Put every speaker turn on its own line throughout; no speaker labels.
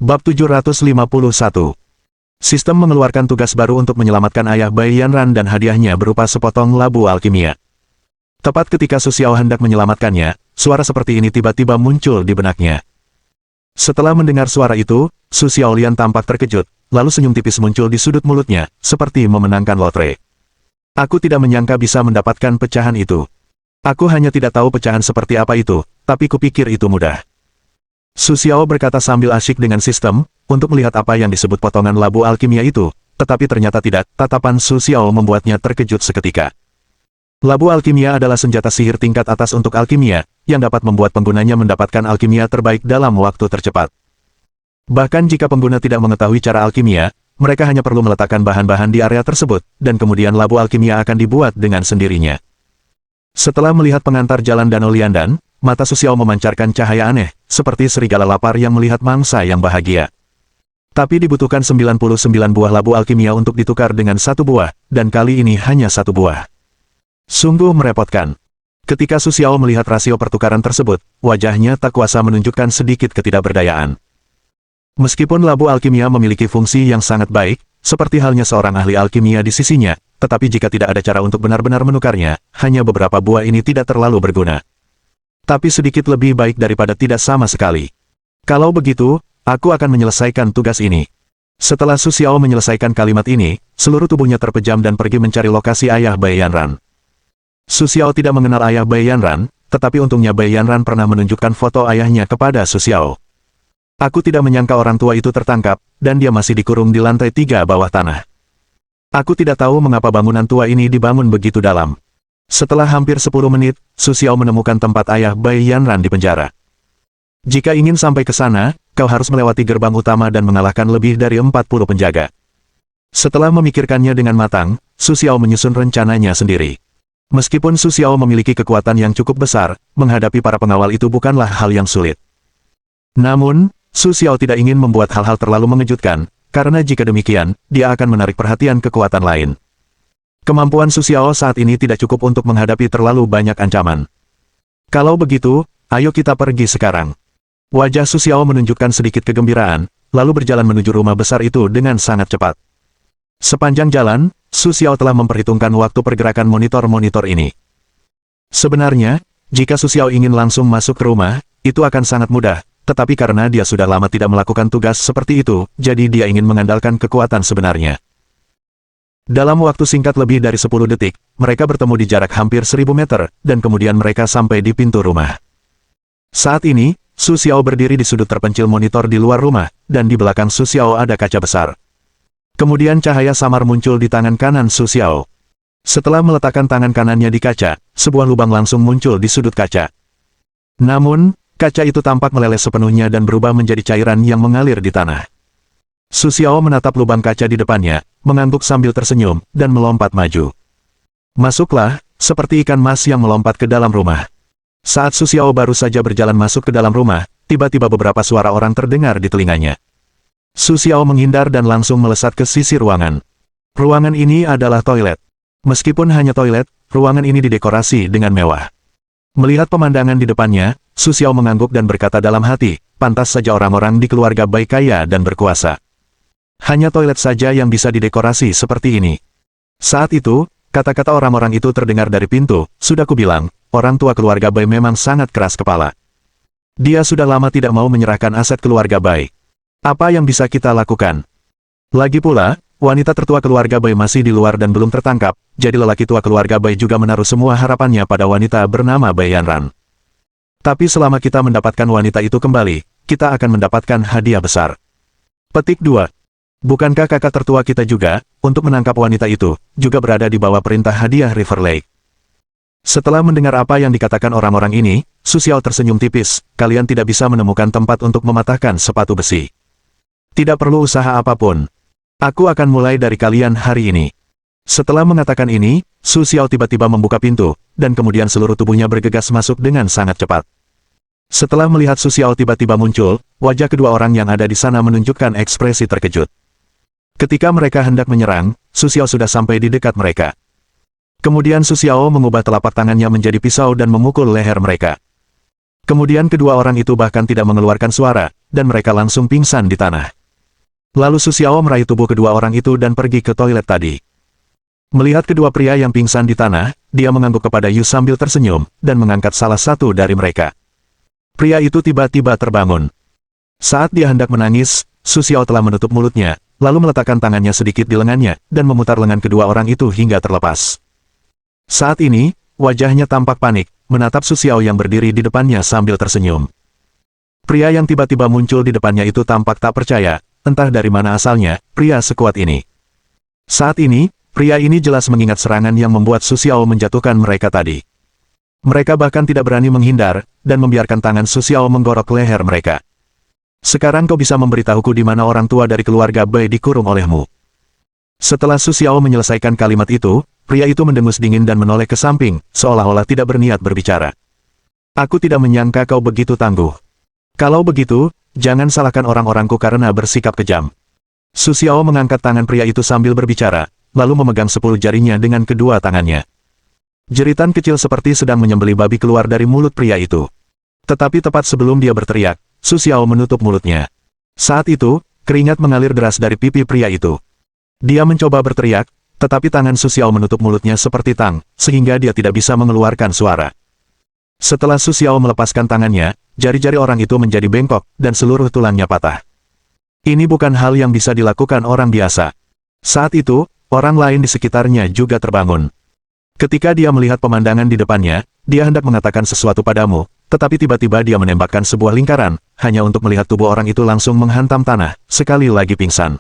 Bab 751. Sistem mengeluarkan tugas baru untuk menyelamatkan ayah Bai Yanran dan hadiahnya berupa sepotong labu alkimia. Tepat ketika Su Xiao hendak menyelamatkannya, suara seperti ini tiba-tiba muncul di benaknya. Setelah mendengar suara itu, Su Xiaolian tampak terkejut, lalu senyum tipis muncul di sudut mulutnya, seperti memenangkan lotre. Aku tidak menyangka bisa mendapatkan pecahan itu. Aku hanya tidak tahu pecahan seperti apa itu, tapi kupikir itu mudah. Su Xiao berkata sambil asyik dengan sistem, untuk melihat apa yang disebut potongan labu alkimia itu, tetapi ternyata tidak. Tatapan Su Xiao membuatnya terkejut seketika. Labu alkimia adalah senjata sihir tingkat atas untuk alkimia, yang dapat membuat penggunanya mendapatkan alkimia terbaik dalam waktu tercepat. Bahkan jika pengguna tidak mengetahui cara alkimia, mereka hanya perlu meletakkan bahan-bahan di area tersebut, dan kemudian labu alkimia akan dibuat dengan sendirinya. Setelah melihat pengantar jalan Danau Liandan, mata Su Xiao memancarkan cahaya aneh, seperti serigala lapar yang melihat mangsa yang bahagia. Tapi dibutuhkan 99 buah labu alkimia untuk ditukar dengan satu buah, dan kali ini hanya satu buah. Sungguh merepotkan. Ketika Su Xiao melihat rasio pertukaran tersebut, wajahnya tak kuasa menunjukkan sedikit ketidakberdayaan. Meskipun labu alkimia memiliki fungsi yang sangat baik, seperti halnya seorang ahli alkimia di sisinya, tetapi jika tidak ada cara untuk benar-benar menukarnya, hanya beberapa buah ini tidak terlalu berguna. Tapi sedikit lebih baik daripada tidak sama sekali. Kalau begitu, aku akan menyelesaikan tugas ini. Setelah Su Xiao menyelesaikan kalimat ini, seluruh tubuhnya terpejam dan pergi mencari lokasi ayah Bai Yanran. Su Xiao tidak mengenal ayah Bai Yanran, tetapi untungnya Bai Yanran pernah menunjukkan foto ayahnya kepada Su Xiao. Aku tidak menyangka orang tua itu tertangkap, dan dia masih dikurung di lantai 3 bawah tanah. Aku tidak tahu mengapa bangunan tua ini dibangun begitu dalam. Setelah hampir 10 menit, Su Xiao menemukan tempat ayah Bai Yanran di penjara. Jika ingin sampai ke sana, kau harus melewati gerbang utama dan mengalahkan lebih dari 40 penjaga. Setelah memikirkannya dengan matang, Su Xiao menyusun rencananya sendiri. Meskipun Su Xiao memiliki kekuatan yang cukup besar, menghadapi para pengawal itu bukanlah hal yang sulit. Namun, Su Xiao tidak ingin membuat hal-hal terlalu mengejutkan, karena jika demikian, dia akan menarik perhatian kekuatan lain. Kemampuan Su Xiao saat ini tidak cukup untuk menghadapi terlalu banyak ancaman. Kalau begitu, ayo kita pergi sekarang. Wajah Su Xiao menunjukkan sedikit kegembiraan, lalu berjalan menuju rumah besar itu dengan sangat cepat. Sepanjang jalan, Su Xiao telah memperhitungkan waktu pergerakan monitor-monitor ini. Sebenarnya, jika Su Xiao ingin langsung masuk ke rumah, itu akan sangat mudah, tetapi karena dia sudah lama tidak melakukan tugas seperti itu, jadi dia ingin mengandalkan kekuatan sebenarnya. Dalam waktu singkat lebih dari 10 detik, mereka bertemu di jarak hampir 1000 meter, dan kemudian mereka sampai di pintu rumah. Saat ini, Su Xiao berdiri di sudut terpencil monitor di luar rumah, dan di belakang Su Xiao ada kaca besar. Kemudian cahaya samar muncul di tangan kanan Su Xiao. Setelah meletakkan tangan kanannya di kaca, sebuah lubang langsung muncul di sudut kaca. Namun, kaca itu tampak meleleh sepenuhnya dan berubah menjadi cairan yang mengalir di tanah. Su Xiao menatap lubang kaca di depannya, mengangguk sambil tersenyum, dan melompat maju. Masuklah, seperti ikan mas yang melompat ke dalam rumah. Saat Su Xiao baru saja berjalan masuk ke dalam rumah, tiba-tiba beberapa suara orang terdengar di telinganya. Su Xiao menghindar dan langsung melesat ke sisi ruangan. Ruangan ini adalah toilet. Meskipun hanya toilet, ruangan ini didekorasi dengan mewah. Melihat pemandangan di depannya, Su Xiao mengangguk dan berkata dalam hati, pantas saja orang-orang di keluarga Bai kaya dan berkuasa. Hanya toilet saja yang bisa didekorasi seperti ini. Saat itu, kata-kata orang-orang itu terdengar dari pintu, sudah kubilang, orang tua keluarga Bai memang sangat keras kepala. Dia sudah lama tidak mau menyerahkan aset keluarga Bai. Apa yang bisa kita lakukan? Lagi pula, wanita tertua keluarga Bai masih di luar dan belum tertangkap, jadi lelaki tua keluarga Bai juga menaruh semua harapannya pada wanita bernama Bai Yanran. Tapi selama kita mendapatkan wanita itu kembali, kita akan mendapatkan hadiah besar. Petik 2. Bukankah kakak tertua kita juga, untuk menangkap wanita itu, juga berada di bawah perintah hadiah River Lake? Setelah mendengar apa yang dikatakan orang-orang ini, Su Xiao tersenyum tipis, kalian tidak bisa menemukan tempat untuk mematahkan sepatu besi. Tidak perlu usaha apapun. Aku akan mulai dari kalian hari ini. Setelah mengatakan ini, Su Xiao tiba-tiba membuka pintu, dan kemudian seluruh tubuhnya bergegas masuk dengan sangat cepat. Setelah melihat Su Xiao tiba-tiba muncul, wajah kedua orang yang ada di sana menunjukkan ekspresi terkejut. Ketika mereka hendak menyerang, Su Xiao sudah sampai di dekat mereka. Kemudian Su Xiao mengubah telapak tangannya menjadi pisau dan memukul leher mereka. Kemudian kedua orang itu bahkan tidak mengeluarkan suara, dan mereka langsung pingsan di tanah. Lalu Su Xiao meraih tubuh kedua orang itu dan pergi ke toilet tadi. Melihat kedua pria yang pingsan di tanah, dia mengangguk kepada Yu sambil tersenyum, dan mengangkat salah satu dari mereka. Pria itu tiba-tiba terbangun. Saat dia hendak menangis, Su Xiao telah menutup mulutnya, lalu meletakkan tangannya sedikit di lengannya, dan memutar lengan kedua orang itu hingga terlepas. Saat ini, wajahnya tampak panik, menatap Su Xiao yang berdiri di depannya sambil tersenyum. Pria yang tiba-tiba muncul di depannya itu tampak tak percaya, entah dari mana asalnya, pria sekuat ini. Saat ini, pria ini jelas mengingat serangan yang membuat Su Xiao menjatuhkan mereka tadi. Mereka bahkan tidak berani menghindar, dan membiarkan tangan Su Xiao menggorok leher mereka. Sekarang kau bisa memberitahuku di mana orang tua dari keluarga Bai dikurung olehmu. Setelah Su Xiao menyelesaikan kalimat itu, pria itu mendengus dingin dan menoleh ke samping, seolah-olah tidak berniat berbicara. Aku tidak menyangka kau begitu tangguh. Kalau begitu, jangan salahkan orang-orangku karena bersikap kejam. Su Xiao mengangkat tangan pria itu sambil berbicara, lalu memegang 10 jarinya dengan kedua tangannya. Jeritan kecil seperti sedang menyembelih babi keluar dari mulut pria itu. Tetapi tepat sebelum dia berteriak, Su Xiao menutup mulutnya. Saat itu, keringat mengalir deras dari pipi pria itu. Dia mencoba berteriak, tetapi tangan Su Xiao menutup mulutnya seperti tang, sehingga dia tidak bisa mengeluarkan suara. Setelah Su Xiao melepaskan tangannya, jari-jari orang itu menjadi bengkok, dan seluruh tulangnya patah. Ini bukan hal yang bisa dilakukan orang biasa. Saat itu, orang lain di sekitarnya juga terbangun. Ketika dia melihat pemandangan di depannya, dia hendak mengatakan sesuatu padamu, tetapi tiba-tiba dia menembakkan sebuah lingkaran, hanya untuk melihat tubuh orang itu langsung menghantam tanah, sekali lagi pingsan.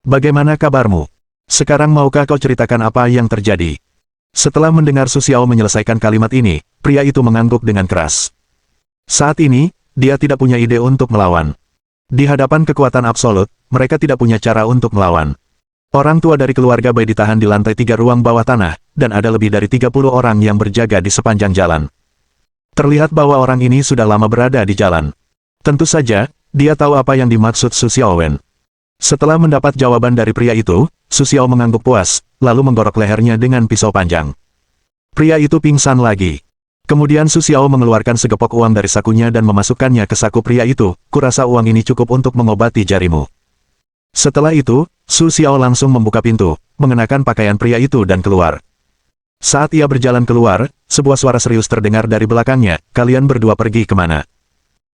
Bagaimana kabarmu? Sekarang maukah kau ceritakan apa yang terjadi? Setelah mendengar Su Xiao menyelesaikan kalimat ini, pria itu mengangguk dengan keras. Saat ini, dia tidak punya ide untuk melawan. Di hadapan kekuatan absolut, mereka tidak punya cara untuk melawan. Orang tua dari keluarga Bai ditahan di lantai 3 ruang bawah tanah, dan ada lebih dari 30 orang yang berjaga di sepanjang jalan. Terlihat bahwa orang ini sudah lama berada di jalan. Tentu saja, dia tahu apa yang dimaksud Su Xiaowen. Setelah mendapat jawaban dari pria itu, Su Xiao mengangguk puas, lalu menggorok lehernya dengan pisau panjang. Pria itu pingsan lagi. Kemudian Su Xiao mengeluarkan segepok uang dari sakunya dan memasukkannya ke saku pria itu. Kurasa uang ini cukup untuk mengobati jarimu. Setelah itu, Su Xiao langsung membuka pintu, mengenakan pakaian pria itu dan keluar. Saat ia berjalan keluar, sebuah suara serius terdengar dari belakangnya, kalian berdua pergi kemana?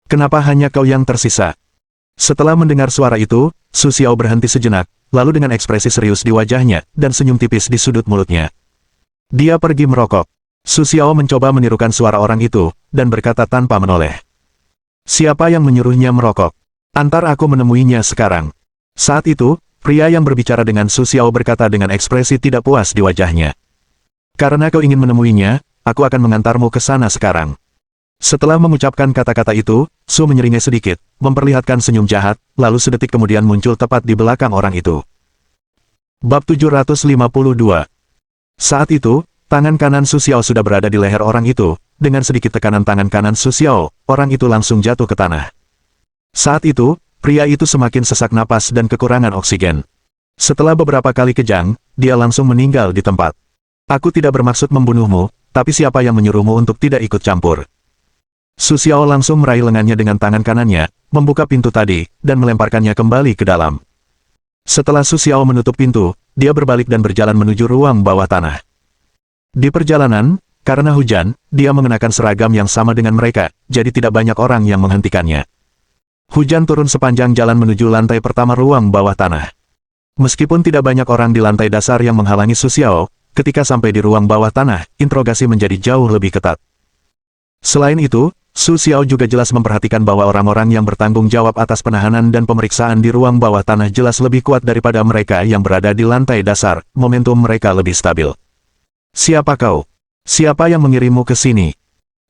Kenapa hanya kau yang tersisa? Setelah mendengar suara itu, Su Xiao berhenti sejenak, lalu dengan ekspresi serius di wajahnya, dan senyum tipis di sudut mulutnya. Dia pergi merokok. Su Xiao mencoba menirukan suara orang itu, dan berkata tanpa menoleh. Siapa yang menyuruhnya merokok? Antar aku menemuinya sekarang. Saat itu, pria yang berbicara dengan Su Xiao berkata dengan ekspresi tidak puas di wajahnya. Karena kau ingin menemuinya, aku akan mengantarmu ke sana sekarang. Setelah mengucapkan kata-kata itu, Su menyeringai sedikit, memperlihatkan senyum jahat, lalu sedetik kemudian muncul tepat di belakang orang itu. Bab 752. Saat itu, tangan kanan Su Xiao sudah berada di leher orang itu, dengan sedikit tekanan tangan kanan Su Xiao, orang itu langsung jatuh ke tanah. Saat itu, pria itu semakin sesak napas dan kekurangan oksigen. Setelah beberapa kali kejang, dia langsung meninggal di tempat. Aku tidak bermaksud membunuhmu, tapi siapa yang menyuruhmu untuk tidak ikut campur? Su Xiao langsung meraih lengannya dengan tangan kanannya, membuka pintu tadi, dan melemparkannya kembali ke dalam. Setelah Su Xiao menutup pintu, dia berbalik dan berjalan menuju ruang bawah tanah. Di perjalanan, karena hujan, dia mengenakan seragam yang sama dengan mereka, jadi tidak banyak orang yang menghentikannya. Hujan turun sepanjang jalan menuju lantai pertama ruang bawah tanah. Meskipun tidak banyak orang di lantai dasar yang menghalangi Su Xiao, ketika sampai di ruang bawah tanah, interogasi menjadi jauh lebih ketat. Selain itu, Su Xiao juga jelas memperhatikan bahwa orang-orang yang bertanggung jawab atas penahanan dan pemeriksaan di ruang bawah tanah jelas lebih kuat daripada mereka yang berada di lantai dasar, momentum mereka lebih stabil. Siapa kau? Siapa yang mengirimmu ke sini?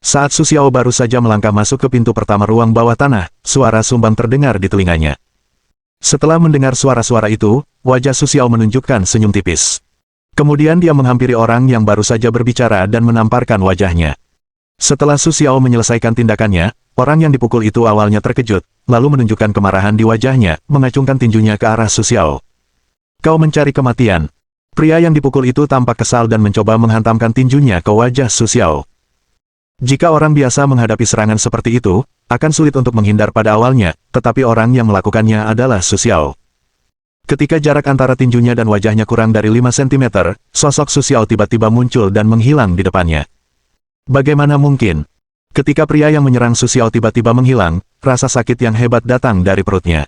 Saat Su Xiao baru saja melangkah masuk ke pintu pertama ruang bawah tanah, suara sumbang terdengar di telinganya. Setelah mendengar suara-suara itu, wajah Su Xiao menunjukkan senyum tipis. Kemudian dia menghampiri orang yang baru saja berbicara dan menamparkan wajahnya. Setelah Su Xiao menyelesaikan tindakannya, orang yang dipukul itu awalnya terkejut, lalu menunjukkan kemarahan di wajahnya, mengacungkan tinjunya ke arah Su Xiao. Kau mencari kematian. Pria yang dipukul itu tampak kesal dan mencoba menghantamkan tinjunya ke wajah Su Xiao. Jika orang biasa menghadapi serangan seperti itu, akan sulit untuk menghindar pada awalnya, tetapi orang yang melakukannya adalah Su Xiao. Ketika jarak antara tinjunya dan wajahnya kurang dari 5 cm, sosok Su Xiao tiba-tiba muncul dan menghilang di depannya. Bagaimana mungkin? Ketika pria yang menyerang Su Xiao tiba-tiba menghilang, rasa sakit yang hebat datang dari perutnya.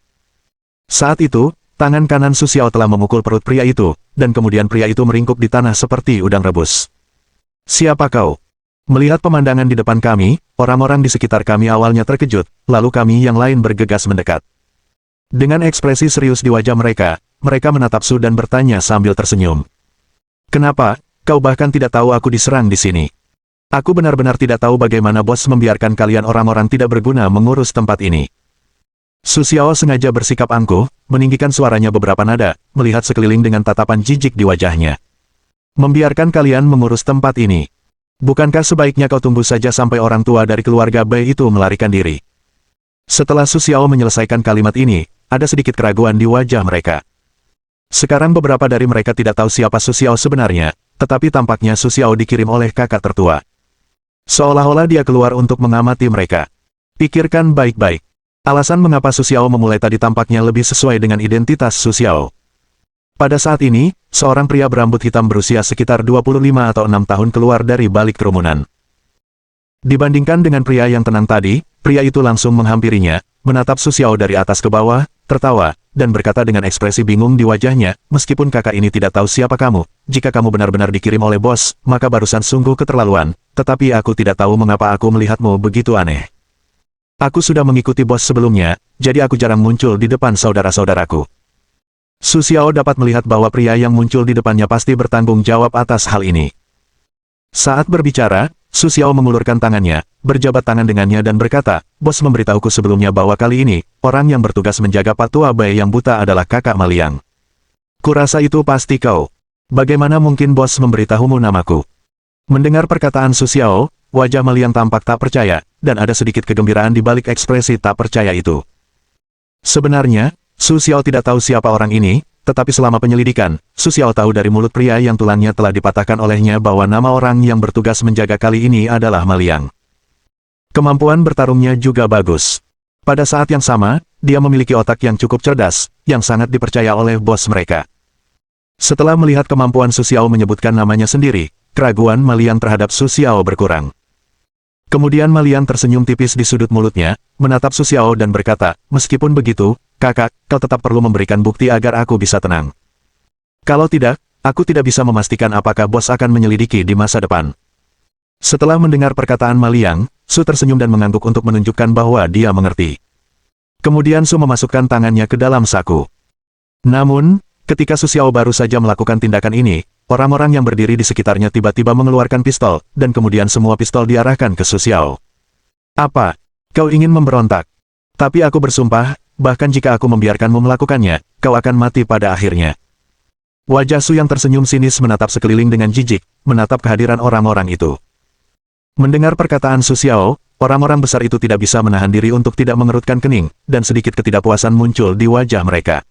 Saat itu, tangan kanan Su Xiao telah memukul perut pria itu, dan kemudian pria itu meringkuk di tanah seperti udang rebus. "Siapa kau?" Melihat pemandangan di depan kami, orang-orang di sekitar kami awalnya terkejut, lalu kami yang lain bergegas mendekat. Dengan ekspresi serius di wajah mereka, mereka menatap Su dan bertanya sambil tersenyum. "Kenapa, kau bahkan tidak tahu aku diserang di sini? Aku benar-benar tidak tahu bagaimana bos membiarkan kalian orang-orang tidak berguna mengurus tempat ini." Su Xiao sengaja bersikap angkuh, meninggikan suaranya beberapa nada, melihat sekeliling dengan tatapan jijik di wajahnya. "Membiarkan kalian mengurus tempat ini. Bukankah sebaiknya kau tunggu saja sampai orang tua dari keluarga Bai itu melarikan diri?" Setelah Su Xiao menyelesaikan kalimat ini, ada sedikit keraguan di wajah mereka. Sekarang beberapa dari mereka tidak tahu siapa Su Xiao sebenarnya, tetapi tampaknya Su Xiao dikirim oleh kakak tertua. Seolah-olah dia keluar untuk mengamati mereka. Pikirkan baik-baik. Alasan mengapa Su Xiao memulai tadi tampaknya lebih sesuai dengan identitas Su Xiao. Pada saat ini, seorang pria berambut hitam berusia sekitar 25 atau 6 tahun keluar dari balik kerumunan. Dibandingkan dengan pria yang tenang tadi, pria itu langsung menghampirinya, menatap Su Xiao dari atas ke bawah, tertawa, dan berkata dengan ekspresi bingung di wajahnya, "Meskipun kakak ini tidak tahu siapa kamu, jika kamu benar-benar dikirim oleh bos, maka barusan sungguh keterlaluan, tetapi aku tidak tahu mengapa aku melihatmu begitu aneh. Aku sudah mengikuti bos sebelumnya, jadi aku jarang muncul di depan saudara-saudaraku." Su Xiao dapat melihat bahwa pria yang muncul di depannya pasti bertanggung jawab atas hal ini. Saat berbicara, Su Xiao mengulurkan tangannya, berjabat tangan dengannya dan berkata, "Bos memberitahuku sebelumnya bahwa kali ini, orang yang bertugas menjaga patua Bai yang buta adalah kakak Maliang. Kurasa itu pasti kau. Bagaimana mungkin bos memberitahumu namaku?" Mendengar perkataan Su Xiao, wajah Maliang tampak tak percaya, dan ada sedikit kegembiraan di balik ekspresi tak percaya itu. Sebenarnya, Su Xiao tidak tahu siapa orang ini, tetapi selama penyelidikan, Su Xiao tahu dari mulut pria yang tulangnya telah dipatahkan olehnya bahwa nama orang yang bertugas menjaga kali ini adalah Maliang. Kemampuan bertarungnya juga bagus. Pada saat yang sama, dia memiliki otak yang cukup cerdas, yang sangat dipercaya oleh bos mereka. Setelah melihat kemampuan Su Xiao menyebutkan namanya sendiri, keraguan Maliang terhadap Su Xiao berkurang. Kemudian Maliang tersenyum tipis di sudut mulutnya, menatap Su Xiao dan berkata, "Meskipun begitu, kakak, kau tetap perlu memberikan bukti agar aku bisa tenang. Kalau tidak, aku tidak bisa memastikan apakah bos akan menyelidiki di masa depan." Setelah mendengar perkataan Maliang, Su tersenyum dan mengangguk untuk menunjukkan bahwa dia mengerti. Kemudian Su memasukkan tangannya ke dalam saku. Namun, ketika Su Xiao baru saja melakukan tindakan ini, orang-orang yang berdiri di sekitarnya tiba-tiba mengeluarkan pistol, dan kemudian semua pistol diarahkan ke Su Xiao. "Apa? Kau ingin memberontak? Tapi aku bersumpah, bahkan jika aku membiarkanmu melakukannya, kau akan mati pada akhirnya." Wajah Su yang tersenyum sinis menatap sekeliling dengan jijik, menatap kehadiran orang-orang itu. Mendengar perkataan Su Xiao, orang-orang besar itu tidak bisa menahan diri untuk tidak mengerutkan kening, dan sedikit ketidakpuasan muncul di wajah mereka.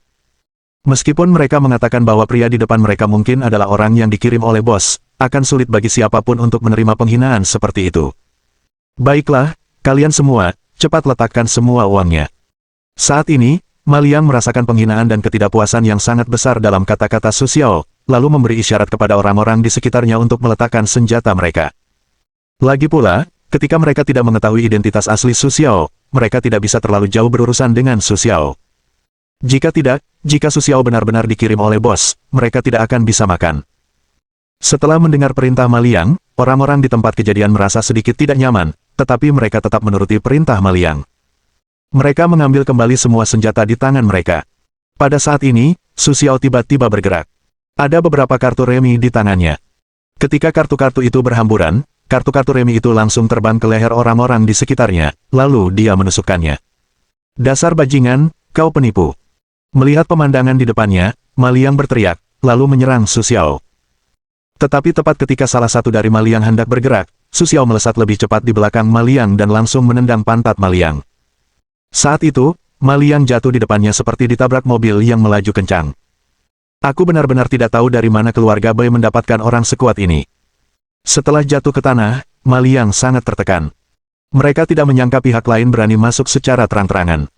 Meskipun mereka mengatakan bahwa pria di depan mereka mungkin adalah orang yang dikirim oleh bos, akan sulit bagi siapapun untuk menerima penghinaan seperti itu. "Baiklah, kalian semua, cepat letakkan semua uangnya." Saat ini, Maliang merasakan penghinaan dan ketidakpuasan yang sangat besar dalam kata-kata Su Xiao, lalu memberi isyarat kepada orang-orang di sekitarnya untuk meletakkan senjata mereka. Lagi pula, ketika mereka tidak mengetahui identitas asli Su Xiao, mereka tidak bisa terlalu jauh berurusan dengan Su Xiao. Jika Su Xiao benar-benar dikirim oleh bos, mereka tidak akan bisa makan. Setelah mendengar perintah Maliang, orang-orang di tempat kejadian merasa sedikit tidak nyaman, tetapi mereka tetap menuruti perintah Maliang. Mereka mengambil kembali semua senjata di tangan mereka. Pada saat ini, Su Xiao tiba-tiba bergerak. Ada beberapa kartu remi di tangannya. Ketika kartu-kartu itu berhamburan, kartu-kartu remi itu langsung terbang ke leher orang-orang di sekitarnya, lalu dia menusukkannya. "Dasar bajingan, kau penipu." Melihat pemandangan di depannya, Maliang berteriak, lalu menyerang Su Xiao. Tetapi tepat ketika salah satu dari Maliang hendak bergerak, Su Xiao melesat lebih cepat di belakang Maliang dan langsung menendang pantat Maliang. Saat itu, Maliang jatuh di depannya seperti ditabrak mobil yang melaju kencang. "Aku benar-benar tidak tahu dari mana keluarga Bai mendapatkan orang sekuat ini." Setelah jatuh ke tanah, Maliang sangat tertekan. Mereka tidak menyangka pihak lain berani masuk secara terang-terangan.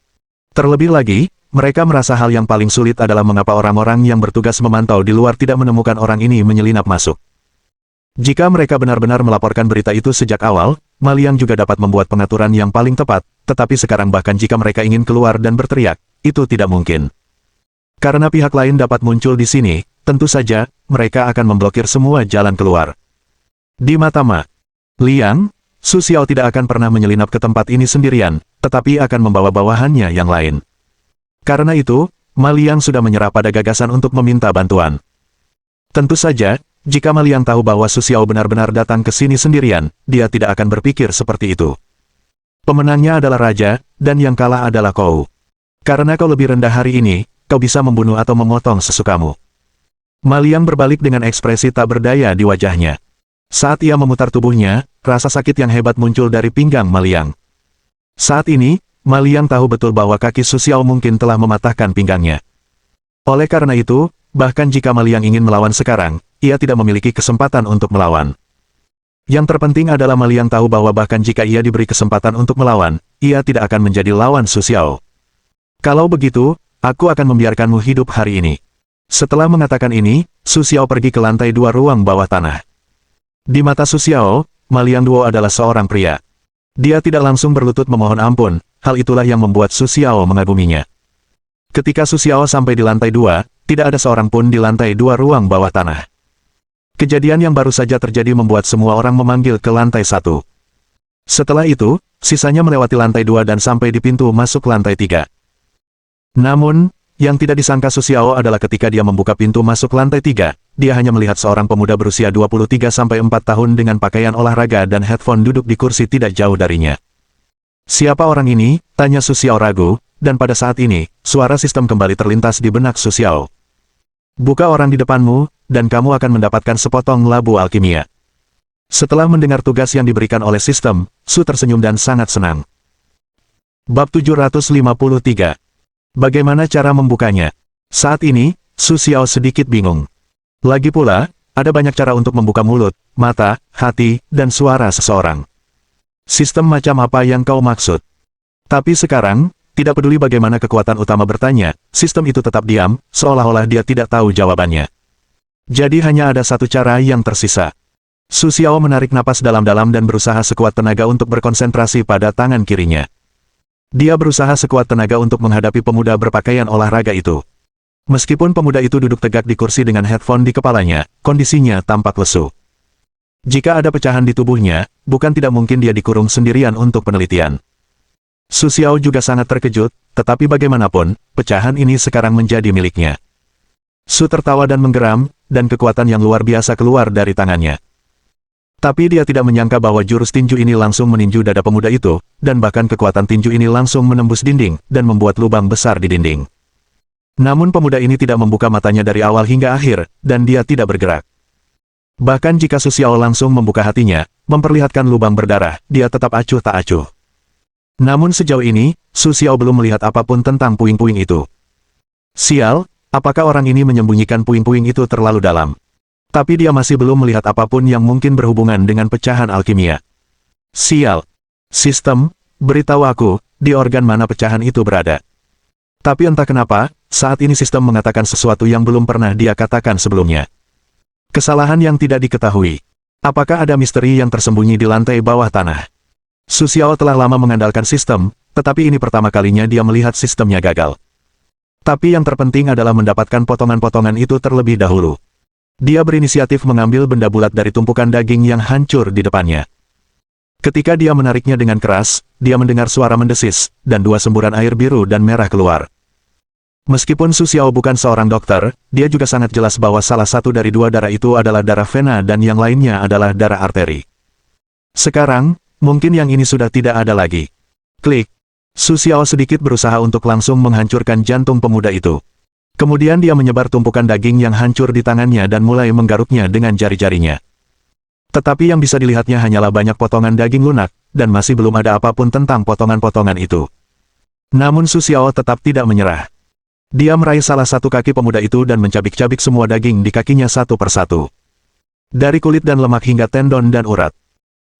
Terlebih lagi, mereka merasa hal yang paling sulit adalah mengapa orang-orang yang bertugas memantau di luar tidak menemukan orang ini menyelinap masuk. Jika mereka benar-benar melaporkan berita itu sejak awal, Ma Liang juga dapat membuat pengaturan yang paling tepat, tetapi sekarang bahkan jika mereka ingin keluar dan berteriak, itu tidak mungkin. Karena pihak lain dapat muncul di sini, tentu saja, mereka akan memblokir semua jalan keluar. Di mata Ma Liang, Su Xiao tidak akan pernah menyelinap ke tempat ini sendirian, tetapi akan membawa bawahannya yang lain. Karena itu, Ma Liang sudah menyerah pada gagasan untuk meminta bantuan. Tentu saja, jika Ma Liang tahu bahwa Su Xiao benar-benar datang ke sini sendirian, dia tidak akan berpikir seperti itu. Pemenangnya adalah raja, dan yang kalah adalah kau. Karena kau lebih rendah hari ini, kau bisa membunuh atau memotong sesukamu. Ma Liang berbalik dengan ekspresi tak berdaya di wajahnya. Saat ia memutar tubuhnya, rasa sakit yang hebat muncul dari pinggang Ma Liang. Saat ini, Ma Liang tahu betul bahwa kaki Su Xiao mungkin telah mematahkan pinggangnya. Oleh karena itu, bahkan jika Ma Liang ingin melawan sekarang, ia tidak memiliki kesempatan untuk melawan. Yang terpenting adalah Ma Liang tahu bahwa bahkan jika ia diberi kesempatan untuk melawan, ia tidak akan menjadi lawan Su Xiao. Kalau begitu, aku akan membiarkanmu hidup hari ini. Setelah mengatakan ini, Su Xiao pergi ke lantai 2 ruang bawah tanah. Di mata Su Xiao, Ma Liang Duo adalah seorang pria. Dia tidak langsung berlutut memohon ampun, hal itulah yang membuat Su Xiao mengaguminya. Ketika Su Xiao sampai di lantai 2, tidak ada seorang pun di lantai 2 ruang bawah tanah. Kejadian yang baru saja terjadi membuat semua orang memanggil ke lantai 1. Setelah itu, sisanya melewati lantai 2 dan sampai di pintu masuk lantai 3. Namun, yang tidak disangka Su Xiao adalah ketika dia membuka pintu masuk lantai 3, dia hanya melihat seorang pemuda berusia 23-4 tahun dengan pakaian olahraga dan headphone duduk di kursi tidak jauh darinya. Siapa orang ini? Tanya Su Xiao ragu, dan pada saat ini, suara sistem kembali terlintas di benak Su Xiao. Buka orang di depanmu, dan kamu akan mendapatkan sepotong labu alkimia. Setelah mendengar tugas yang diberikan oleh sistem, Su tersenyum dan sangat senang. Bab 753. Bagaimana cara membukanya? Saat ini, Su Xiao sedikit bingung. Lagi pula, ada banyak cara untuk membuka mulut, mata, hati, dan suara seseorang. Sistem macam apa yang kau maksud? Tapi sekarang, tidak peduli bagaimana kekuatan utama bertanya, sistem itu tetap diam, seolah-olah dia tidak tahu jawabannya. Jadi hanya ada satu cara yang tersisa. Su Xiao menarik napas dalam-dalam dan berusaha sekuat tenaga untuk berkonsentrasi pada tangan kirinya. Dia berusaha sekuat tenaga untuk menghadapi pemuda berpakaian olahraga itu. Meskipun pemuda itu duduk tegak di kursi dengan headphone di kepalanya, kondisinya tampak lesu. Jika ada pecahan di tubuhnya, bukan tidak mungkin dia dikurung sendirian untuk penelitian. Su Xiao juga sangat terkejut, tetapi bagaimanapun, pecahan ini sekarang menjadi miliknya. Su tertawa dan menggeram, dan kekuatan yang luar biasa keluar dari tangannya. Tapi dia tidak menyangka bahwa jurus tinju ini langsung meninju dada pemuda itu, dan bahkan kekuatan tinju ini langsung menembus dinding, dan membuat lubang besar di dinding. Namun pemuda ini tidak membuka matanya dari awal hingga akhir, dan dia tidak bergerak. Bahkan jika Su Xiao langsung membuka hatinya, memperlihatkan lubang berdarah, dia tetap acuh tak acuh. Namun sejauh ini, Su Xiao belum melihat apapun tentang puing-puing itu. Sial, apakah orang ini menyembunyikan puing-puing itu terlalu dalam? Tapi dia masih belum melihat apapun yang mungkin berhubungan dengan pecahan alkimia. Sial. Sistem, beritahu aku, di organ mana pecahan itu berada. Tapi entah kenapa, saat ini sistem mengatakan sesuatu yang belum pernah dia katakan sebelumnya. Kesalahan yang tidak diketahui. Apakah ada misteri yang tersembunyi di lantai bawah tanah? Su Xiao telah lama mengandalkan sistem, tetapi ini pertama kalinya dia melihat sistemnya gagal. Tapi yang terpenting adalah mendapatkan potongan-potongan itu terlebih dahulu. Dia berinisiatif mengambil benda bulat dari tumpukan daging yang hancur di depannya. Ketika dia menariknya dengan keras, dia mendengar suara mendesis, dan dua semburan air biru dan merah keluar. Meskipun Su Xiao bukan seorang dokter, dia juga sangat jelas bahwa salah satu dari dua darah itu adalah darah vena dan yang lainnya adalah darah arteri. Sekarang, mungkin yang ini sudah tidak ada lagi. Klik. Su Xiao sedikit berusaha untuk langsung menghancurkan jantung pemuda itu. Kemudian dia menyebar tumpukan daging yang hancur di tangannya dan mulai menggaruknya dengan jari-jarinya. Tetapi yang bisa dilihatnya hanyalah banyak potongan daging lunak, dan masih belum ada apapun tentang potongan-potongan itu. Namun Su Xiao tetap tidak menyerah. Dia meraih salah satu kaki pemuda itu dan mencabik-cabik semua daging di kakinya satu persatu. Dari kulit dan lemak hingga tendon dan urat.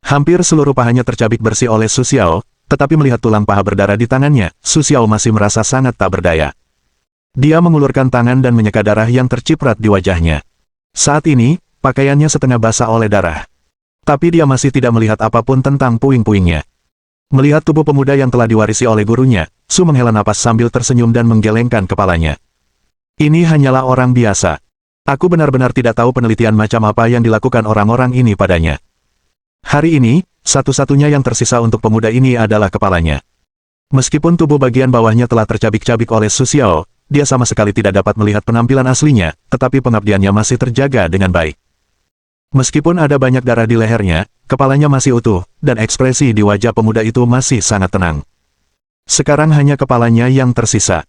Hampir seluruh pahanya tercabik bersih oleh Su Xiao, tetapi melihat tulang paha berdarah di tangannya, Su Xiao masih merasa sangat tak berdaya. Dia mengulurkan tangan dan menyeka darah yang terciprat di wajahnya. Saat ini, pakaiannya setengah basah oleh darah. Tapi dia masih tidak melihat apapun tentang puing-puingnya. Melihat tubuh pemuda yang telah diwarisi oleh gurunya, Su menghela napas sambil tersenyum dan menggelengkan kepalanya. Ini hanyalah orang biasa. Aku benar-benar tidak tahu penelitian macam apa yang dilakukan orang-orang ini padanya. Hari ini, satu-satunya yang tersisa untuk pemuda ini adalah kepalanya. Meskipun tubuh bagian bawahnya telah tercabik-cabik oleh Su Xiao, dia sama sekali tidak dapat melihat penampilan aslinya, tetapi pengabdiannya masih terjaga dengan baik. Meskipun ada banyak darah di lehernya, kepalanya masih utuh, dan ekspresi di wajah pemuda itu masih sangat tenang. Sekarang hanya kepalanya yang tersisa.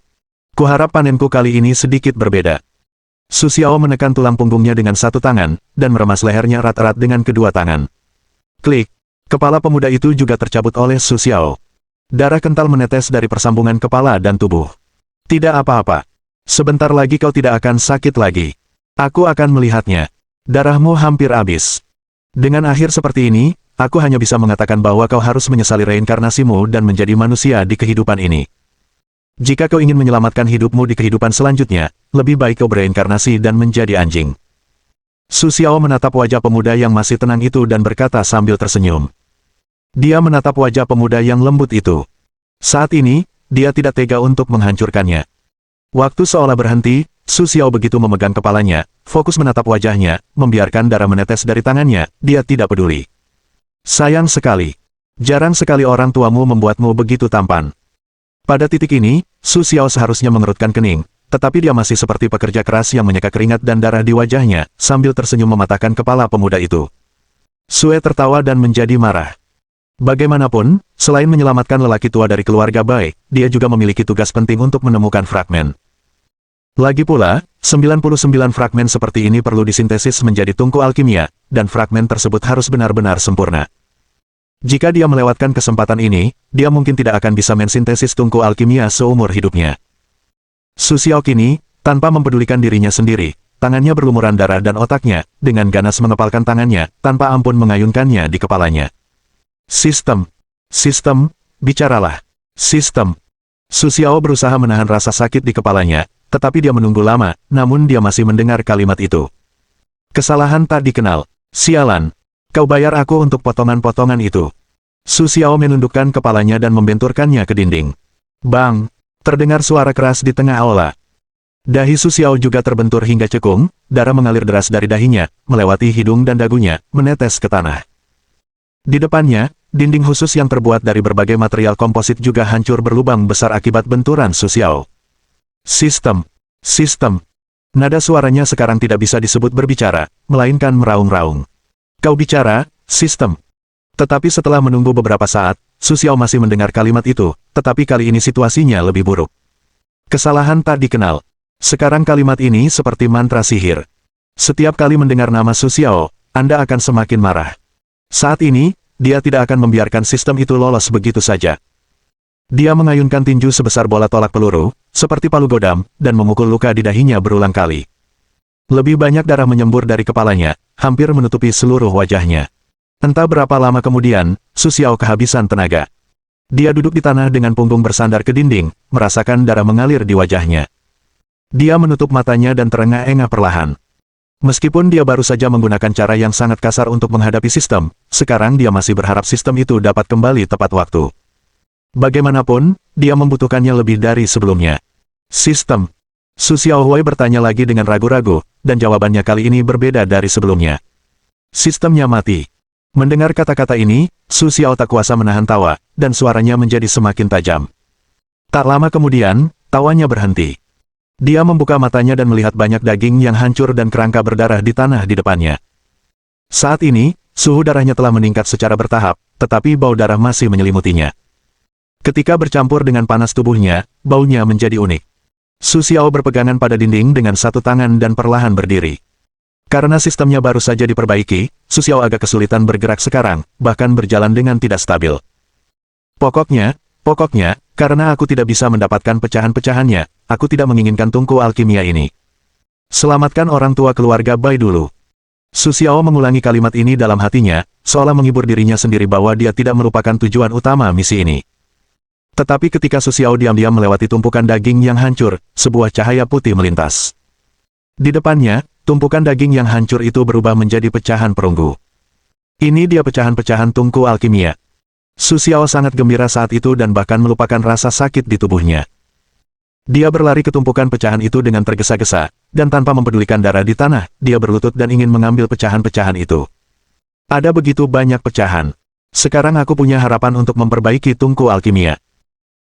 Kuharap panenku kali ini sedikit berbeda. Su Xiao menekan tulang punggungnya dengan satu tangan, dan meremas lehernya erat-erat dengan kedua tangan. Klik. Kepala pemuda itu juga tercabut oleh Su Xiao. Darah kental menetes dari persambungan kepala dan tubuh. Tidak apa-apa. Sebentar lagi kau tidak akan sakit lagi. Aku akan melihatnya. Darahmu hampir habis. Dengan akhir seperti ini, aku hanya bisa mengatakan bahwa kau harus menyesali reinkarnasimu dan menjadi manusia di kehidupan ini. Jika kau ingin menyelamatkan hidupmu di kehidupan selanjutnya, lebih baik kau bereinkarnasi dan menjadi anjing. Su Xiao menatap wajah pemuda yang masih tenang itu dan berkata sambil tersenyum. Dia menatap wajah pemuda yang lembut itu. Saat ini, dia tidak tega untuk menghancurkannya. Waktu seolah berhenti, Su Xiao begitu memegang kepalanya, fokus menatap wajahnya, membiarkan darah menetes dari tangannya, dia tidak peduli. Sayang sekali. Jarang sekali orang tuamu membuatmu begitu tampan. Pada titik ini, Su Xiao seharusnya mengerutkan kening, tetapi dia masih seperti pekerja keras yang menyeka keringat dan darah di wajahnya, sambil tersenyum mematahkan kepala pemuda itu. Sue tertawa dan menjadi marah. Bagaimanapun, selain menyelamatkan lelaki tua dari keluarga Bai, dia juga memiliki tugas penting untuk menemukan fragmen. Lagi pula, 99 fragmen seperti ini perlu disintesis menjadi tungku alkimia, dan fragmen tersebut harus benar-benar sempurna. Jika dia melewatkan kesempatan ini, dia mungkin tidak akan bisa mensintesis tungku alkimia seumur hidupnya. Su Xiao kini, tanpa mempedulikan dirinya sendiri, tangannya berlumuran darah dan otaknya, dengan ganas mengepalkan tangannya, tanpa ampun mengayunkannya di kepalanya. Sistem. Sistem, bicaralah. Sistem. Su Xiao berusaha menahan rasa sakit di kepalanya, tetapi dia menunggu lama, namun dia masih mendengar kalimat itu. Kesalahan tak dikenal. Sialan. Kau bayar aku untuk potongan-potongan itu. Su Xiao menundukkan kepalanya dan membenturkannya ke dinding. Bang! Terdengar suara keras di tengah aula. Dahi Su Xiao juga terbentur hingga cekung, darah mengalir deras dari dahinya, melewati hidung dan dagunya, menetes ke tanah. Di depannya, dinding khusus yang terbuat dari berbagai material komposit juga hancur berlubang besar akibat benturan Su Xiao. Sistem. Sistem. Nada suaranya sekarang tidak bisa disebut berbicara, melainkan meraung-raung. Kau bicara, sistem. Tetapi setelah menunggu beberapa saat, Su Xiao masih mendengar kalimat itu, tetapi kali ini situasinya lebih buruk. Kesalahan tak dikenal. Sekarang kalimat ini seperti mantra sihir. Setiap kali mendengar nama Su Xiao, Anda akan semakin marah. Saat ini, dia tidak akan membiarkan sistem itu lolos begitu saja. Dia mengayunkan tinju sebesar bola tolak peluru, seperti palu godam, dan memukul luka di dahinya berulang kali. Lebih banyak darah menyembur dari kepalanya, hampir menutupi seluruh wajahnya. Entah berapa lama kemudian, Su Xiao kehabisan tenaga. Dia duduk di tanah dengan punggung bersandar ke dinding, merasakan darah mengalir di wajahnya. Dia menutup matanya dan terengah-engah perlahan. Meskipun dia baru saja menggunakan cara yang sangat kasar untuk menghadapi sistem, sekarang dia masih berharap sistem itu dapat kembali tepat waktu. Bagaimanapun, dia membutuhkannya lebih dari sebelumnya. Sistem. Su Xiaohui bertanya lagi dengan ragu-ragu, dan jawabannya kali ini berbeda dari sebelumnya. Sistemnya mati. Mendengar kata-kata ini, Su Xiao tak kuasa menahan tawa, dan suaranya menjadi semakin tajam. Tak lama kemudian, tawanya berhenti. Dia membuka matanya dan melihat banyak daging yang hancur dan kerangka berdarah di tanah di depannya. Saat ini, suhu darahnya telah meningkat secara bertahap, tetapi bau darah masih menyelimutinya. Ketika bercampur dengan panas tubuhnya, baunya menjadi unik. Su Xiao berpegangan pada dinding dengan satu tangan dan perlahan berdiri. Karena sistemnya baru saja diperbaiki, Su Xiao agak kesulitan bergerak sekarang, bahkan berjalan dengan tidak stabil. Pokoknya, karena aku tidak bisa mendapatkan pecahan-pecahannya, aku tidak menginginkan tungku alkimia ini. Selamatkan orang tua keluarga Bai dulu. Su Xiao mengulangi kalimat ini dalam hatinya, seolah menghibur dirinya sendiri bahwa dia tidak melupakan tujuan utama misi ini. Tetapi ketika Su Xiao diam-diam melewati tumpukan daging yang hancur, sebuah cahaya putih melintas. Di depannya, tumpukan daging yang hancur itu berubah menjadi pecahan perunggu. Ini dia pecahan-pecahan tungku alkimia. Su Xiao sangat gembira saat itu dan bahkan melupakan rasa sakit di tubuhnya. Dia berlari ke tumpukan pecahan itu dengan tergesa-gesa, dan tanpa mempedulikan darah di tanah, dia berlutut dan ingin mengambil pecahan-pecahan itu. Ada begitu banyak pecahan. Sekarang aku punya harapan untuk memperbaiki tungku alkimia.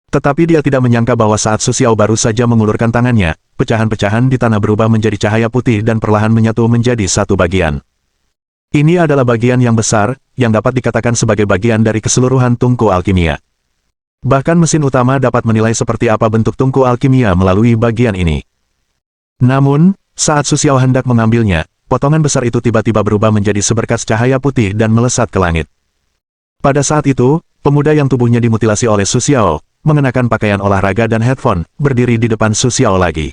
Tetapi dia tidak menyangka bahwa saat Su Xiao baru saja mengulurkan tangannya, pecahan-pecahan di tanah berubah menjadi cahaya putih dan perlahan menyatu menjadi satu bagian. Ini adalah bagian yang besar, yang dapat dikatakan sebagai bagian dari keseluruhan tungku alkimia. Bahkan mesin utama dapat menilai seperti apa bentuk tungku alkimia melalui bagian ini. Namun, saat Su Xiao hendak mengambilnya, potongan besar itu tiba-tiba berubah menjadi seberkas cahaya putih dan melesat ke langit. Pada saat itu, pemuda yang tubuhnya dimutilasi oleh Su Xiao, mengenakan pakaian olahraga dan headphone, berdiri di depan Su Xiao lagi.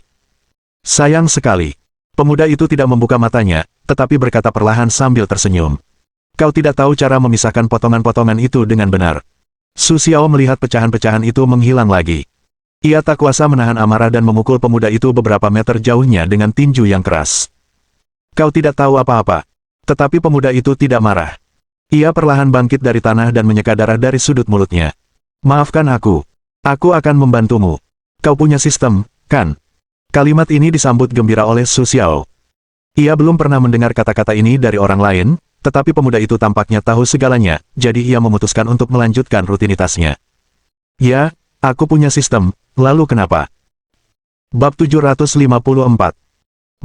Sayang sekali. Pemuda itu tidak membuka matanya, tetapi berkata perlahan sambil tersenyum. Kau tidak tahu cara memisahkan potongan-potongan itu dengan benar. Su Xiao melihat pecahan-pecahan itu menghilang lagi. Ia tak kuasa menahan amarah dan memukul pemuda itu beberapa meter jauhnya dengan tinju yang keras. Kau tidak tahu apa-apa. Tetapi pemuda itu tidak marah. Ia perlahan bangkit dari tanah dan menyeka darah dari sudut mulutnya. Maafkan aku. Aku akan membantumu. Kau punya sistem, kan? Kalimat ini disambut gembira oleh Su Xiao. Ia belum pernah mendengar kata-kata ini dari orang lain, tetapi pemuda itu tampaknya tahu segalanya, jadi ia memutuskan untuk melanjutkan rutinitasnya. Ya, aku punya sistem, lalu kenapa? Bab 754.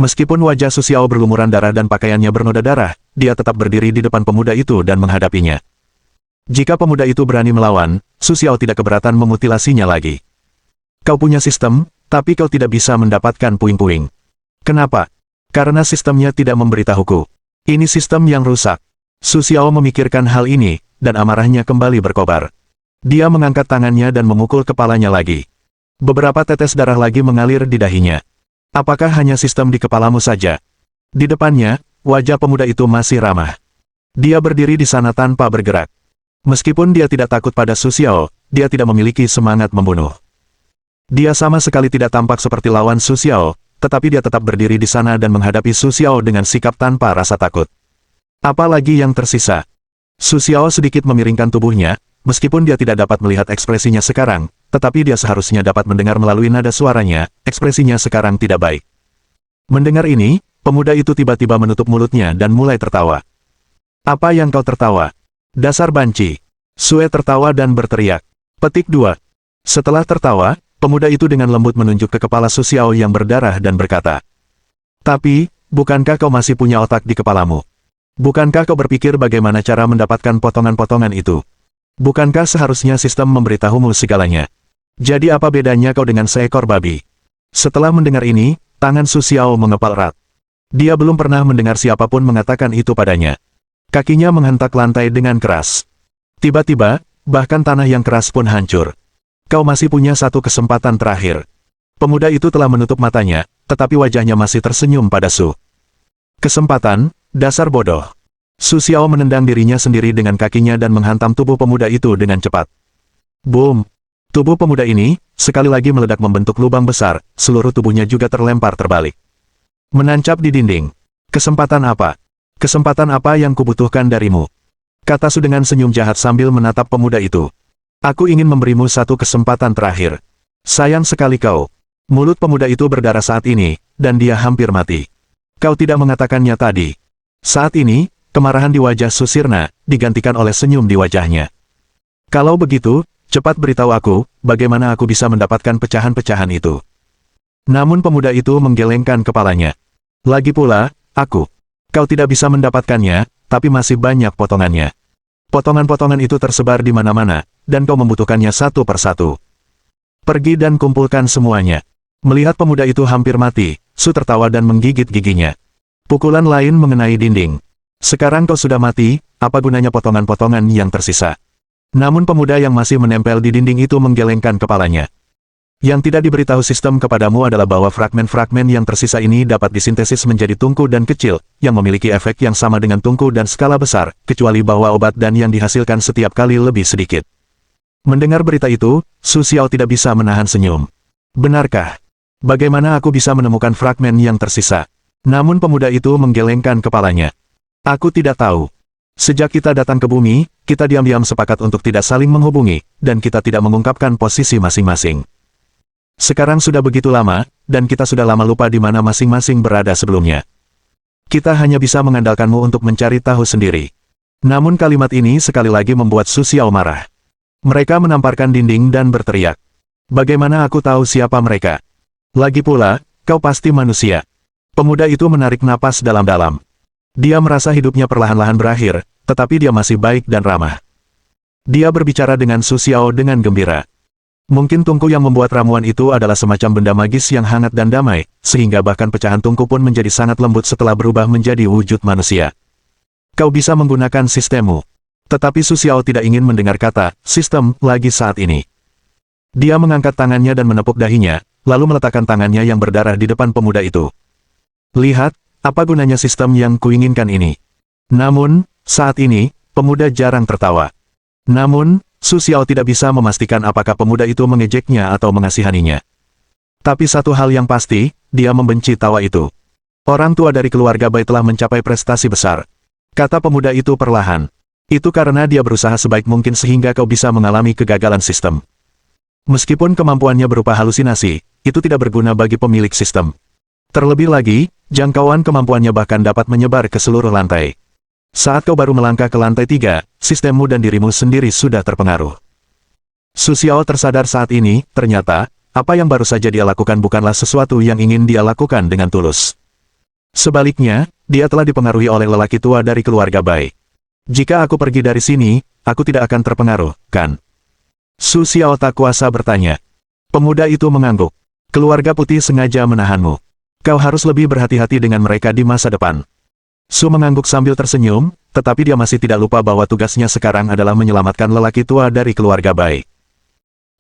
Meskipun wajah Su Xiao berlumuran darah dan pakaiannya bernoda darah, dia tetap berdiri di depan pemuda itu dan menghadapinya. Jika pemuda itu berani melawan, Su Xiao tidak keberatan memutilasinya lagi. Kau punya sistem, tapi kau tidak bisa mendapatkan puing-puing. Kenapa? Karena sistemnya tidak memberitahuku. Ini sistem yang rusak. Su Xiao memikirkan hal ini, dan amarahnya kembali berkobar. Dia mengangkat tangannya dan memukul kepalanya lagi. Beberapa tetes darah lagi mengalir di dahinya. Apakah hanya sistem di kepalamu saja? Di depannya, wajah pemuda itu masih ramah. Dia berdiri di sana tanpa bergerak. Meskipun dia tidak takut pada Su Xiao, dia tidak memiliki semangat membunuh. Dia sama sekali tidak tampak seperti lawan Su Xiao, tetapi dia tetap berdiri di sana dan menghadapi Su Xiao dengan sikap tanpa rasa takut. Apalagi yang tersisa? Su Xiao sedikit memiringkan tubuhnya, meskipun dia tidak dapat melihat ekspresinya sekarang, tetapi dia seharusnya dapat mendengar melalui nada suaranya, ekspresinya sekarang tidak baik. Mendengar ini, pemuda itu tiba-tiba menutup mulutnya dan mulai tertawa. Apa yang kau tertawa? Dasar banci. Sue tertawa dan berteriak. Petik 2. Setelah tertawa, pemuda itu dengan lembut menunjuk ke kepala Su Xiao yang berdarah dan berkata, "Tapi, bukankah kau masih punya otak di kepalamu? Bukankah kau berpikir bagaimana cara mendapatkan potongan-potongan itu? Bukankah seharusnya sistem memberitahumu segalanya? Jadi apa bedanya kau dengan seekor babi?" Setelah mendengar ini, tangan Su Xiao mengepal erat. Dia belum pernah mendengar siapapun mengatakan itu padanya. Kakinya menghentak lantai dengan keras. Tiba-tiba, bahkan tanah yang keras pun hancur. Kau masih punya satu kesempatan terakhir. Pemuda itu telah menutup matanya, tetapi wajahnya masih tersenyum pada Su. Kesempatan, dasar bodoh. Su Xiao menendang dirinya sendiri dengan kakinya dan menghantam tubuh pemuda itu dengan cepat. Boom! Tubuh pemuda ini, sekali lagi meledak membentuk lubang besar, seluruh tubuhnya juga terlempar terbalik. Menancap di dinding. Kesempatan apa? Kesempatan apa yang kubutuhkan darimu? Kata Su dengan senyum jahat sambil menatap pemuda itu. Aku ingin memberimu satu kesempatan terakhir. Sayang sekali kau. Mulut pemuda itu berdarah saat ini, dan dia hampir mati. Kau tidak mengatakannya tadi. Saat ini, kemarahan di wajah Susirna, digantikan oleh senyum di wajahnya. Kalau begitu, cepat beritahu aku, bagaimana aku bisa mendapatkan pecahan-pecahan itu. Namun pemuda itu menggelengkan kepalanya. Lagi pula, kau tidak bisa mendapatkannya, tapi masih banyak potongannya. Potongan-potongan itu tersebar di mana-mana, dan kau membutuhkannya satu persatu. Pergi dan kumpulkan semuanya. Melihat pemuda itu hampir mati, Su tertawa dan menggigit giginya. Pukulan lain mengenai dinding. Sekarang kau sudah mati, apa gunanya potongan-potongan yang tersisa? Namun pemuda yang masih menempel di dinding itu menggelengkan kepalanya. Yang tidak diberitahu sistem kepadamu adalah bahwa fragmen-fragmen yang tersisa ini dapat disintesis menjadi tungku dan kecil, yang memiliki efek yang sama dengan tungku dan skala besar, kecuali bahwa obat dan yang dihasilkan setiap kali lebih sedikit. Mendengar berita itu, Su Xiao tidak bisa menahan senyum. Benarkah? Bagaimana aku bisa menemukan fragmen yang tersisa? Namun pemuda itu menggelengkan kepalanya. Aku tidak tahu. Sejak kita datang ke bumi, kita diam-diam sepakat untuk tidak saling menghubungi, dan kita tidak mengungkapkan posisi masing-masing. Sekarang sudah begitu lama, dan kita sudah lama lupa di mana masing-masing berada sebelumnya. Kita hanya bisa mengandalkanmu untuk mencari tahu sendiri. Namun kalimat ini sekali lagi membuat Su Xiao marah. Mereka menamparkan dinding dan berteriak. Bagaimana aku tahu siapa mereka? Lagi pula, kau pasti manusia. Pemuda itu menarik napas dalam-dalam. Dia merasa hidupnya perlahan-lahan berakhir, tetapi dia masih baik dan ramah. Dia berbicara dengan Su Xiao dengan gembira. Mungkin tungku yang membuat ramuan itu adalah semacam benda magis yang hangat dan damai, sehingga bahkan pecahan tungku pun menjadi sangat lembut setelah berubah menjadi wujud manusia. Kau bisa menggunakan sistemmu. Tetapi Su Xiao tidak ingin mendengar kata sistem lagi saat ini. Dia mengangkat tangannya dan menepuk dahinya, lalu meletakkan tangannya yang berdarah di depan pemuda itu. Lihat, apa gunanya sistem yang kuinginkan ini? Namun, saat ini, pemuda jarang tertawa. Namun, Su Xiao tidak bisa memastikan apakah pemuda itu mengejeknya atau mengasihaninya. Tapi satu hal yang pasti, dia membenci tawa itu. Orang tua dari keluarga Bai telah mencapai prestasi besar. Kata pemuda itu perlahan. Itu karena dia berusaha sebaik mungkin sehingga kau bisa mengalami kegagalan sistem. Meskipun kemampuannya berupa halusinasi, itu tidak berguna bagi pemilik sistem. Terlebih lagi, jangkauan kemampuannya bahkan dapat menyebar ke seluruh lantai. Saat kau baru melangkah ke lantai 3, sistemmu dan dirimu sendiri sudah terpengaruh. Su Xiao tersadar saat ini, ternyata, apa yang baru saja dia lakukan bukanlah sesuatu yang ingin dia lakukan dengan tulus. Sebaliknya, dia telah dipengaruhi oleh lelaki tua dari keluarga Bai. Jika aku pergi dari sini, aku tidak akan terpengaruh, kan? Su Xiao tak kuasa bertanya. Pemuda itu mengangguk. Keluarga putih sengaja menahanmu. Kau harus lebih berhati-hati dengan mereka di masa depan. Su mengangguk sambil tersenyum, tetapi dia masih tidak lupa bahwa tugasnya sekarang adalah menyelamatkan lelaki tua dari keluarga Bai.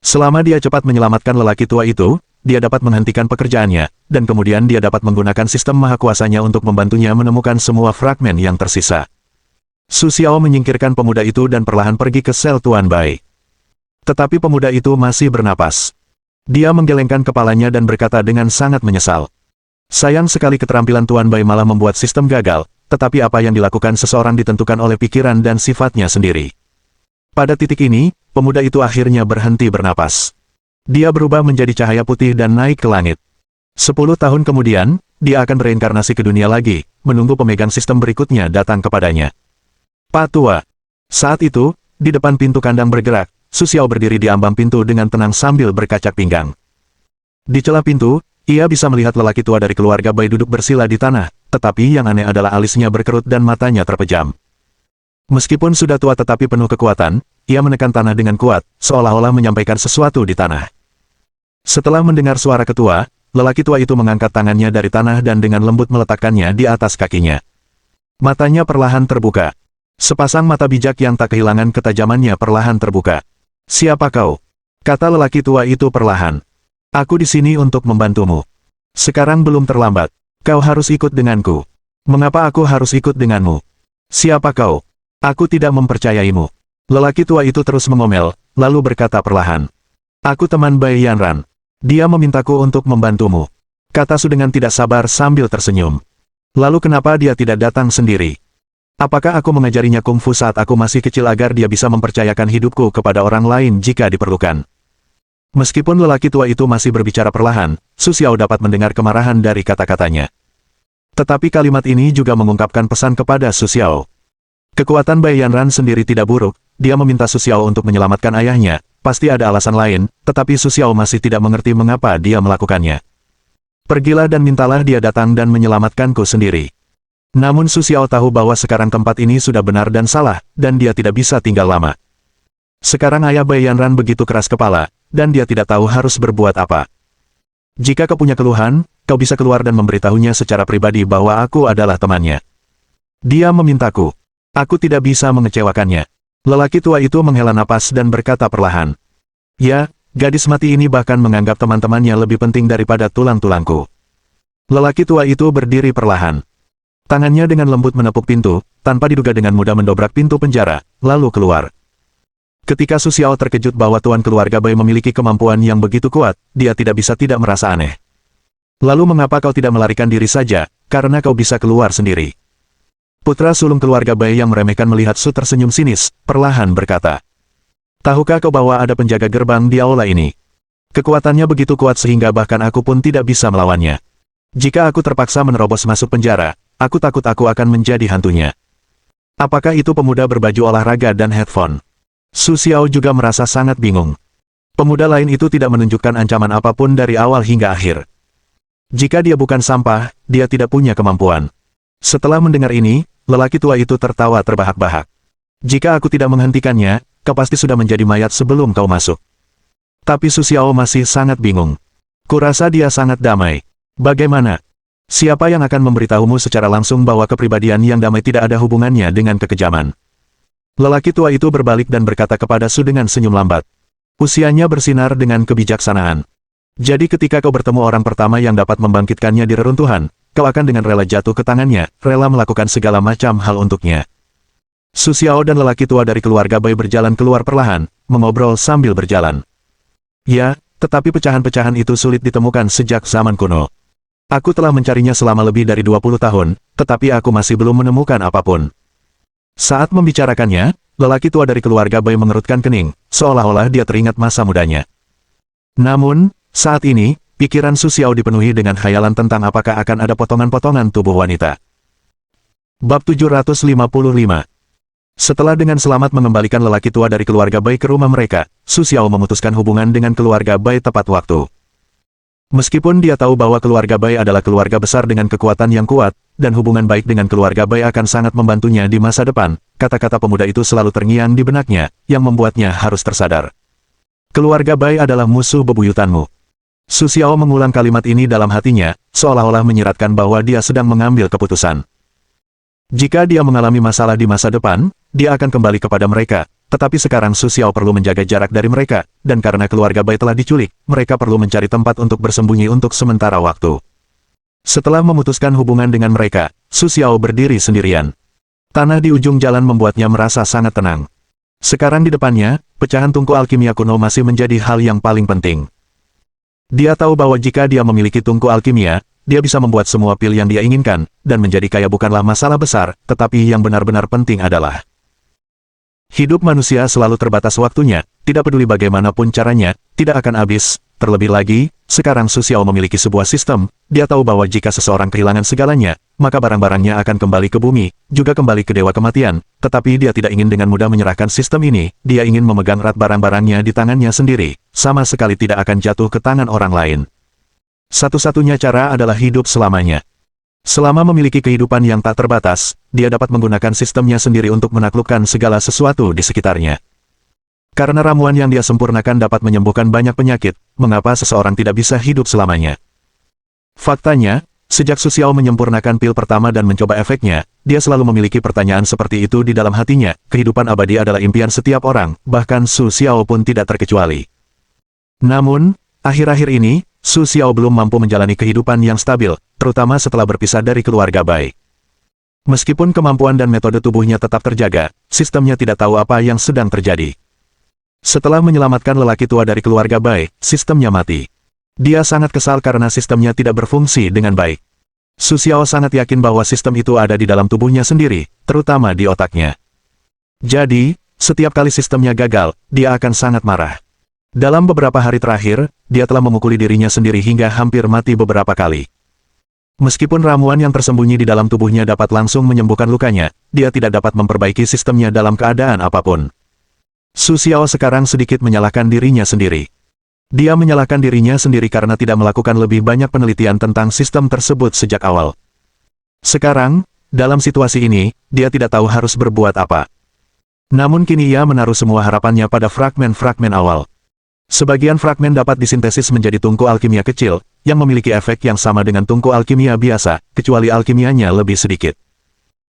Selama dia cepat menyelamatkan lelaki tua itu, dia dapat menghentikan pekerjaannya, dan kemudian dia dapat menggunakan sistem maha kuasanya untuk membantunya menemukan semua fragmen yang tersisa. Su Xiao menyingkirkan pemuda itu dan perlahan pergi ke sel Tuan Bai. Tetapi pemuda itu masih bernapas. Dia menggelengkan kepalanya dan berkata dengan sangat menyesal. Sayang sekali keterampilan Tuan Bai malah membuat sistem gagal, tetapi apa yang dilakukan seseorang ditentukan oleh pikiran dan sifatnya sendiri. Pada titik ini, pemuda itu akhirnya berhenti bernapas. Dia berubah menjadi cahaya putih dan naik ke langit. 10 tahun kemudian, dia akan bereinkarnasi ke dunia lagi, menunggu pemegang sistem berikutnya datang kepadanya. Pak Tua. Saat itu, di depan pintu kandang bergerak, Su Xiao berdiri di ambang pintu dengan tenang sambil berkacak pinggang. Di celah pintu, ia bisa melihat lelaki tua dari keluarga Bai duduk bersila di tanah, tetapi yang aneh adalah alisnya berkerut dan matanya terpejam. Meskipun sudah tua tetapi penuh kekuatan, ia menekan tanah dengan kuat, seolah-olah menyampaikan sesuatu di tanah. Setelah mendengar suara ketua, lelaki tua itu mengangkat tangannya dari tanah dan dengan lembut meletakkannya di atas kakinya. Matanya perlahan terbuka. Sepasang mata bijak yang tak kehilangan ketajamannya perlahan terbuka. Siapa kau? Kata lelaki tua itu perlahan. Aku di sini untuk membantumu. Sekarang belum terlambat. Kau harus ikut denganku. Mengapa aku harus ikut denganmu? Siapa kau? Aku tidak mempercayaimu. Lelaki tua itu terus mengomel, lalu berkata perlahan. Aku teman Bai Yanran. Dia memintaku untuk membantumu. Kata Su dengan tidak sabar sambil tersenyum. Lalu kenapa dia tidak datang sendiri? Apakah aku mengajarinya kungfu saat aku masih kecil agar dia bisa mempercayakan hidupku kepada orang lain jika diperlukan? Meskipun lelaki tua itu masih berbicara perlahan, Su Xiao dapat mendengar kemarahan dari kata-katanya. Tetapi kalimat ini juga mengungkapkan pesan kepada Su Xiao. Kekuatan Bai Yanran sendiri tidak buruk, dia meminta Su Xiao untuk menyelamatkan ayahnya, pasti ada alasan lain, tetapi Su Xiao masih tidak mengerti mengapa dia melakukannya. Pergilah dan mintalah dia datang dan menyelamatkanku sendiri. Namun Su Xiao tahu bahwa sekarang tempat ini sudah benar dan salah, dan dia tidak bisa tinggal lama. Sekarang ayah Bai Yanran begitu keras kepala, dan dia tidak tahu harus berbuat apa. Jika kau punya keluhan, kau bisa keluar dan memberitahunya secara pribadi bahwa aku adalah temannya. Dia memintaku. Aku tidak bisa mengecewakannya. Lelaki tua itu menghela napas dan berkata perlahan. Ya, gadis mati ini bahkan menganggap teman-temannya lebih penting daripada tulang-tulangku. Lelaki tua itu berdiri perlahan. Tangannya dengan lembut menepuk pintu, tanpa diduga dengan mudah mendobrak pintu penjara, lalu keluar. Ketika Su Xiao terkejut bahwa tuan keluarga Bai memiliki kemampuan yang begitu kuat, dia tidak bisa tidak merasa aneh. Lalu mengapa kau tidak melarikan diri saja, karena kau bisa keluar sendiri? Putra sulung keluarga Bai yang meremehkan melihat Su tersenyum sinis, perlahan berkata. Tahukah kau bahwa ada penjaga gerbang di aula ini? Kekuatannya begitu kuat sehingga bahkan aku pun tidak bisa melawannya. Jika aku terpaksa menerobos masuk penjara, aku takut aku akan menjadi hantunya. Apakah itu pemuda berbaju olahraga dan headphone? Su Xiao juga merasa sangat bingung. Pemuda lain itu tidak menunjukkan ancaman apapun dari awal hingga akhir. Jika dia bukan sampah, dia tidak punya kemampuan. Setelah mendengar ini, lelaki tua itu tertawa terbahak-bahak. Jika aku tidak menghentikannya, kau pasti sudah menjadi mayat sebelum kau masuk. Tapi Su Xiao masih sangat bingung. Kurasa dia sangat damai. Bagaimana? Siapa yang akan memberitahumu secara langsung bahwa kepribadian yang damai tidak ada hubungannya dengan kekejaman? Lelaki tua itu berbalik dan berkata kepada Su dengan senyum lambat. Usianya bersinar dengan kebijaksanaan. Jadi ketika kau bertemu orang pertama yang dapat membangkitkannya di reruntuhan, kau akan dengan rela jatuh ke tangannya, rela melakukan segala macam hal untuknya. Su Xiao dan lelaki tua dari keluarga Bai berjalan keluar perlahan, mengobrol sambil berjalan. Ya, tetapi pecahan-pecahan itu sulit ditemukan sejak zaman kuno. Aku telah mencarinya selama lebih dari 20 tahun, tetapi aku masih belum menemukan apapun. Saat membicarakannya, lelaki tua dari keluarga Bai mengerutkan kening, seolah-olah dia teringat masa mudanya. Namun, saat ini, pikiran Su Xiao dipenuhi dengan khayalan tentang apakah akan ada potongan-potongan tubuh wanita. Bab 755. Setelah dengan selamat mengembalikan lelaki tua dari keluarga Bai ke rumah mereka, Su Xiao memutuskan hubungan dengan keluarga Bai tepat waktu. Meskipun dia tahu bahwa keluarga Bai adalah keluarga besar dengan kekuatan yang kuat, dan hubungan baik dengan keluarga Bai akan sangat membantunya di masa depan, kata-kata pemuda itu selalu terngiang di benaknya, yang membuatnya harus tersadar. Keluarga Bai adalah musuh bebuyutanmu. Su Xiao mengulang kalimat ini dalam hatinya, seolah-olah menyiratkan bahwa dia sedang mengambil keputusan. Jika dia mengalami masalah di masa depan, dia akan kembali kepada mereka. Tetapi sekarang Su Xiao perlu menjaga jarak dari mereka, dan karena keluarga Bai telah diculik, mereka perlu mencari tempat untuk bersembunyi untuk sementara waktu. Setelah memutuskan hubungan dengan mereka, Su Xiao berdiri sendirian. Tanah di ujung jalan membuatnya merasa sangat tenang. Sekarang di depannya, pecahan tungku alkimia kuno masih menjadi hal yang paling penting. Dia tahu bahwa jika dia memiliki tungku alkimia, dia bisa membuat semua pil yang dia inginkan, dan menjadi kaya bukanlah masalah besar, tetapi yang benar-benar penting adalah hidup manusia selalu terbatas waktunya, tidak peduli bagaimanapun caranya, tidak akan habis. Terlebih lagi, sekarang Su Xiao memiliki sebuah sistem, dia tahu bahwa jika seseorang kehilangan segalanya, maka barang-barangnya akan kembali ke bumi, juga kembali ke Dewa Kematian, tetapi dia tidak ingin dengan mudah menyerahkan sistem ini, dia ingin memegang erat barang-barangnya di tangannya sendiri, sama sekali tidak akan jatuh ke tangan orang lain. Satu-satunya cara adalah hidup selamanya. Selama memiliki kehidupan yang tak terbatas, dia dapat menggunakan sistemnya sendiri untuk menaklukkan segala sesuatu di sekitarnya. Karena ramuan yang dia sempurnakan dapat menyembuhkan banyak penyakit, mengapa seseorang tidak bisa hidup selamanya? Faktanya, sejak Su Xiao menyempurnakan pil pertama dan mencoba efeknya, dia selalu memiliki pertanyaan seperti itu di dalam hatinya, kehidupan abadi adalah impian setiap orang, bahkan Su Xiao pun tidak terkecuali. Namun, akhir-akhir ini, Su Xiao belum mampu menjalani kehidupan yang stabil, terutama setelah berpisah dari keluarga Bai. Meskipun kemampuan dan metode tubuhnya tetap terjaga, sistemnya tidak tahu apa yang sedang terjadi. Setelah menyelamatkan lelaki tua dari keluarga Bai, sistemnya mati. Dia sangat kesal karena sistemnya tidak berfungsi dengan baik. Su Xiao sangat yakin bahwa sistem itu ada di dalam tubuhnya sendiri, terutama di otaknya. Jadi, setiap kali sistemnya gagal, dia akan sangat marah. Dalam beberapa hari terakhir, dia telah memukuli dirinya sendiri hingga hampir mati beberapa kali. Meskipun ramuan yang tersembunyi di dalam tubuhnya dapat langsung menyembuhkan lukanya, dia tidak dapat memperbaiki sistemnya dalam keadaan apapun. Su Xiao sekarang sedikit menyalahkan dirinya sendiri. Dia menyalahkan dirinya sendiri karena tidak melakukan lebih banyak penelitian tentang sistem tersebut sejak awal. Sekarang, dalam situasi ini, dia tidak tahu harus berbuat apa. Namun kini ia menaruh semua harapannya pada fragmen-fragmen awal. Sebagian fragmen dapat disintesis menjadi tungku alkimia kecil, yang memiliki efek yang sama dengan tungku alkimia biasa, kecuali alkimianya lebih sedikit.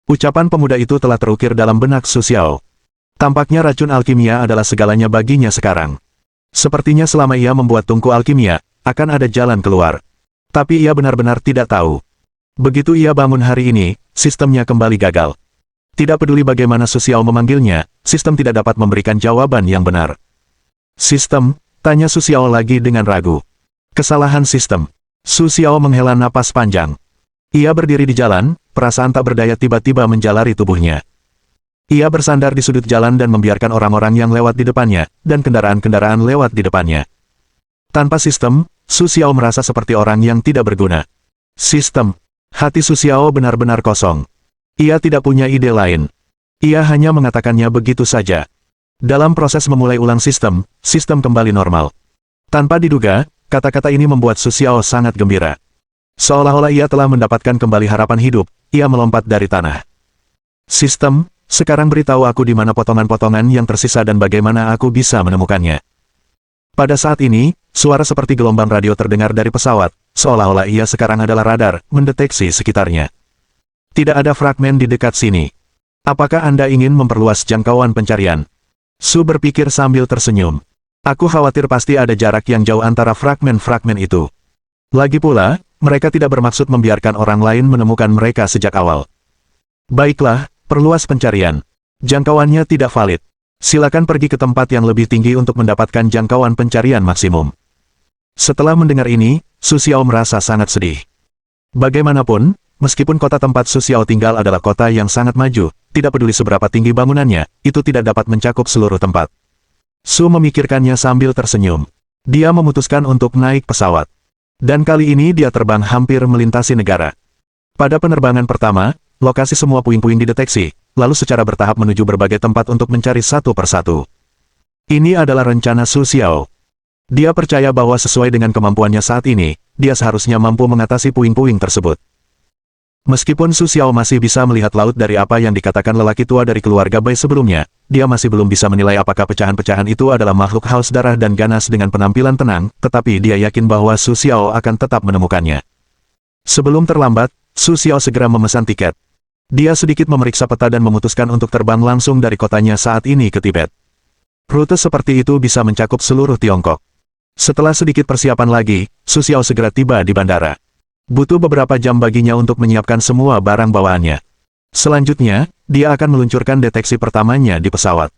Ucapan pemuda itu telah terukir dalam benak Su Xiao. Tampaknya racun alkimia adalah segalanya baginya sekarang. Sepertinya selama ia membuat tungku alkimia, akan ada jalan keluar. Tapi ia benar-benar tidak tahu. Begitu ia bangun hari ini, sistemnya kembali gagal. Tidak peduli bagaimana Su Xiao memanggilnya, sistem tidak dapat memberikan jawaban yang benar. Sistem, tanya Su Xiao lagi dengan ragu. Kesalahan sistem. Su Xiao menghela napas panjang. Ia berdiri di jalan, perasaan tak berdaya tiba-tiba menjalari tubuhnya. Ia bersandar di sudut jalan dan membiarkan orang-orang yang lewat di depannya, dan kendaraan-kendaraan lewat di depannya. Tanpa sistem, Su Xiao merasa seperti orang yang tidak berguna. Sistem. Hati Su Xiao benar-benar kosong. Ia tidak punya ide lain. Ia hanya mengatakannya begitu saja. Dalam proses memulai ulang sistem, sistem kembali normal. Tanpa diduga, kata-kata ini membuat Su Xiao sangat gembira. Seolah-olah ia telah mendapatkan kembali harapan hidup, ia melompat dari tanah. Sistem, sekarang beritahu aku di mana potongan-potongan yang tersisa dan bagaimana aku bisa menemukannya. Pada saat ini, suara seperti gelombang radio terdengar dari pesawat, seolah-olah ia sekarang adalah radar, mendeteksi sekitarnya. Tidak ada fragmen di dekat sini. Apakah Anda ingin memperluas jangkauan pencarian? Su berpikir sambil tersenyum. Aku khawatir pasti ada jarak yang jauh antara fragmen-fragmen itu. Lagi pula, mereka tidak bermaksud membiarkan orang lain menemukan mereka sejak awal. Baiklah, perluas pencarian. Jangkauannya tidak valid. Silakan pergi ke tempat yang lebih tinggi untuk mendapatkan jangkauan pencarian maksimum. Setelah mendengar ini, Su Xiao merasa sangat sedih. Bagaimanapun, meskipun kota tempat Su Xiao tinggal adalah kota yang sangat maju, tidak peduli seberapa tinggi bangunannya, itu tidak dapat mencakup seluruh tempat. Su memikirkannya sambil tersenyum. Dia memutuskan untuk naik pesawat. Dan kali ini dia terbang hampir melintasi negara. Pada penerbangan pertama, lokasi semua puing-puing dideteksi, lalu secara bertahap menuju berbagai tempat untuk mencari satu persatu. Ini adalah rencana Su Xiao. Dia percaya bahwa sesuai dengan kemampuannya saat ini, dia seharusnya mampu mengatasi puing-puing tersebut. Meskipun Su Xiao masih bisa melihat laut dari apa yang dikatakan lelaki tua dari keluarga Bai sebelumnya, dia masih belum bisa menilai apakah pecahan-pecahan itu adalah makhluk haus darah dan ganas dengan penampilan tenang, tetapi dia yakin bahwa Su Xiao akan tetap menemukannya. Sebelum terlambat, Su Xiao segera memesan tiket. Dia sedikit memeriksa peta dan memutuskan untuk terbang langsung dari kotanya saat ini ke Tibet. Rute seperti itu bisa mencakup seluruh Tiongkok. Setelah sedikit persiapan lagi, Su Xiao segera tiba di bandara. Butuh beberapa jam baginya untuk menyiapkan semua barang bawaannya. Selanjutnya, dia akan meluncurkan deteksi pertamanya di pesawat.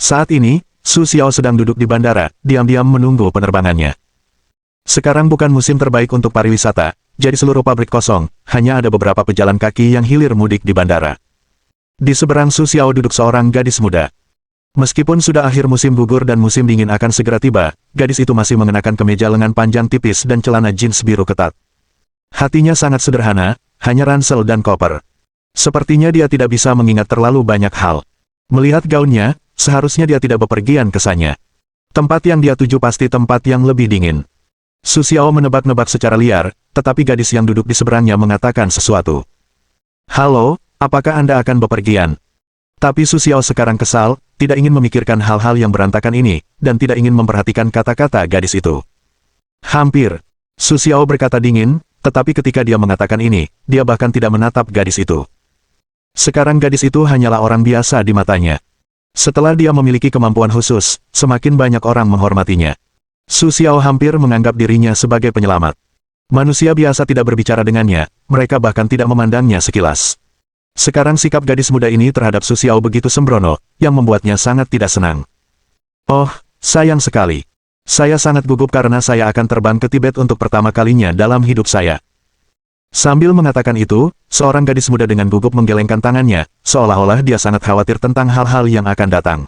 Saat ini, Su Xiao sedang duduk di bandara, diam-diam menunggu penerbangannya. Sekarang bukan musim terbaik untuk pariwisata, jadi seluruh pabrik kosong, hanya ada beberapa pejalan kaki yang hilir mudik di bandara. Di seberang Su Xiao duduk seorang gadis muda. Meskipun sudah akhir musim gugur dan musim dingin akan segera tiba, gadis itu masih mengenakan kemeja lengan panjang tipis dan celana jeans biru ketat. Hatinya sangat sederhana, hanya ransel dan koper. Sepertinya dia tidak bisa mengingat terlalu banyak hal. Melihat gaunnya, seharusnya dia tidak bepergian ke sana. Tempat yang dia tuju pasti tempat yang lebih dingin. Su Xiao menebak-nebak secara liar, tetapi gadis yang duduk di seberangnya mengatakan sesuatu. Halo, apakah Anda akan bepergian? Tapi Su Xiao sekarang kesal, tidak ingin memikirkan hal-hal yang berantakan ini, dan tidak ingin memperhatikan kata-kata gadis itu. Hampir. Su Xiao berkata dingin, tetapi ketika dia mengatakan ini, dia bahkan tidak menatap gadis itu. Sekarang gadis itu hanyalah orang biasa di matanya. Setelah dia memiliki kemampuan khusus, semakin banyak orang menghormatinya. Su Xiao hampir menganggap dirinya sebagai penyelamat. Manusia biasa tidak berbicara dengannya, mereka bahkan tidak memandangnya sekilas. Sekarang sikap gadis muda ini terhadap Su Xiao begitu sembrono, yang membuatnya sangat tidak senang. Oh, sayang sekali. Saya sangat gugup karena saya akan terbang ke Tibet untuk pertama kalinya dalam hidup saya. Sambil mengatakan itu, seorang gadis muda dengan gugup menggelengkan tangannya, seolah-olah dia sangat khawatir tentang hal-hal yang akan datang.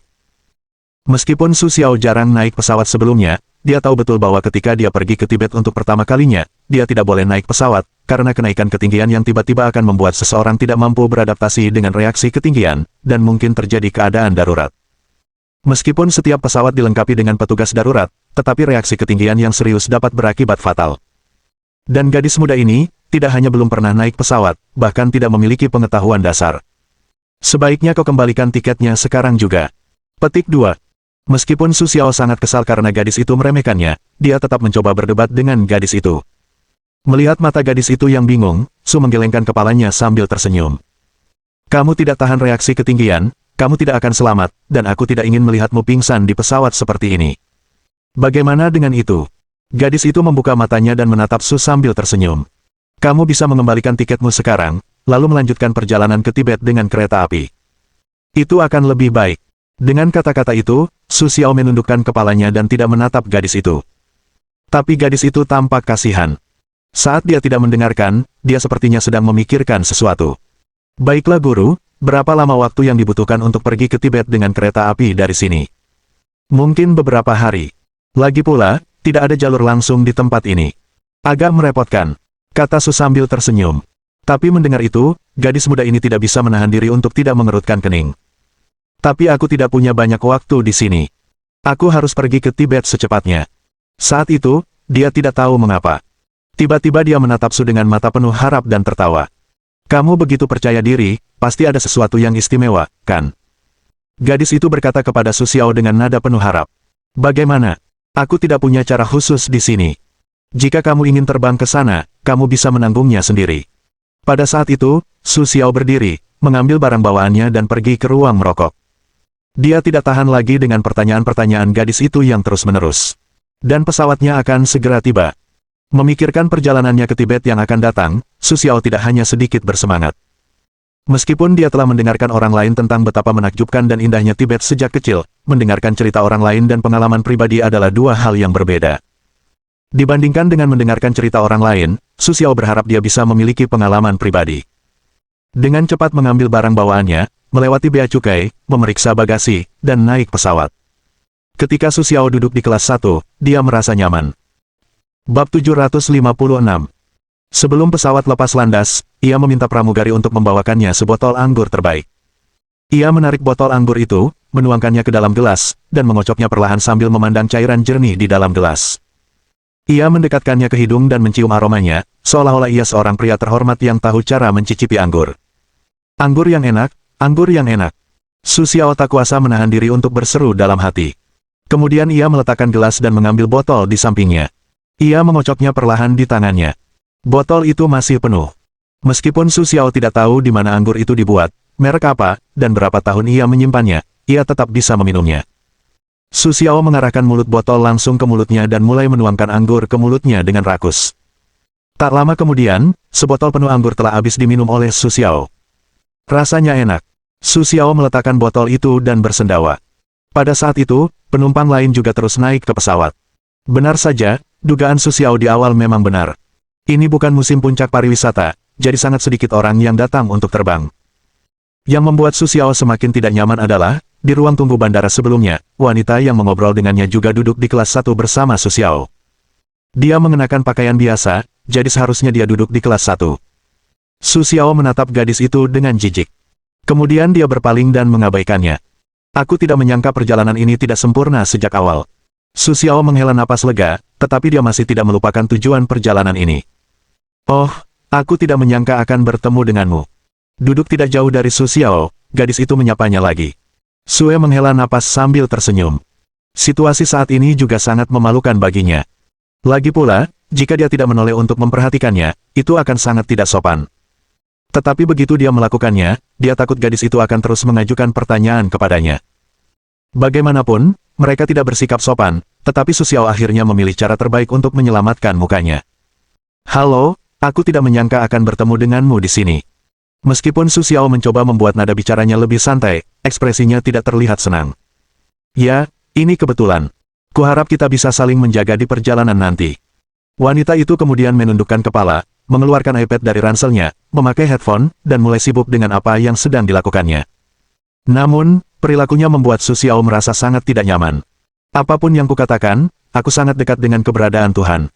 Meskipun Su Xiao jarang naik pesawat sebelumnya, dia tahu betul bahwa ketika dia pergi ke Tibet untuk pertama kalinya, dia tidak boleh naik pesawat, karena kenaikan ketinggian yang tiba-tiba akan membuat seseorang tidak mampu beradaptasi dengan reaksi ketinggian, dan mungkin terjadi keadaan darurat. Meskipun setiap pesawat dilengkapi dengan petugas darurat, tetapi reaksi ketinggian yang serius dapat berakibat fatal. Dan gadis muda ini, tidak hanya belum pernah naik pesawat, bahkan tidak memiliki pengetahuan dasar. Sebaiknya kau kembalikan tiketnya sekarang juga. Petik 2. Meskipun Su Xiao sangat kesal karena gadis itu meremehkannya, dia tetap mencoba berdebat dengan gadis itu. Melihat mata gadis itu yang bingung, Su menggelengkan kepalanya sambil tersenyum. Kamu tidak tahan reaksi ketinggian, kamu tidak akan selamat, dan aku tidak ingin melihatmu pingsan di pesawat seperti ini. Bagaimana dengan itu? Gadis itu membuka matanya dan menatap Su sambil tersenyum. Kamu bisa mengembalikan tiketmu sekarang, lalu melanjutkan perjalanan ke Tibet dengan kereta api. Itu akan lebih baik. Dengan kata-kata itu, Su Xiao menundukkan kepalanya dan tidak menatap gadis itu. Tapi gadis itu tampak kasihan. Saat dia tidak mendengarkan, dia sepertinya sedang memikirkan sesuatu. Baiklah guru, berapa lama waktu yang dibutuhkan untuk pergi ke Tibet dengan kereta api dari sini? Mungkin beberapa hari. Lagi pula, tidak ada jalur langsung di tempat ini. Agak merepotkan, kata Su sambil tersenyum. Tapi mendengar itu, gadis muda ini tidak bisa menahan diri untuk tidak mengerutkan kening. Tapi aku tidak punya banyak waktu di sini. Aku harus pergi ke Tibet secepatnya. Saat itu, dia tidak tahu mengapa. Tiba-tiba dia menatap Su dengan mata penuh harap dan tertawa. Kamu begitu percaya diri, pasti ada sesuatu yang istimewa, kan? Gadis itu berkata kepada Su Xiao dengan nada penuh harap. Bagaimana? Aku tidak punya cara khusus di sini. Jika kamu ingin terbang ke sana, kamu bisa menanggungnya sendiri. Pada saat itu, Su Xiao berdiri, mengambil barang bawaannya dan pergi ke ruang merokok. Dia tidak tahan lagi dengan pertanyaan-pertanyaan gadis itu yang terus-menerus. Dan pesawatnya akan segera tiba. Memikirkan perjalanannya ke Tibet yang akan datang, Su Xiao tidak hanya sedikit bersemangat. Meskipun dia telah mendengarkan orang lain tentang betapa menakjubkan dan indahnya Tibet sejak kecil, mendengarkan cerita orang lain dan pengalaman pribadi adalah dua hal yang berbeda. Dibandingkan dengan mendengarkan cerita orang lain, Su Xiao berharap dia bisa memiliki pengalaman pribadi. Dengan cepat mengambil barang bawaannya, melewati bea cukai, memeriksa bagasi, dan naik pesawat. Ketika Su Xiao duduk di kelas 1, dia merasa nyaman. Bab 756. Sebelum pesawat lepas landas, ia meminta pramugari untuk membawakannya sebotol anggur terbaik. Ia menarik botol anggur itu, menuangkannya ke dalam gelas, dan mengocoknya perlahan sambil memandang cairan jernih di dalam gelas. Ia mendekatkannya ke hidung dan mencium aromanya, seolah-olah ia seorang pria terhormat yang tahu cara mencicipi anggur. Anggur yang enak, anggur yang enak. Su Xiao tak kuasa menahan diri untuk berseru dalam hati. Kemudian ia meletakkan gelas dan mengambil botol di sampingnya. Ia mengocoknya perlahan di tangannya. Botol itu masih penuh. Meskipun Su Xiao tidak tahu di mana anggur itu dibuat, merek apa, dan berapa tahun ia menyimpannya, ia tetap bisa meminumnya. Su Xiao mengarahkan mulut botol langsung ke mulutnya dan mulai menuangkan anggur ke mulutnya dengan rakus. Tak lama kemudian, sebotol penuh anggur telah habis diminum oleh Su Xiao. Rasanya enak. Su Xiao meletakkan botol itu dan bersendawa. Pada saat itu, penumpang lain juga terus naik ke pesawat. Benar saja, dugaan Su Xiao di awal memang benar. Ini bukan musim puncak pariwisata, jadi sangat sedikit orang yang datang untuk terbang. Yang membuat Su Xiao semakin tidak nyaman adalah, di ruang tunggu bandara sebelumnya, wanita yang mengobrol dengannya juga duduk di kelas 1 bersama Su Xiao. Dia mengenakan pakaian biasa, jadi seharusnya dia duduk di kelas 1. Su Xiao menatap gadis itu dengan jijik. Kemudian dia berpaling dan mengabaikannya. Aku tidak menyangka perjalanan ini tidak sempurna sejak awal. Su Xiao menghela napas lega, tetapi dia masih tidak melupakan tujuan perjalanan ini. Oh, aku tidak menyangka akan bertemu denganmu. Duduk tidak jauh dari Su Xiao, gadis itu menyapanya lagi. Sue menghela napas sambil tersenyum. Situasi saat ini juga sangat memalukan baginya. Lagi pula, jika dia tidak menoleh untuk memperhatikannya, itu akan sangat tidak sopan. Tetapi begitu dia melakukannya, dia takut gadis itu akan terus mengajukan pertanyaan kepadanya. Bagaimanapun, mereka tidak bersikap sopan, tetapi Su Xiao akhirnya memilih cara terbaik untuk menyelamatkan mukanya. Halo, aku tidak menyangka akan bertemu denganmu di sini. Meskipun Su Xiao mencoba membuat nada bicaranya lebih santai, ekspresinya tidak terlihat senang. Ya, ini kebetulan. Kuharap kita bisa saling menjaga di perjalanan nanti. Wanita itu kemudian menundukkan kepala, mengeluarkan iPad dari ranselnya, memakai headphone, dan mulai sibuk dengan apa yang sedang dilakukannya. Namun, perilakunya membuat Su Xiao merasa sangat tidak nyaman. Apapun yang kukatakan, aku sangat dekat dengan keberadaan Tuhan.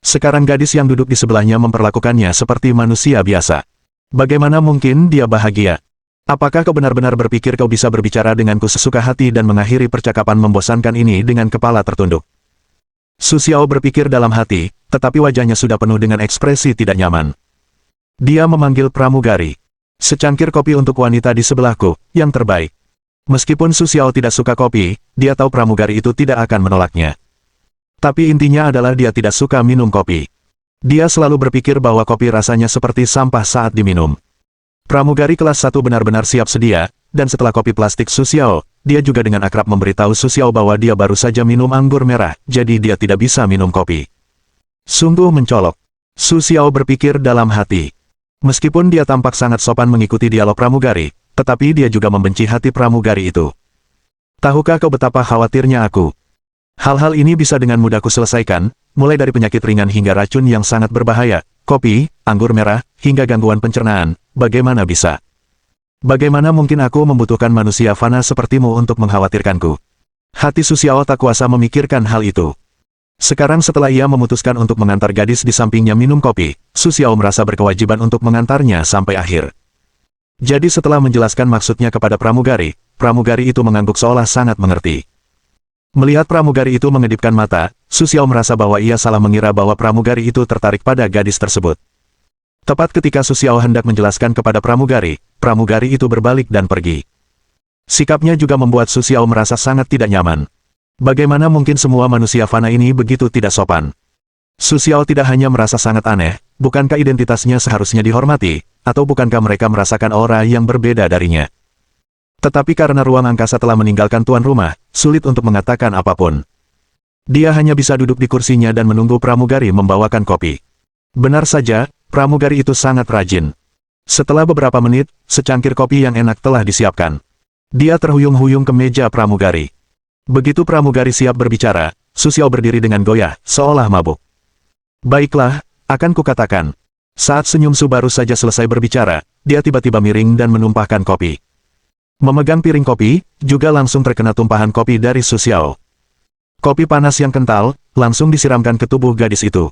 Sekarang gadis yang duduk di sebelahnya memperlakukannya seperti manusia biasa. Bagaimana mungkin dia bahagia? Apakah kau benar-benar berpikir kau bisa berbicara denganku sesuka hati dan mengakhiri percakapan membosankan ini dengan kepala tertunduk? Su Xiao berpikir dalam hati, tetapi wajahnya sudah penuh dengan ekspresi tidak nyaman. Dia memanggil pramugari. Secangkir kopi untuk wanita di sebelahku, yang terbaik. Meskipun Su Xiao tidak suka kopi, dia tahu pramugari itu tidak akan menolaknya. Tapi intinya adalah dia tidak suka minum kopi. Dia selalu berpikir bahwa kopi rasanya seperti sampah saat diminum. Pramugari kelas 1 benar-benar siap sedia, dan setelah kopi plastik Su Xiao, dia juga dengan akrab memberitahu Su Xiao bahwa dia baru saja minum anggur merah, jadi dia tidak bisa minum kopi. Sungguh mencolok. Su Xiao berpikir dalam hati. Meskipun dia tampak sangat sopan mengikuti dialog pramugari, tetapi dia juga membenci hati pramugari itu. Tahukah kau betapa khawatirnya aku? Hal-hal ini bisa dengan mudah kuselesaikan, mulai dari penyakit ringan hingga racun yang sangat berbahaya, kopi, anggur merah, hingga gangguan pencernaan, bagaimana bisa? Bagaimana mungkin aku membutuhkan manusia fana sepertimu untuk mengkhawatirkanku? Hati Su Xiao tak kuasa memikirkan hal itu. Sekarang setelah ia memutuskan untuk mengantar gadis di sampingnya minum kopi, Su Xiao merasa berkewajiban untuk mengantarnya sampai akhir. Jadi setelah menjelaskan maksudnya kepada pramugari, pramugari itu mengangguk seolah sangat mengerti. Melihat pramugari itu mengedipkan mata, Su Xiao merasa bahwa ia salah mengira bahwa pramugari itu tertarik pada gadis tersebut. Tepat ketika Su Xiao hendak menjelaskan kepada pramugari, pramugari itu berbalik dan pergi. Sikapnya juga membuat Su Xiao merasa sangat tidak nyaman. Bagaimana mungkin semua manusia fana ini begitu tidak sopan? Su Xiao tidak hanya merasa sangat aneh, bukankah identitasnya seharusnya dihormati, atau bukankah mereka merasakan aura yang berbeda darinya? Tetapi karena ruang angkasa telah meninggalkan tuan rumah, sulit untuk mengatakan apapun. Dia hanya bisa duduk di kursinya dan menunggu pramugari membawakan kopi. Benar saja, pramugari itu sangat rajin. Setelah beberapa menit, secangkir kopi yang enak telah disiapkan. Dia terhuyung-huyung ke meja pramugari. Begitu pramugari siap berbicara, Su Xiao berdiri dengan goyah, seolah mabuk. Baiklah, akan kukatakan. Saat senyum Su baru saja selesai berbicara, dia tiba-tiba miring dan menumpahkan kopi. Memegang piring kopi, juga langsung terkena tumpahan kopi dari Su Xiao. Kopi panas yang kental, langsung disiramkan ke tubuh gadis itu.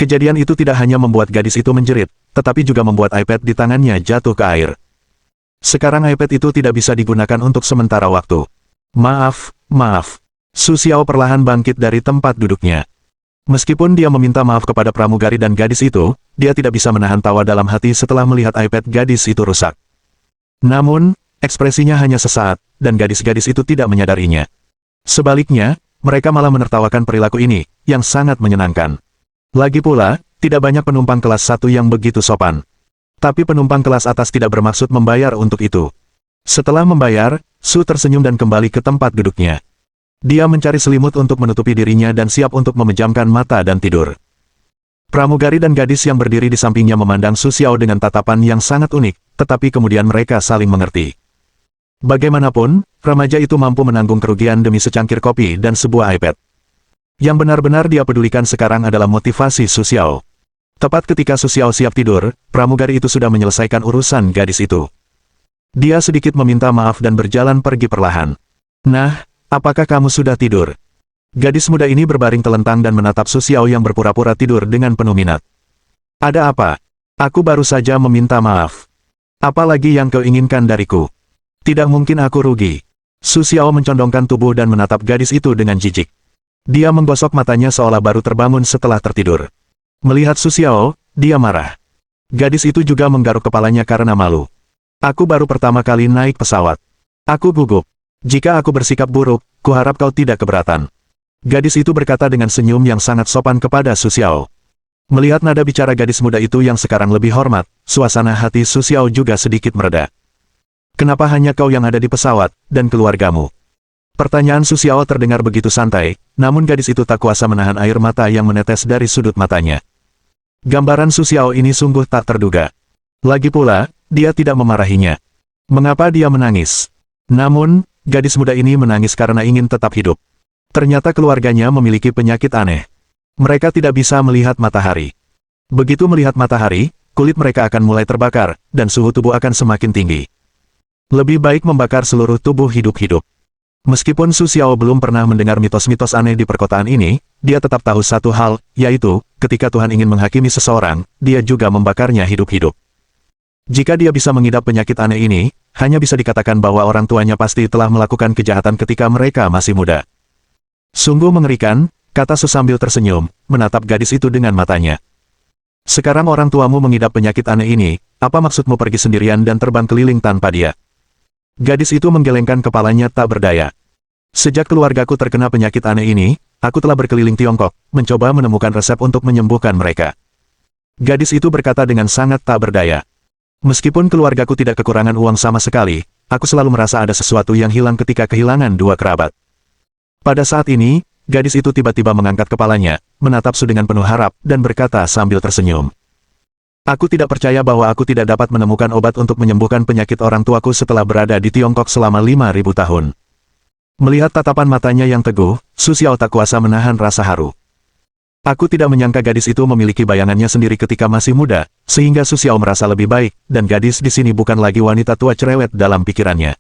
Kejadian itu tidak hanya membuat gadis itu menjerit, tetapi juga membuat iPad di tangannya jatuh ke air. Sekarang iPad itu tidak bisa digunakan untuk sementara waktu. Maaf. Su Xiao perlahan bangkit dari tempat duduknya. Meskipun dia meminta maaf kepada pramugari dan gadis itu, dia tidak bisa menahan tawa dalam hati setelah melihat iPad gadis itu rusak. Namun, ekspresinya hanya sesaat, dan gadis-gadis itu tidak menyadarinya. Sebaliknya, mereka malah menertawakan perilaku ini, yang sangat menyenangkan. Lagi pula, tidak banyak penumpang kelas 1 yang begitu sopan. Tapi penumpang kelas atas tidak bermaksud membayar untuk itu. Setelah membayar, Su tersenyum dan kembali ke tempat duduknya. Dia mencari selimut untuk menutupi dirinya dan siap untuk memejamkan mata dan tidur. Pramugari dan gadis yang berdiri di sampingnya memandang Su Xiao dengan tatapan yang sangat unik, tetapi kemudian mereka saling mengerti. Bagaimanapun, remaja itu mampu menanggung kerugian demi secangkir kopi dan sebuah iPad. Yang benar-benar dia pedulikan sekarang adalah motivasi Su Xiao. Tepat ketika Su Xiao siap tidur, pramugari itu sudah menyelesaikan urusan gadis itu. Dia sedikit meminta maaf dan berjalan pergi perlahan. Nah, apakah kamu sudah tidur? Gadis muda ini berbaring telentang dan menatap Su Xiao yang berpura-pura tidur dengan penuh minat. Ada apa? Aku baru saja meminta maaf. Apa lagi yang kau inginkan dariku? Tidak mungkin aku rugi. Su Xiao mencondongkan tubuh dan menatap gadis itu dengan jijik. Dia menggosok matanya seolah baru terbangun setelah tertidur. Melihat Su Xiao, dia marah. Gadis itu juga menggaruk kepalanya karena malu. Aku baru pertama kali naik pesawat. Aku gugup. Jika aku bersikap buruk, kuharap kau tidak keberatan. Gadis itu berkata dengan senyum yang sangat sopan kepada Su Xiao. Melihat nada bicara gadis muda itu yang sekarang lebih hormat, suasana hati Su Xiao juga sedikit mereda. Kenapa hanya kau yang ada di pesawat, dan keluargamu? Pertanyaan Su Xiao terdengar begitu santai, namun gadis itu tak kuasa menahan air mata yang menetes dari sudut matanya. Gambaran Su Xiao ini sungguh tak terduga. Lagi pula, dia tidak memarahinya. Mengapa dia menangis? Namun, gadis muda ini menangis karena ingin tetap hidup. Ternyata keluarganya memiliki penyakit aneh. Mereka tidak bisa melihat matahari. Begitu melihat matahari, kulit mereka akan mulai terbakar, dan suhu tubuh akan semakin tinggi. Lebih baik membakar seluruh tubuh hidup-hidup. Meskipun Su Xiao belum pernah mendengar mitos-mitos aneh di perkotaan ini, dia tetap tahu satu hal, yaitu, ketika Tuhan ingin menghakimi seseorang, dia juga membakarnya hidup-hidup. Jika dia bisa mengidap penyakit aneh ini, hanya bisa dikatakan bahwa orang tuanya pasti telah melakukan kejahatan ketika mereka masih muda. Sungguh mengerikan, kata Su sambil tersenyum, menatap gadis itu dengan matanya. Sekarang orang tuamu mengidap penyakit aneh ini, apa maksudmu pergi sendirian dan terbang keliling tanpa dia? Gadis itu menggelengkan kepalanya tak berdaya. Sejak keluargaku terkena penyakit aneh ini, aku telah berkeliling Tiongkok, mencoba menemukan resep untuk menyembuhkan mereka. Gadis itu berkata dengan sangat tak berdaya. Meskipun keluargaku tidak kekurangan uang sama sekali, aku selalu merasa ada sesuatu yang hilang ketika kehilangan dua kerabat. Pada saat ini, gadis itu tiba-tiba mengangkat kepalanya, menatap Su dengan penuh harap, dan berkata sambil tersenyum. Aku tidak percaya bahwa aku tidak dapat menemukan obat untuk menyembuhkan penyakit orang tuaku setelah berada di Tiongkok selama 5.000 tahun. Melihat tatapan matanya yang teguh, Su Xiao tak kuasa menahan rasa haru. Aku tidak menyangka gadis itu memiliki bayangannya sendiri ketika masih muda, sehingga Su Xiao merasa lebih baik, dan gadis di sini bukan lagi wanita tua cerewet dalam pikirannya.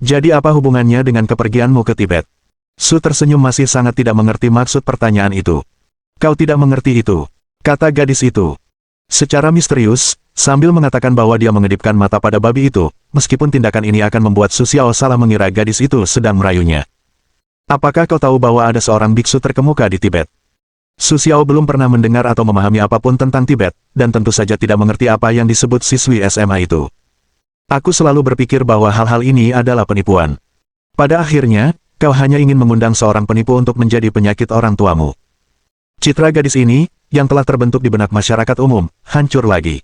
Jadi apa hubungannya dengan kepergianmu ke Tibet? Su tersenyum masih sangat tidak mengerti maksud pertanyaan itu. Kau tidak mengerti itu, kata gadis itu. Secara misterius, sambil mengatakan bahwa dia mengedipkan mata pada babi itu, meskipun tindakan ini akan membuat Su Xiao salah mengira gadis itu sedang merayunya. Apakah kau tahu bahwa ada seorang biksu terkemuka di Tibet? Su Xiao belum pernah mendengar atau memahami apapun tentang Tibet, dan tentu saja tidak mengerti apa yang disebut siswi SMA itu. Aku selalu berpikir bahwa hal-hal ini adalah penipuan. Pada akhirnya, kau hanya ingin mengundang seorang penipu untuk menjadi penyakit orang tuamu. Citra gadis ini, yang telah terbentuk di benak masyarakat umum, hancur lagi.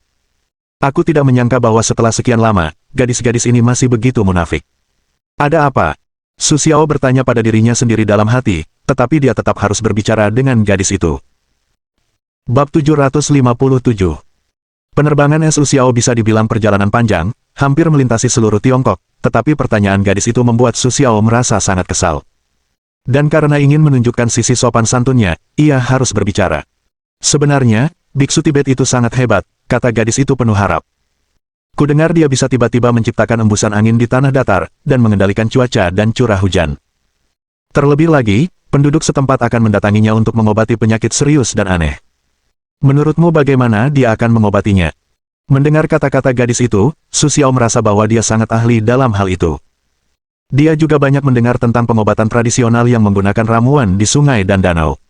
Aku tidak menyangka bahwa setelah sekian lama, gadis-gadis ini masih begitu munafik. Ada apa? Su Xiao bertanya pada dirinya sendiri dalam hati, tetapi dia tetap harus berbicara dengan gadis itu. Bab 757. Penerbangan Su Xiao bisa dibilang perjalanan panjang, hampir melintasi seluruh Tiongkok, tetapi pertanyaan gadis itu membuat Su Xiao merasa sangat kesal. Dan karena ingin menunjukkan sisi sopan santunnya, ia harus berbicara. Sebenarnya, biksu Tibet itu sangat hebat, kata gadis itu penuh harap. Kudengar dia bisa tiba-tiba menciptakan embusan angin di tanah datar, dan mengendalikan cuaca dan curah hujan. Terlebih lagi, penduduk setempat akan mendatanginya untuk mengobati penyakit serius dan aneh. Menurutmu bagaimana dia akan mengobatinya? Mendengar kata-kata gadis itu, Su Xiao merasa bahwa dia sangat ahli dalam hal itu. Dia juga banyak mendengar tentang pengobatan tradisional yang menggunakan ramuan di sungai dan danau.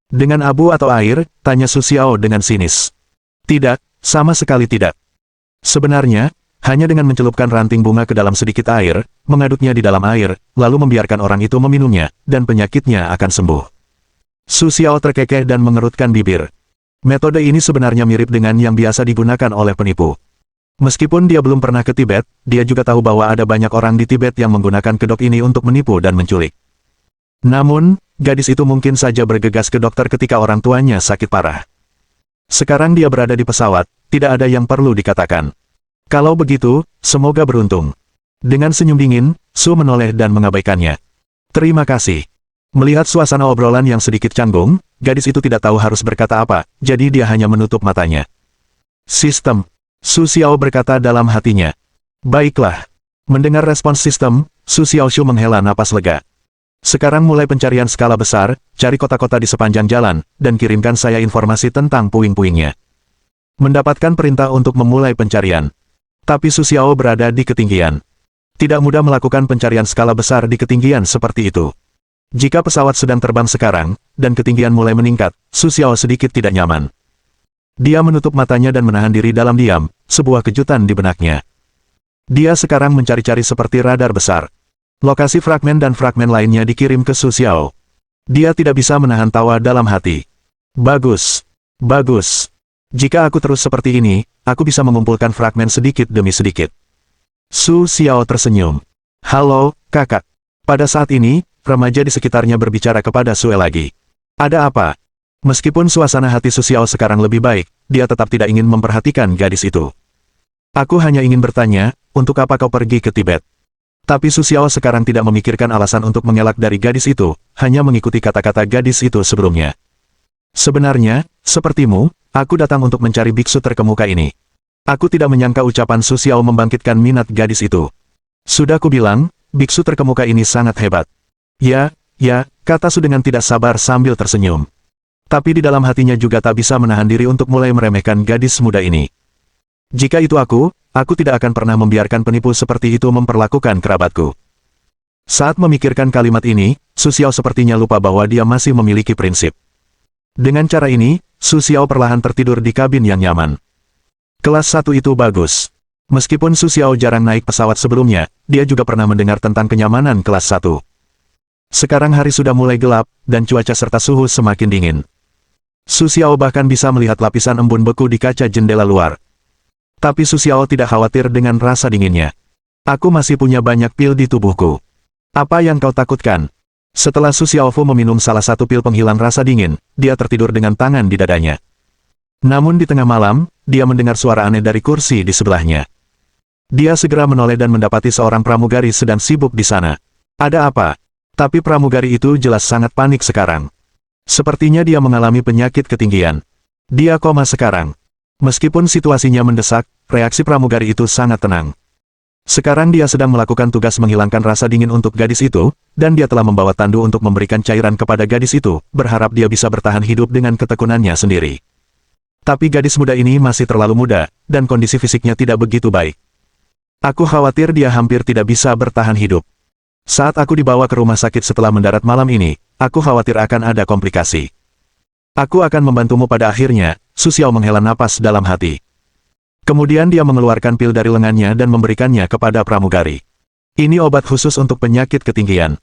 Dengan abu atau air, tanya Su Xiao dengan sinis. Tidak, sama sekali tidak. Sebenarnya, hanya dengan mencelupkan ranting bunga ke dalam sedikit air, mengaduknya di dalam air, lalu membiarkan orang itu meminumnya, dan penyakitnya akan sembuh. Su Xiao terkekeh dan mengerutkan bibir. Metode ini sebenarnya mirip dengan yang biasa digunakan oleh penipu. Meskipun dia belum pernah ke Tibet, dia juga tahu bahwa ada banyak orang di Tibet yang menggunakan kedok ini untuk menipu dan menculik. Namun, gadis itu mungkin saja bergegas ke dokter ketika orang tuanya sakit parah. Sekarang dia berada di pesawat, tidak ada yang perlu dikatakan. Kalau begitu, semoga beruntung. Dengan senyum dingin, Su menoleh dan mengabaikannya. Terima kasih. Melihat suasana obrolan yang sedikit canggung, gadis itu tidak tahu harus berkata apa, jadi dia hanya menutup matanya. Sistem. Su Xiao berkata dalam hatinya. Baiklah. Mendengar respons sistem, Su Xiaoshu menghela napas lega. Sekarang mulai pencarian skala besar, cari kota-kota di sepanjang jalan, dan kirimkan saya informasi tentang puing-puingnya. Mendapatkan perintah untuk memulai pencarian. Tapi Su Xiao berada di ketinggian. Tidak mudah melakukan pencarian skala besar di ketinggian seperti itu. Jika pesawat sedang terbang sekarang, dan ketinggian mulai meningkat, Su Xiao sedikit tidak nyaman. Dia menutup matanya dan menahan diri dalam diam, sebuah kejutan di benaknya. Dia sekarang mencari-cari seperti radar besar. Lokasi fragmen dan fragmen lainnya dikirim ke Su Xiao. Dia tidak bisa menahan tawa dalam hati. Bagus. Bagus. Jika aku terus seperti ini, aku bisa mengumpulkan fragmen sedikit demi sedikit. Su Xiao tersenyum. Halo, kakak. Pada saat ini, remaja di sekitarnya berbicara kepada Sue lagi. Ada apa? Meskipun suasana hati Su Xiao sekarang lebih baik, dia tetap tidak ingin memperhatikan gadis itu. Aku hanya ingin bertanya, untuk apa kau pergi ke Tibet? Tapi Su Xiao sekarang tidak memikirkan alasan untuk mengelak dari gadis itu, hanya mengikuti kata-kata gadis itu sebelumnya. Sebenarnya, sepertimu, aku datang untuk mencari biksu terkemuka ini. Aku tidak menyangka ucapan Su Xiao membangkitkan minat gadis itu. Sudah kubilang, biksu terkemuka ini sangat hebat. Ya, kata Su dengan tidak sabar sambil tersenyum. Tapi di dalam hatinya juga tak bisa menahan diri untuk mulai meremehkan gadis muda ini. Jika itu aku tidak akan pernah membiarkan penipu seperti itu memperlakukan kerabatku. Saat memikirkan kalimat ini, Su Xiao sepertinya lupa bahwa dia masih memiliki prinsip. Dengan cara ini, Su Xiao perlahan tertidur di kabin yang nyaman. Kelas 1 itu bagus. Meskipun Su Xiao jarang naik pesawat sebelumnya, dia juga pernah mendengar tentang kenyamanan kelas 1. Sekarang hari sudah mulai gelap, dan cuaca serta suhu semakin dingin. Su Xiao bahkan bisa melihat lapisan embun beku di kaca jendela luar. Tapi Su Xiao tidak khawatir dengan rasa dinginnya. Aku masih punya banyak pil di tubuhku. Apa yang kau takutkan? Setelah Su Xiaofu meminum salah satu pil penghilang rasa dingin, dia tertidur dengan tangan di dadanya. Namun di tengah malam, dia mendengar suara aneh dari kursi di sebelahnya. Dia segera menoleh dan mendapati seorang pramugari sedang sibuk di sana. Ada apa? Tapi pramugari itu jelas sangat panik sekarang. Sepertinya dia mengalami penyakit ketinggian. Dia koma sekarang. Meskipun situasinya mendesak, reaksi pramugari itu sangat tenang. Sekarang dia sedang melakukan tugas menghilangkan rasa dingin untuk gadis itu, dan dia telah membawa tandu untuk memberikan cairan kepada gadis itu, berharap dia bisa bertahan hidup dengan ketekunannya sendiri. Tapi gadis muda ini masih terlalu muda, dan kondisi fisiknya tidak begitu baik. Aku khawatir dia hampir tidak bisa bertahan hidup. Saat aku dibawa ke rumah sakit setelah mendarat malam ini, aku khawatir akan ada komplikasi. Aku akan membantumu pada akhirnya. Su Xiao menghela napas dalam hati. Kemudian dia mengeluarkan pil dari lengannya dan memberikannya kepada pramugari. Ini obat khusus untuk penyakit ketinggian.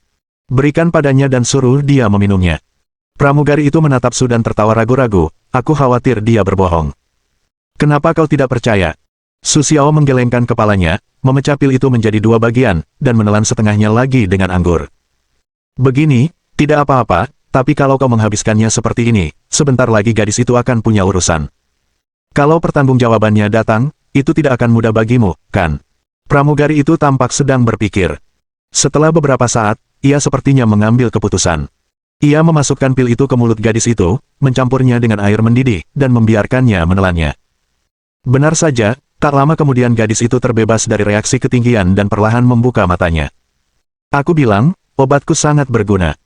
Berikan padanya dan suruh dia meminumnya. Pramugari itu menatap Su dan tertawa ragu-ragu. Aku khawatir dia berbohong. Kenapa kau tidak percaya? Su Xiao menggelengkan kepalanya, memecah pil itu menjadi dua bagian, dan menelan setengahnya lagi dengan anggur. Begini, tidak apa-apa, tapi kalau kau menghabiskannya seperti ini, sebentar lagi gadis itu akan punya urusan. Kalau pertanggungjawabannya datang, itu tidak akan mudah bagimu, kan? Pramugari itu tampak sedang berpikir. Setelah beberapa saat, ia sepertinya mengambil keputusan. Ia memasukkan pil itu ke mulut gadis itu, mencampurnya dengan air mendidih, dan membiarkannya menelannya. Benar saja, tak lama kemudian gadis itu terbebas dari reaksi ketinggian dan perlahan membuka matanya. Aku bilang, obatku sangat berguna.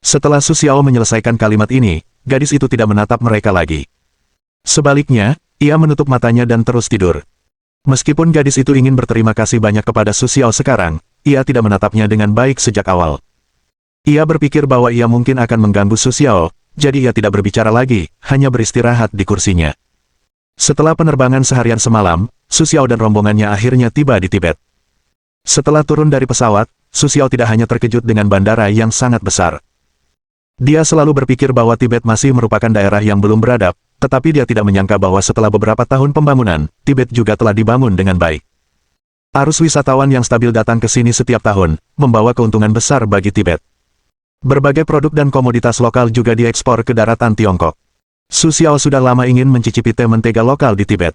Setelah Su Xiao menyelesaikan kalimat ini, gadis itu tidak menatap mereka lagi. Sebaliknya, ia menutup matanya dan terus tidur. Meskipun gadis itu ingin berterima kasih banyak kepada Su Xiao sekarang, ia tidak menatapnya dengan baik sejak awal. Ia berpikir bahwa ia mungkin akan mengganggu Su Xiao, jadi ia tidak berbicara lagi, hanya beristirahat di kursinya. Setelah penerbangan seharian semalam, Su Xiao dan rombongannya akhirnya tiba di Tibet. Setelah turun dari pesawat, Su Xiao tidak hanya terkejut dengan bandara yang sangat besar. Dia selalu berpikir bahwa Tibet masih merupakan daerah yang belum beradab, tetapi dia tidak menyangka bahwa setelah beberapa tahun pembangunan, Tibet juga telah dibangun dengan baik. Arus wisatawan yang stabil datang ke sini setiap tahun, membawa keuntungan besar bagi Tibet. Berbagai produk dan komoditas lokal juga diekspor ke daratan Tiongkok. Su Xiao sudah lama ingin mencicipi teh mentega lokal di Tibet.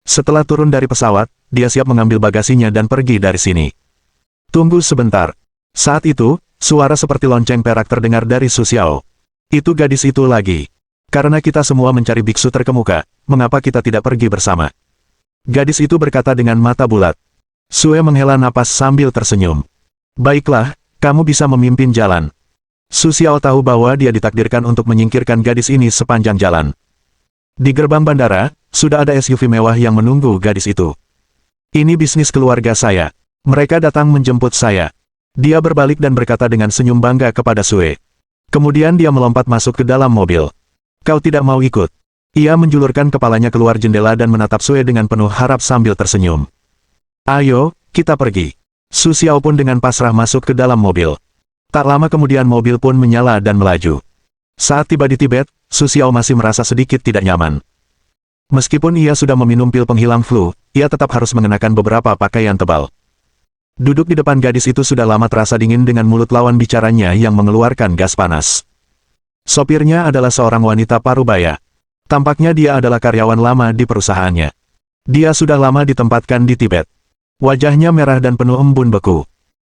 Setelah turun dari pesawat, dia siap mengambil bagasinya dan pergi dari sini. Tunggu sebentar. Saat itu, suara seperti lonceng perak terdengar dari Su Xiao. Itu gadis itu lagi. Karena kita semua mencari biksu terkemuka, mengapa kita tidak pergi bersama? Gadis itu berkata dengan mata bulat. Sue menghela napas sambil tersenyum. Baiklah, kamu bisa memimpin jalan. Su Xiao tahu bahwa dia ditakdirkan untuk menyingkirkan gadis ini sepanjang jalan. Di gerbang bandara, sudah ada SUV mewah yang menunggu gadis itu. Ini bisnis keluarga saya. Mereka datang menjemput saya. Dia berbalik dan berkata dengan senyum bangga kepada Sue. Kemudian dia melompat masuk ke dalam mobil. Kau tidak mau ikut? Ia menjulurkan kepalanya keluar jendela dan menatap Sue dengan penuh harap sambil tersenyum. Ayo, kita pergi. Su Xiao pun dengan pasrah masuk ke dalam mobil. Tak lama kemudian mobil pun menyala dan melaju. Saat tiba di Tibet, Su Xiao masih merasa sedikit tidak nyaman. Meskipun ia sudah meminum pil penghilang flu, ia tetap harus mengenakan beberapa pakaian tebal. Duduk di depan gadis itu sudah lama terasa dingin dengan mulut lawan bicaranya yang mengeluarkan gas panas. Sopirnya adalah seorang wanita parubaya. Tampaknya dia adalah karyawan lama di perusahaannya. Dia sudah lama ditempatkan di Tibet. Wajahnya merah dan penuh embun beku.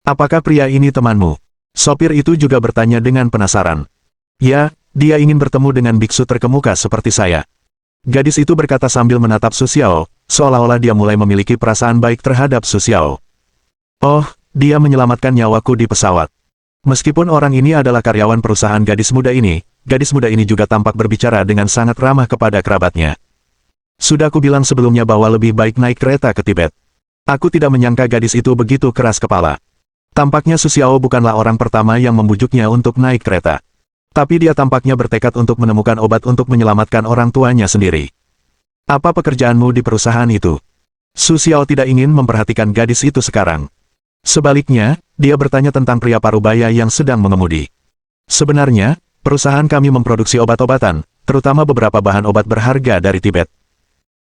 Apakah pria ini temanmu? Sopir itu juga bertanya dengan penasaran. Ya, dia ingin bertemu dengan biksu terkemuka seperti saya. Gadis itu berkata sambil menatap Su Xiao, seolah-olah dia mulai memiliki perasaan baik terhadap Su Xiao. Oh, dia menyelamatkan nyawaku di pesawat. Meskipun orang ini adalah karyawan perusahaan gadis muda ini juga tampak berbicara dengan sangat ramah kepada kerabatnya. Sudah aku bilang sebelumnya bahwa lebih baik naik kereta ke Tibet. Aku tidak menyangka gadis itu begitu keras kepala. Tampaknya Su Xiao bukanlah orang pertama yang membujuknya untuk naik kereta. Tapi dia tampaknya bertekad untuk menemukan obat untuk menyelamatkan orang tuanya sendiri. Apa pekerjaanmu di perusahaan itu? Su Xiao tidak ingin memperhatikan gadis itu sekarang. Sebaliknya, dia bertanya tentang pria parubaya yang sedang mengemudi. Sebenarnya, perusahaan kami memproduksi obat-obatan, terutama beberapa bahan obat berharga dari Tibet.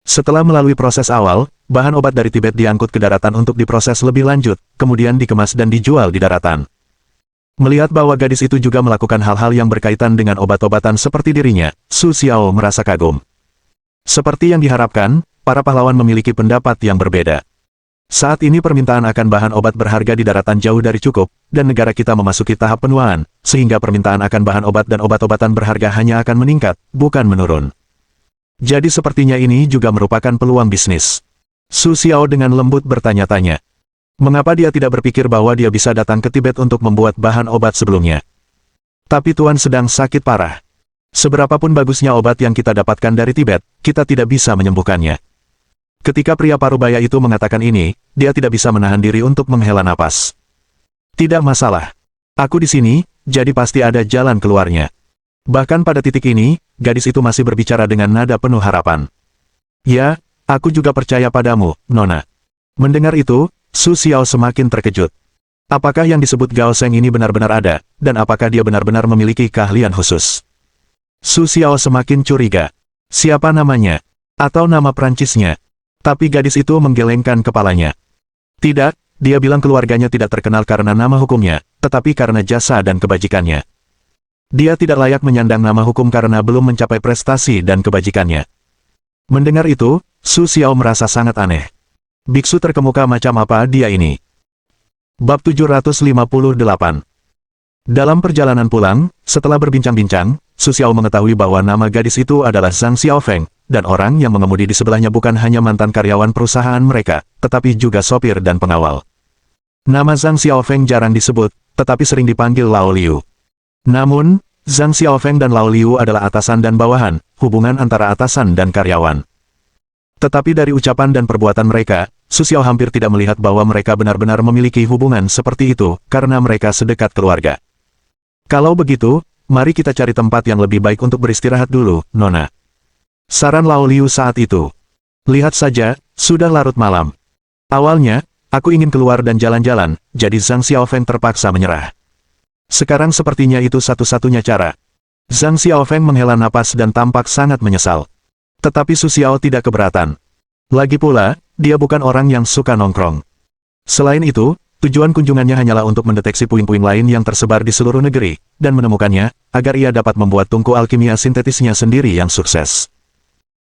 Setelah melalui proses awal, bahan obat dari Tibet diangkut ke daratan untuk diproses lebih lanjut, kemudian dikemas dan dijual di daratan. Melihat bahwa gadis itu juga melakukan hal-hal yang berkaitan dengan obat-obatan seperti dirinya, Su Xiao merasa kagum. Seperti yang diharapkan, para pahlawan memiliki pendapat yang berbeda. Saat ini permintaan akan bahan obat berharga di daratan jauh dari cukup, dan negara kita memasuki tahap penuaan, sehingga permintaan akan bahan obat dan obat-obatan berharga hanya akan meningkat, bukan menurun. Jadi sepertinya ini juga merupakan peluang bisnis. Su Xiao dengan lembut bertanya-tanya. Mengapa dia tidak berpikir bahwa dia bisa datang ke Tibet untuk membuat bahan obat sebelumnya? Tapi Tuan sedang sakit parah. Seberapapun bagusnya obat yang kita dapatkan dari Tibet, kita tidak bisa menyembuhkannya. Ketika pria parubaya itu mengatakan ini, dia tidak bisa menahan diri untuk menghela napas. Tidak masalah. Aku di sini, jadi pasti ada jalan keluarnya. Bahkan pada titik ini, gadis itu masih berbicara dengan nada penuh harapan. Ya, aku juga percaya padamu, Nona. Mendengar itu, Su Xiao semakin terkejut. Apakah yang disebut Gao Sheng ini benar-benar ada, dan apakah dia benar-benar memiliki keahlian khusus? Su Xiao semakin curiga. Siapa namanya? Atau nama Prancisnya? Tapi gadis itu menggelengkan kepalanya. Tidak, dia bilang keluarganya tidak terkenal karena nama hukumnya, tetapi karena jasa dan kebajikannya. Dia tidak layak menyandang nama hukum karena belum mencapai prestasi dan kebajikannya. Mendengar itu, Su Xiao merasa sangat aneh. Biksu terkemuka macam apa dia ini? Bab 758. Dalam perjalanan pulang, setelah berbincang-bincang, Su Xiao mengetahui bahwa nama gadis itu adalah Zhang Xiaofeng, dan orang yang mengemudi di sebelahnya bukan hanya mantan karyawan perusahaan mereka, tetapi juga sopir dan pengawal. Nama Zhang Xiaofeng jarang disebut, tetapi sering dipanggil Lao Liu. Namun, Zhang Xiaofeng dan Lao Liu adalah atasan dan bawahan, hubungan antara atasan dan karyawan. Tetapi dari ucapan dan perbuatan mereka, Su Xiao hampir tidak melihat bahwa mereka benar-benar memiliki hubungan seperti itu, karena mereka sedekat keluarga. Kalau begitu, mari kita cari tempat yang lebih baik untuk beristirahat dulu, Nona. Saran Lao Liu saat itu. Lihat saja, sudah larut malam. Awalnya, aku ingin keluar dan jalan-jalan, jadi Zhang Xiaofeng terpaksa menyerah. Sekarang sepertinya itu satu-satunya cara. Zhang Xiaofeng menghela napas dan tampak sangat menyesal. Tetapi Su Xiao tidak keberatan. Lagi pula, dia bukan orang yang suka nongkrong. Selain itu, tujuan kunjungannya hanyalah untuk mendeteksi puing-puing lain yang tersebar di seluruh negeri, dan menemukannya, agar ia dapat membuat tungku alkimia sintetisnya sendiri yang sukses.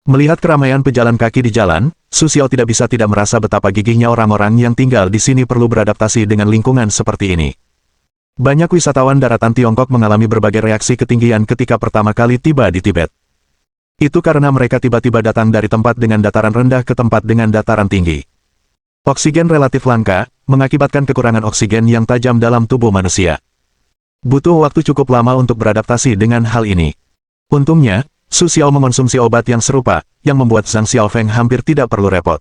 Melihat keramaian pejalan kaki di jalan, Su Xiao tidak bisa tidak merasa betapa gigihnya orang-orang yang tinggal di sini perlu beradaptasi dengan lingkungan seperti ini. Banyak wisatawan daratan Tiongkok mengalami berbagai reaksi ketinggian ketika pertama kali tiba di Tibet. Itu karena mereka tiba-tiba datang dari tempat dengan dataran rendah ke tempat dengan dataran tinggi. Oksigen relatif langka, mengakibatkan kekurangan oksigen yang tajam dalam tubuh manusia. Butuh waktu cukup lama untuk beradaptasi dengan hal ini. Untungnya, Su Xiao mengonsumsi obat yang serupa, yang membuat Zhang Xiaofeng hampir tidak perlu repot.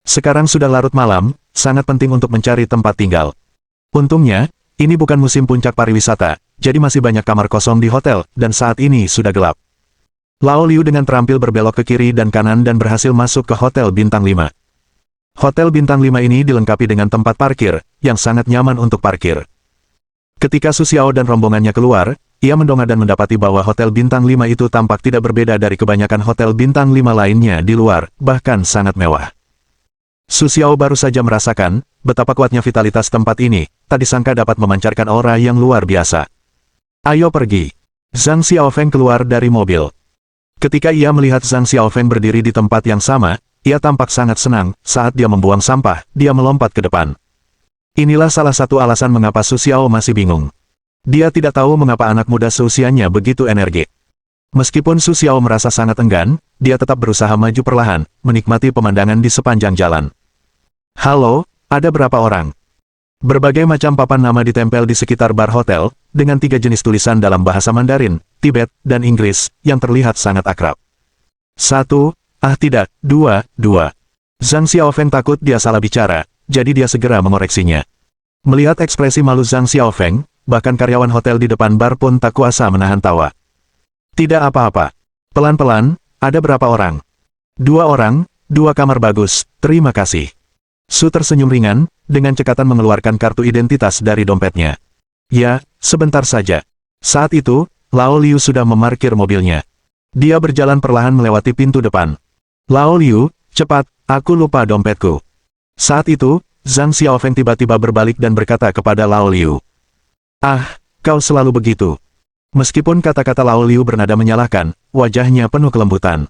Sekarang sudah larut malam, sangat penting untuk mencari tempat tinggal. Untungnya, ini bukan musim puncak pariwisata, jadi masih banyak kamar kosong di hotel, dan saat ini sudah gelap. Lao Liu dengan terampil berbelok ke kiri dan kanan dan berhasil masuk ke Hotel Bintang 5. Hotel Bintang 5 ini dilengkapi dengan tempat parkir, yang sangat nyaman untuk parkir. Ketika Su Xiao dan rombongannya keluar, ia mendongak dan mendapati bahwa Hotel Bintang 5 itu tampak tidak berbeda dari kebanyakan Hotel Bintang 5 lainnya di luar, bahkan sangat mewah. Su Xiao baru saja merasakan betapa kuatnya vitalitas tempat ini, tak disangka dapat memancarkan aura yang luar biasa. Ayo pergi. Zhang Xiaofeng keluar dari mobil. Ketika ia melihat Zhang Xiaofeng berdiri di tempat yang sama, ia tampak sangat senang. Saat dia membuang sampah, dia melompat ke depan. Inilah salah satu alasan mengapa Su Xiao masih bingung. Dia tidak tahu mengapa anak muda seusianya begitu energik. Meskipun Su Xiao merasa sangat enggan, dia tetap berusaha maju perlahan, menikmati pemandangan di sepanjang jalan. Halo, ada berapa orang? Berbagai macam papan nama ditempel di sekitar bar hotel, dengan 3 jenis tulisan dalam bahasa Mandarin, Tibet, dan Inggris, yang terlihat sangat akrab. 1, tidak, 2. Zhang Xiaofeng takut dia salah bicara, jadi dia segera mengoreksinya. Melihat ekspresi malu Zhang Xiaofeng, bahkan karyawan hotel di depan bar pun tak kuasa menahan tawa. Tidak apa-apa. Pelan-pelan, ada berapa orang? 2 orang, 2 kamar bagus, terima kasih. Su tersenyum ringan, dengan cekatan mengeluarkan kartu identitas dari dompetnya. Ya, sebentar saja. Saat itu, Lao Liu sudah memarkir mobilnya. Dia berjalan perlahan melewati pintu depan. Lao Liu, cepat, aku lupa dompetku. Saat itu, Zhang Xiaofeng tiba-tiba berbalik dan berkata kepada Lao Liu. Ah, kau selalu begitu. Meskipun kata-kata Lao Liu bernada menyalahkan, wajahnya penuh kelembutan.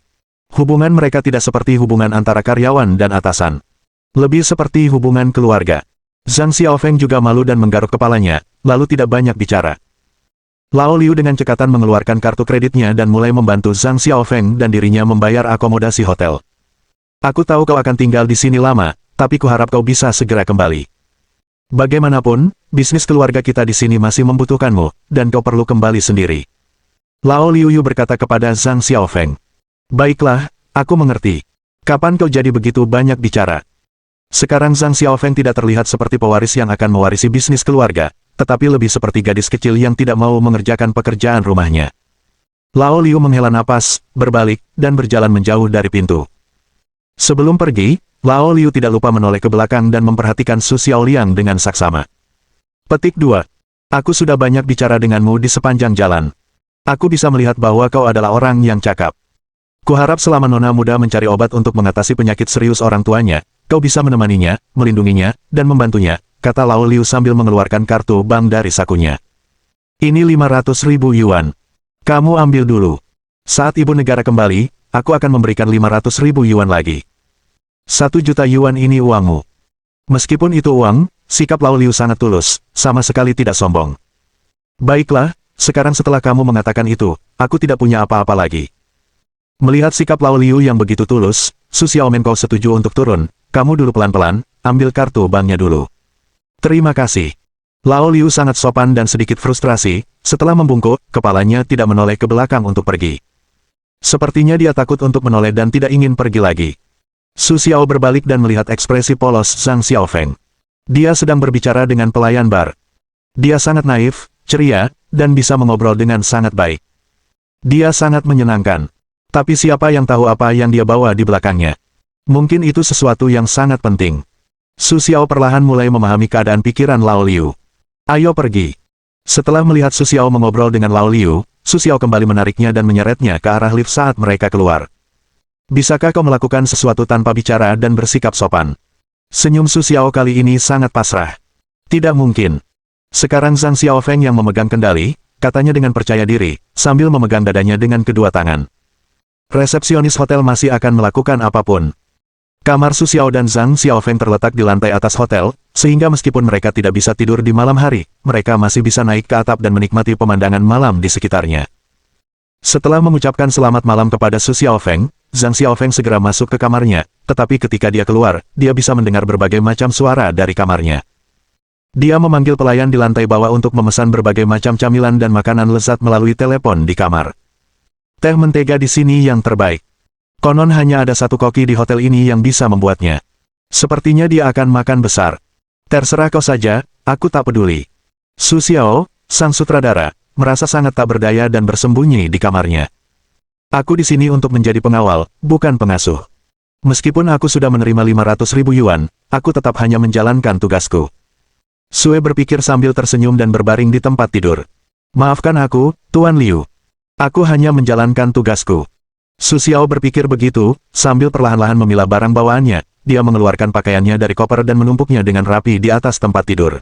Hubungan mereka tidak seperti hubungan antara karyawan dan atasan. Lebih seperti hubungan keluarga. Zhang Xiaofeng juga malu dan menggaruk kepalanya, lalu tidak banyak bicara. Lao Liu dengan cekatan mengeluarkan kartu kreditnya dan mulai membantu Zhang Xiaofeng dan dirinya membayar akomodasi hotel. Aku tahu kau akan tinggal di sini lama, tapi kuharap kau bisa segera kembali. Bagaimanapun, bisnis keluarga kita di sini masih membutuhkanmu, dan kau perlu kembali sendiri. Lao Liu berkata kepada Zhang Xiaofeng. Baiklah, aku mengerti. Kapan kau jadi begitu banyak bicara? Sekarang Zhang Xiaofeng tidak terlihat seperti pewaris yang akan mewarisi bisnis keluarga, tetapi lebih seperti gadis kecil yang tidak mau mengerjakan pekerjaan rumahnya. Lao Liu menghela napas, berbalik, dan berjalan menjauh dari pintu. Sebelum pergi, Lao Liu tidak lupa menoleh ke belakang dan memperhatikan Su Xiaoliang dengan saksama. Petik 2. Aku sudah banyak bicara denganmu di sepanjang jalan. Aku bisa melihat bahwa kau adalah orang yang cakap. Kuharap selama nona muda mencari obat untuk mengatasi penyakit serius orang tuanya, kau bisa menemaninya, melindunginya, dan membantunya, kata Lao Liu sambil mengeluarkan kartu bank dari sakunya. Ini 500.000 yuan. Kamu ambil dulu. Saat ibu negara kembali, aku akan memberikan 500.000 yuan lagi. 1 juta yuan ini uangmu. Meskipun itu uang, sikap Lao Liu sangat tulus, sama sekali tidak sombong. Baiklah, sekarang setelah kamu mengatakan itu, aku tidak punya apa-apa lagi. Melihat sikap Lao Liu yang begitu tulus, Su Xiaomen kau setuju untuk turun, kamu dulu pelan-pelan, ambil kartu banknya dulu. Terima kasih. Lao Liu sangat sopan dan sedikit frustrasi, setelah membungkuk, kepalanya tidak menoleh ke belakang untuk pergi. Sepertinya dia takut untuk menoleh dan tidak ingin pergi lagi. Su Xiao berbalik dan melihat ekspresi polos Zhang Xiaofeng. Dia sedang berbicara dengan pelayan bar. Dia sangat naif, ceria, dan bisa mengobrol dengan sangat baik. Dia sangat menyenangkan. Tapi siapa yang tahu apa yang dia bawa di belakangnya? Mungkin itu sesuatu yang sangat penting. Su Xiao perlahan mulai memahami keadaan pikiran Lao Liu. Ayo pergi. Setelah melihat Su Xiao mengobrol dengan Lao Liu, Su Xiao kembali menariknya dan menyeretnya ke arah lift saat mereka keluar. Bisakah kau melakukan sesuatu tanpa bicara dan bersikap sopan? Senyum Su Xiao kali ini sangat pasrah. Tidak mungkin. Sekarang Zhang Xiaofeng yang memegang kendali, katanya dengan percaya diri, sambil memegang dadanya dengan kedua tangan. Resepsionis hotel masih akan melakukan apapun. Kamar Su Xiao dan Zhang Xiaofeng terletak di lantai atas hotel, sehingga meskipun mereka tidak bisa tidur di malam hari, mereka masih bisa naik ke atap dan menikmati pemandangan malam di sekitarnya. Setelah mengucapkan selamat malam kepada Su Xiaofeng, Zhang Xiaofeng segera masuk ke kamarnya, tetapi ketika dia keluar, dia bisa mendengar berbagai macam suara dari kamarnya. Dia memanggil pelayan di lantai bawah untuk memesan berbagai macam camilan dan makanan lezat melalui telepon di kamar. Teh mentega di sini yang terbaik. Konon hanya ada satu koki di hotel ini yang bisa membuatnya. Sepertinya dia akan makan besar. Terserah kau saja, aku tak peduli. Su Xiao, sang sutradara, merasa sangat tak berdaya dan bersembunyi di kamarnya. Aku di sini untuk menjadi pengawal, bukan pengasuh. Meskipun aku sudah menerima 500.000 yuan, aku tetap hanya menjalankan tugasku. Sue berpikir sambil tersenyum dan berbaring di tempat tidur. Maafkan aku, Tuan Liu. Aku hanya menjalankan tugasku. Su Xiao berpikir begitu, sambil perlahan-lahan memilah barang bawaannya, dia mengeluarkan pakaiannya dari koper dan menumpuknya dengan rapi di atas tempat tidur.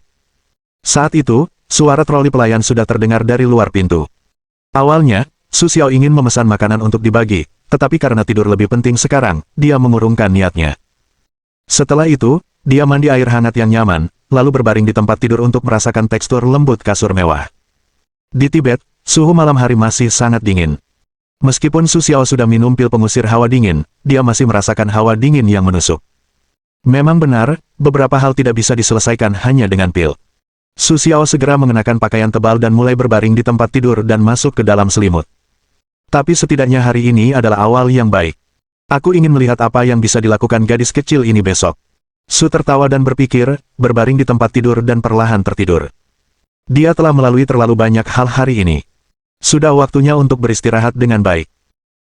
Saat itu, suara troli pelayan sudah terdengar dari luar pintu. Awalnya, Su Xiao ingin memesan makanan untuk dibagi, tetapi karena tidur lebih penting sekarang, dia mengurungkan niatnya. Setelah itu, dia mandi air hangat yang nyaman, lalu berbaring di tempat tidur untuk merasakan tekstur lembut kasur mewah. Di Tibet, suhu malam hari masih sangat dingin. Meskipun Su Xiao sudah minum pil pengusir hawa dingin, dia masih merasakan hawa dingin yang menusuk. Memang benar, beberapa hal tidak bisa diselesaikan hanya dengan pil. Su Xiao segera mengenakan pakaian tebal dan mulai berbaring di tempat tidur dan masuk ke dalam selimut. Tapi setidaknya hari ini adalah awal yang baik. Aku ingin melihat apa yang bisa dilakukan gadis kecil ini besok. Su tertawa dan berpikir, berbaring di tempat tidur dan perlahan tertidur. Dia telah melalui terlalu banyak hal hari ini. Sudah waktunya untuk beristirahat dengan baik.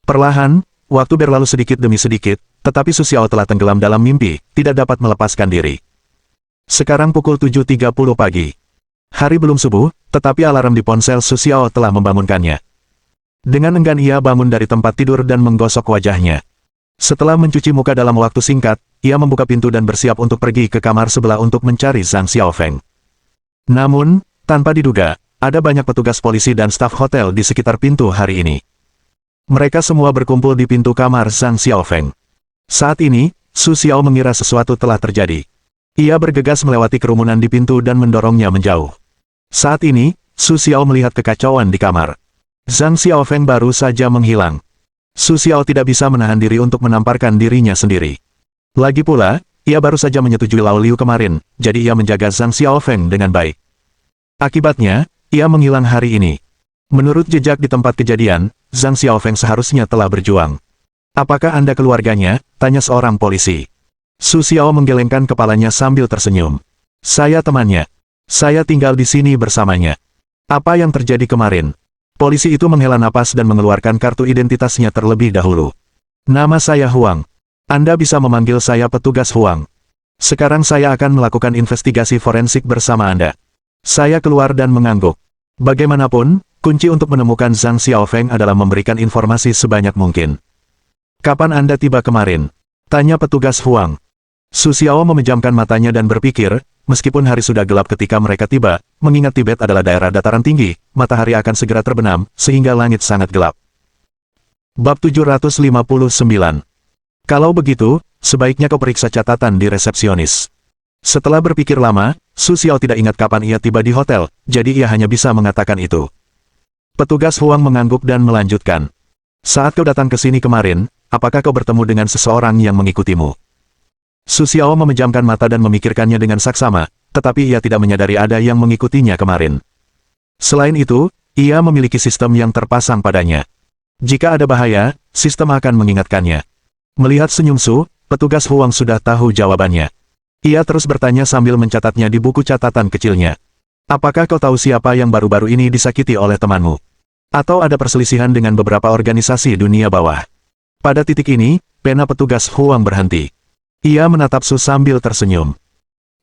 Perlahan, waktu berlalu sedikit demi sedikit, tetapi Su Xiao telah tenggelam dalam mimpi, tidak dapat melepaskan diri. Sekarang pukul 7.30 pagi. Hari belum subuh, tetapi alarm di ponsel Su Xiao telah membangunkannya. Dengan enggan ia bangun dari tempat tidur dan menggosok wajahnya. Setelah mencuci muka dalam waktu singkat, ia membuka pintu dan bersiap untuk pergi ke kamar sebelah untuk mencari Zhang Xiaofeng. Namun, tanpa diduga, ada banyak petugas polisi dan staf hotel di sekitar pintu hari ini. Mereka semua berkumpul di pintu kamar Zhang Xiaofeng. Saat ini, Su Xiao mengira sesuatu telah terjadi. Ia bergegas melewati kerumunan di pintu dan mendorongnya menjauh. Saat ini, Su Xiao melihat kekacauan di kamar. Zhang Xiaofeng baru saja menghilang. Su Xiao tidak bisa menahan diri untuk menamparkan dirinya sendiri. Lagi pula, ia baru saja menyetujui Lao Liu kemarin, jadi ia menjaga Zhang Xiaofeng dengan baik. Akibatnya, ia menghilang hari ini. Menurut jejak di tempat kejadian, Zhang Xiaofeng seharusnya telah berjuang. Apakah Anda keluarganya? Tanya seorang polisi. Su Xiao menggelengkan kepalanya sambil tersenyum. Saya temannya. Saya tinggal di sini bersamanya. Apa yang terjadi kemarin? Polisi itu menghela napas dan mengeluarkan kartu identitasnya terlebih dahulu. Nama saya Huang. Anda bisa memanggil saya petugas Huang. Sekarang saya akan melakukan investigasi forensik bersama Anda. Saya keluar dan mengangguk. Bagaimanapun, kunci untuk menemukan Zhang Xiaofeng adalah memberikan informasi sebanyak mungkin. Kapan Anda tiba kemarin? Tanya petugas Huang. Su Xiao memejamkan matanya dan berpikir, meskipun hari sudah gelap ketika mereka tiba, mengingat Tibet adalah daerah dataran tinggi, matahari akan segera terbenam, sehingga langit sangat gelap. Bab 759. Kalau begitu, sebaiknya kau periksa catatan di resepsionis. Setelah berpikir lama, Su Xiao tidak ingat kapan ia tiba di hotel, jadi ia hanya bisa mengatakan itu. Petugas Huang mengangguk dan melanjutkan. Saat kau datang ke sini kemarin, apakah kau bertemu dengan seseorang yang mengikutimu? Su Xiao memejamkan mata dan memikirkannya dengan saksama, tetapi ia tidak menyadari ada yang mengikutinya kemarin. Selain itu, ia memiliki sistem yang terpasang padanya. Jika ada bahaya, sistem akan mengingatkannya. Melihat senyum Su, petugas Huang sudah tahu jawabannya. Ia terus bertanya sambil mencatatnya di buku catatan kecilnya. Apakah kau tahu siapa yang baru-baru ini disakiti oleh temanmu? Atau ada perselisihan dengan beberapa organisasi dunia bawah? Pada titik ini, pena petugas Huang berhenti. Ia menatap Su sambil tersenyum.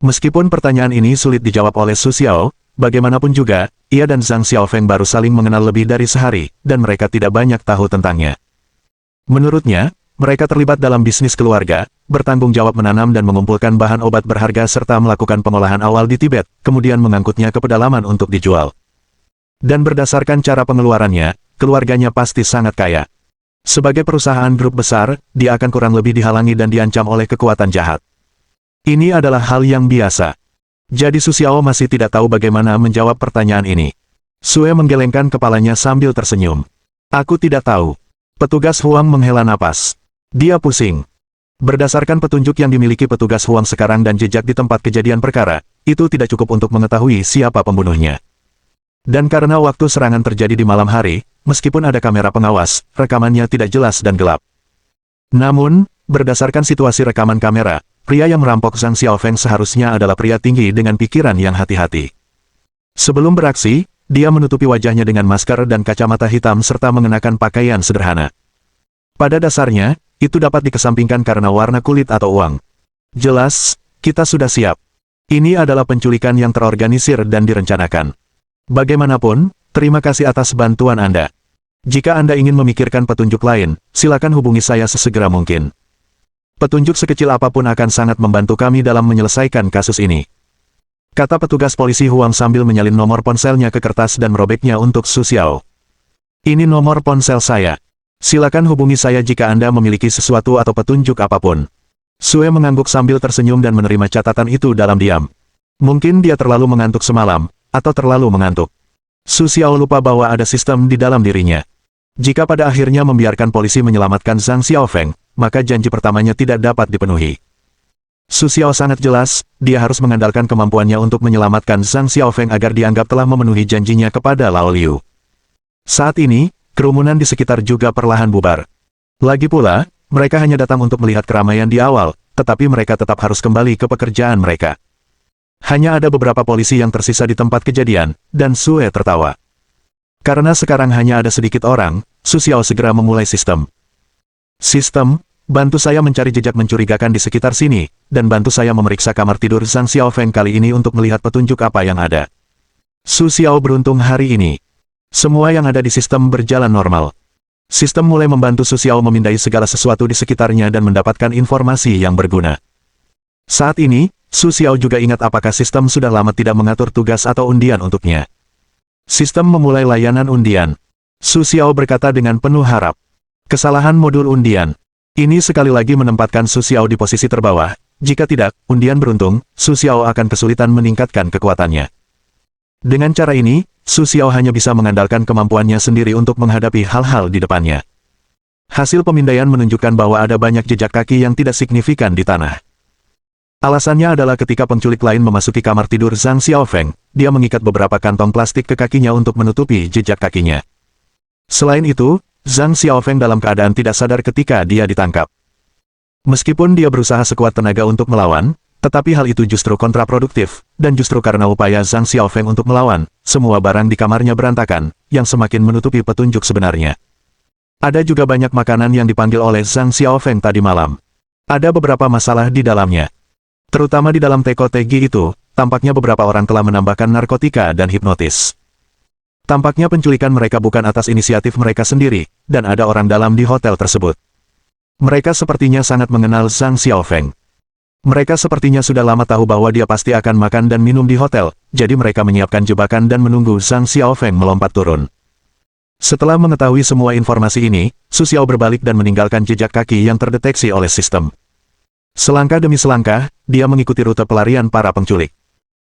Meskipun pertanyaan ini sulit dijawab oleh Su Xiao, bagaimanapun juga, ia dan Zhang Xiaofeng baru saling mengenal lebih dari sehari, dan mereka tidak banyak tahu tentangnya. Menurutnya, mereka terlibat dalam bisnis keluarga, bertanggung jawab menanam dan mengumpulkan bahan obat berharga serta melakukan pengolahan awal di Tibet, kemudian mengangkutnya ke pedalaman untuk dijual. Dan berdasarkan cara pengeluarannya, keluarganya pasti sangat kaya. Sebagai perusahaan grup besar, dia akan kurang lebih dihalangi dan diancam oleh kekuatan jahat. Ini adalah hal yang biasa. Jadi Su Xiao masih tidak tahu bagaimana menjawab pertanyaan ini. Sue menggelengkan kepalanya sambil tersenyum. Aku tidak tahu. Petugas Huang menghela napas. Dia pusing. Berdasarkan petunjuk yang dimiliki petugas Huang sekarang dan jejak di tempat kejadian perkara, itu tidak cukup untuk mengetahui siapa pembunuhnya. Dan karena waktu serangan terjadi di malam hari, meskipun ada kamera pengawas, rekamannya tidak jelas dan gelap. Namun, berdasarkan situasi rekaman kamera, pria yang merampok Zhang Xiaofeng seharusnya adalah pria tinggi dengan pikiran yang hati-hati. Sebelum beraksi, dia menutupi wajahnya dengan masker dan kacamata hitam serta mengenakan pakaian sederhana. Pada dasarnya, itu dapat dikesampingkan karena warna kulit atau uang. Jelas, kita sudah siap. Ini adalah penculikan yang terorganisir dan direncanakan. Bagaimanapun, terima kasih atas bantuan Anda. Jika Anda ingin memikirkan petunjuk lain, silakan hubungi saya sesegera mungkin. Petunjuk sekecil apapun akan sangat membantu kami dalam menyelesaikan kasus ini. Kata petugas polisi Huang sambil menyalin nomor ponselnya ke kertas dan merobeknya untuk Su Xiao. Ini nomor ponsel saya. Silakan hubungi saya jika Anda memiliki sesuatu atau petunjuk apapun. Sue mengangguk sambil tersenyum dan menerima catatan itu dalam diam. Mungkin dia terlalu mengantuk semalam, atau terlalu mengantuk. Su Xiao lupa bahwa ada sistem di dalam dirinya. Jika pada akhirnya membiarkan polisi menyelamatkan Zhang Xiaofeng, maka janji pertamanya tidak dapat dipenuhi. Su Xiao sangat jelas, dia harus mengandalkan kemampuannya untuk menyelamatkan Zhang Xiaofeng agar dianggap telah memenuhi janjinya kepada Lao Liu. Saat ini, kerumunan di sekitar juga perlahan bubar. Lagi pula, mereka hanya datang untuk melihat keramaian di awal, tetapi mereka tetap harus kembali ke pekerjaan mereka. Hanya ada beberapa polisi yang tersisa di tempat kejadian, dan Sue tertawa. Karena sekarang hanya ada sedikit orang, Su Xiao segera memulai sistem. Sistem, bantu saya mencari jejak mencurigakan di sekitar sini, dan bantu saya memeriksa kamar tidur Zhang Xiaofeng kali ini untuk melihat petunjuk apa yang ada. Su Xiao beruntung hari ini. Semua yang ada di sistem berjalan normal. Sistem mulai membantu Su Xiao memindai segala sesuatu di sekitarnya dan mendapatkan informasi yang berguna. Saat ini, Su Xiao juga ingat apakah sistem sudah lama tidak mengatur tugas atau undian untuknya. Sistem memulai layanan undian. Su Xiao berkata dengan penuh harap. Kesalahan modul undian. Ini sekali lagi menempatkan Su Xiao di posisi terbawah. Jika tidak, undian beruntung, Su Xiao akan kesulitan meningkatkan kekuatannya. Dengan cara ini, Su Xiao hanya bisa mengandalkan kemampuannya sendiri untuk menghadapi hal-hal di depannya. Hasil pemindaian menunjukkan bahwa ada banyak jejak kaki yang tidak signifikan di tanah. Alasannya adalah ketika penculik lain memasuki kamar tidur Zhang Xiaofeng, dia mengikat beberapa kantong plastik ke kakinya untuk menutupi jejak kakinya. Selain itu, Zhang Xiaofeng dalam keadaan tidak sadar ketika dia ditangkap. Meskipun dia berusaha sekuat tenaga untuk melawan, tetapi hal itu justru kontraproduktif, dan justru karena upaya Zhang Xiaofeng untuk melawan, semua barang di kamarnya berantakan, yang semakin menutupi petunjuk sebenarnya. Ada juga banyak makanan yang dipanggil oleh Zhang Xiaofeng tadi malam. Ada beberapa masalah di dalamnya. Terutama di dalam teko-tegi itu, tampaknya beberapa orang telah menambahkan narkotika dan hipnotis. Tampaknya penculikan mereka bukan atas inisiatif mereka sendiri, dan ada orang dalam di hotel tersebut. Mereka sepertinya sangat mengenal Zhang Xiaofeng. Mereka sepertinya sudah lama tahu bahwa dia pasti akan makan dan minum di hotel, jadi mereka menyiapkan jebakan dan menunggu Zhang Xiaofeng melompat turun. Setelah mengetahui semua informasi ini, Su Xiao berbalik dan meninggalkan jejak kaki yang terdeteksi oleh sistem. Selangkah demi selangkah, dia mengikuti rute pelarian para penculik.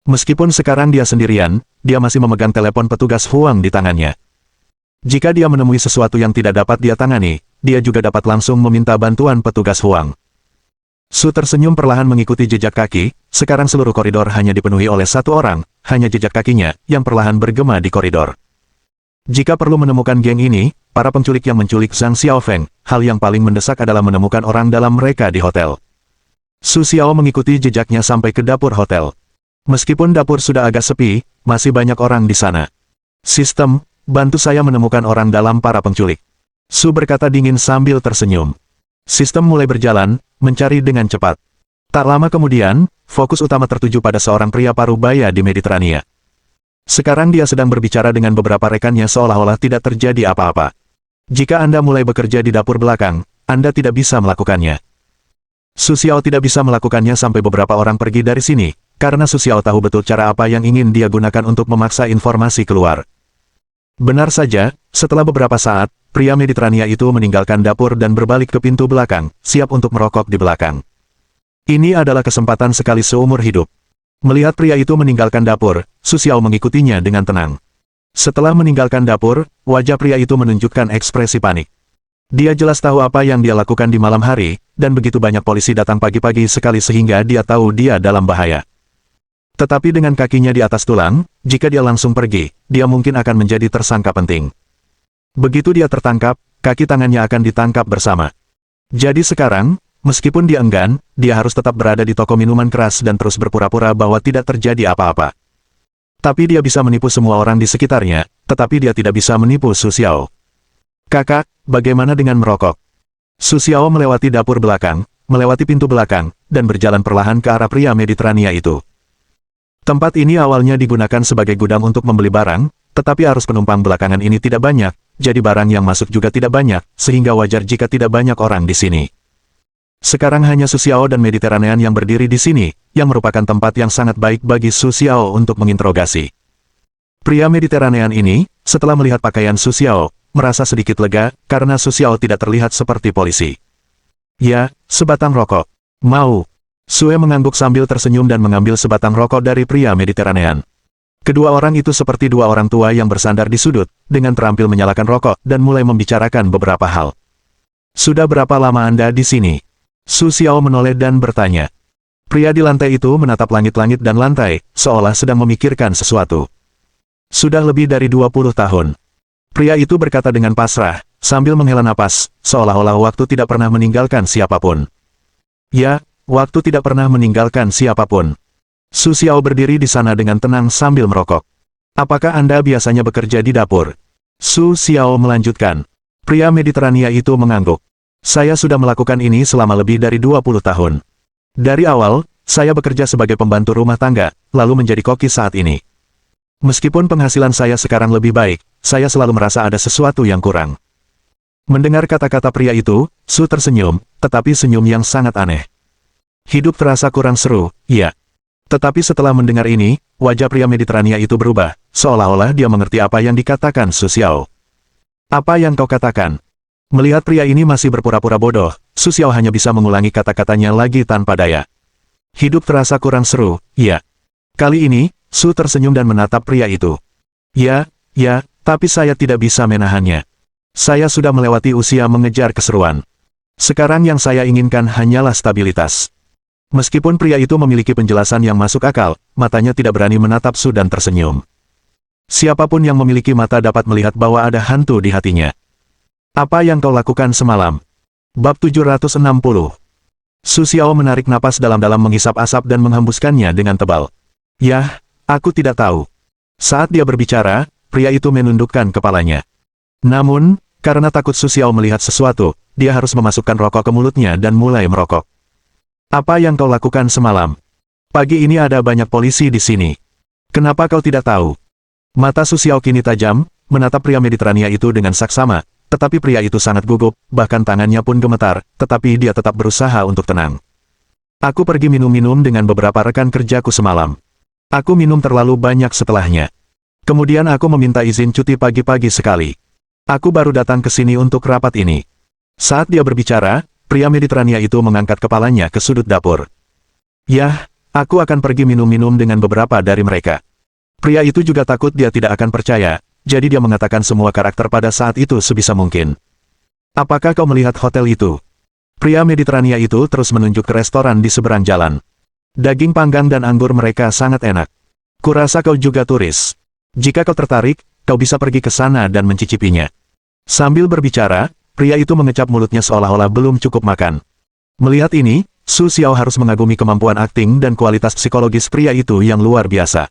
Meskipun sekarang dia sendirian, dia masih memegang telepon petugas Huang di tangannya. Jika dia menemui sesuatu yang tidak dapat dia tangani, dia juga dapat langsung meminta bantuan petugas Huang. Su tersenyum perlahan mengikuti jejak kaki, sekarang seluruh koridor hanya dipenuhi oleh satu orang, hanya jejak kakinya, yang perlahan bergema di koridor. Jika perlu menemukan geng ini, para penculik yang menculik Zhang Xiaofeng, hal yang paling mendesak adalah menemukan orang dalam mereka di hotel. Su Xiao mengikuti jejaknya sampai ke dapur hotel. Meskipun dapur sudah agak sepi, masih banyak orang di sana. Sistem, bantu saya menemukan orang dalam para penculik. Su berkata dingin sambil tersenyum. Sistem mulai berjalan, mencari dengan cepat. Tak lama kemudian, fokus utama tertuju pada seorang pria parubaya di Mediterania. Sekarang dia sedang berbicara dengan beberapa rekannya seolah-olah tidak terjadi apa-apa. Jika Anda mulai bekerja di dapur belakang, Anda tidak bisa melakukannya. Su Xiao tidak bisa melakukannya sampai beberapa orang pergi dari sini, karena Su Xiao tahu betul cara apa yang ingin dia gunakan untuk memaksa informasi keluar. Benar saja, setelah beberapa saat, pria Mediterania itu meninggalkan dapur dan berbalik ke pintu belakang, siap untuk merokok di belakang. Ini adalah kesempatan sekali seumur hidup. Melihat pria itu meninggalkan dapur, Su Xiao mengikutinya dengan tenang. Setelah meninggalkan dapur, wajah pria itu menunjukkan ekspresi panik. Dia jelas tahu apa yang dia lakukan di malam hari, dan begitu banyak polisi datang pagi-pagi sekali sehingga dia tahu dia dalam bahaya. Tetapi dengan kakinya di atas tulang, jika dia langsung pergi, dia mungkin akan menjadi tersangka penting. Begitu dia tertangkap, kaki tangannya akan ditangkap bersama. Jadi sekarang, meskipun dia enggan, dia harus tetap berada di toko minuman keras dan terus berpura-pura bahwa tidak terjadi apa-apa. Tapi dia bisa menipu semua orang di sekitarnya, tetapi dia tidak bisa menipu Su Xiao. Kakak, bagaimana dengan merokok? Su Xiao melewati dapur belakang, melewati pintu belakang, dan berjalan perlahan ke arah pria Mediterania itu. Tempat ini awalnya digunakan sebagai gudang untuk membeli barang, tetapi arus penumpang belakangan ini tidak banyak, jadi barang yang masuk juga tidak banyak, sehingga wajar jika tidak banyak orang di sini. Sekarang hanya Su Xiao dan Mediterranean yang berdiri di sini, yang merupakan tempat yang sangat baik bagi Su Xiao untuk menginterogasi. Pria Mediterranean ini, setelah melihat pakaian Su Xiao, merasa sedikit lega, karena Su Xiao tidak terlihat seperti polisi. Ya, sebatang rokok. Mau. Sue mengangguk sambil tersenyum dan mengambil sebatang rokok dari pria Mediterranean. Kedua orang itu seperti dua orang tua yang bersandar di sudut, dengan terampil menyalakan rokok, dan mulai membicarakan beberapa hal. Sudah berapa lama Anda di sini? Su Xiao menoleh dan bertanya. Pria di lantai itu menatap langit-langit dan lantai, seolah sedang memikirkan sesuatu. Sudah lebih dari 20 tahun. Pria itu berkata dengan pasrah, sambil menghela napas, seolah-olah waktu tidak pernah meninggalkan siapapun. Ya, waktu tidak pernah meninggalkan siapapun. Su Xiao berdiri di sana dengan tenang sambil merokok. Apakah Anda biasanya bekerja di dapur? Su Xiao melanjutkan. Pria Mediterania itu mengangguk. Saya sudah melakukan ini selama lebih dari 20 tahun. Dari awal, saya bekerja sebagai pembantu rumah tangga, lalu menjadi koki saat ini. Meskipun penghasilan saya sekarang lebih baik, saya selalu merasa ada sesuatu yang kurang. Mendengar kata-kata pria itu, Su tersenyum, tetapi senyum yang sangat aneh. Hidup terasa kurang seru, iya. Tetapi setelah mendengar ini, wajah pria Mediterania itu berubah, seolah-olah dia mengerti apa yang dikatakan Su Xiao. Apa yang kau katakan? Melihat pria ini masih berpura-pura bodoh, Su Xiao hanya bisa mengulangi kata-katanya lagi tanpa daya. Hidup terasa kurang seru, iya. Kali ini, Su tersenyum dan menatap pria itu. Ya, tapi saya tidak bisa menahannya. Saya sudah melewati usia mengejar keseruan. Sekarang yang saya inginkan hanyalah stabilitas. Meskipun pria itu memiliki penjelasan yang masuk akal, matanya tidak berani menatap Su dan tersenyum. Siapapun yang memiliki mata dapat melihat bahwa ada hantu di hatinya. Apa yang kau lakukan semalam? Bab 760. Su Xiao menarik napas dalam-dalam menghisap asap dan menghembuskannya dengan tebal. Yah, aku tidak tahu. Saat dia berbicara, pria itu menundukkan kepalanya. Namun, karena takut Su Xiao melihat sesuatu, dia harus memasukkan rokok ke mulutnya dan mulai merokok. Apa yang kau lakukan semalam? Pagi ini ada banyak polisi di sini. Kenapa kau tidak tahu? Mata Su Xiao kini tajam, menatap pria Mediterania itu dengan saksama, tetapi pria itu sangat gugup, bahkan tangannya pun gemetar, tetapi dia tetap berusaha untuk tenang. Aku pergi minum-minum dengan beberapa rekan kerjaku semalam. Aku minum terlalu banyak setelahnya. Kemudian aku meminta izin cuti pagi-pagi sekali. Aku baru datang ke sini untuk rapat ini. Saat dia berbicara, pria Mediterania itu mengangkat kepalanya ke sudut dapur. Yah, aku akan pergi minum-minum dengan beberapa dari mereka. Pria itu juga takut dia tidak akan percaya, jadi dia mengatakan semua karakter pada saat itu sebisa mungkin. Apakah kau melihat hotel itu? Pria Mediterania itu terus menunjuk ke restoran di seberang jalan. Daging panggang dan anggur mereka sangat enak. Kurasa kau juga turis. Jika kau tertarik, kau bisa pergi ke sana dan mencicipinya. Sambil berbicara, pria itu mengecap mulutnya seolah-olah belum cukup makan. Melihat ini, Su Xiao harus mengagumi kemampuan akting dan kualitas psikologis pria itu yang luar biasa.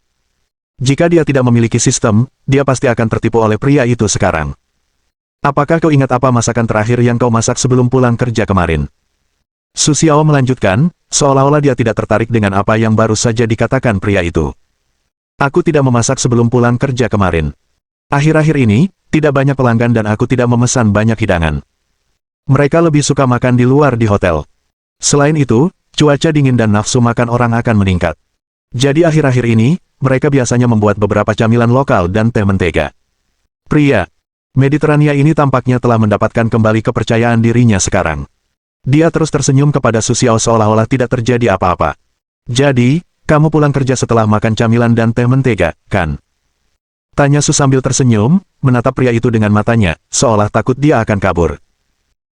Jika dia tidak memiliki sistem, dia pasti akan tertipu oleh pria itu sekarang. Apakah kau ingat apa masakan terakhir yang kau masak sebelum pulang kerja kemarin? Su Xiao melanjutkan, seolah-olah dia tidak tertarik dengan apa yang baru saja dikatakan pria itu. Aku tidak memasak sebelum pulang kerja kemarin. Akhir-akhir ini, tidak banyak pelanggan dan aku tidak memesan banyak hidangan. Mereka lebih suka makan di luar di hotel. Selain itu, cuaca dingin dan nafsu makan orang akan meningkat. Jadi akhir-akhir ini, mereka biasanya membuat beberapa camilan lokal dan teh mentega. Pria Mediterania ini tampaknya telah mendapatkan kembali kepercayaan dirinya sekarang. Dia terus tersenyum kepada Su Xiao seolah-olah tidak terjadi apa-apa. Jadi, kamu pulang kerja setelah makan camilan dan teh mentega, kan? Tanya Su sambil tersenyum, menatap pria itu dengan matanya, seolah takut dia akan kabur.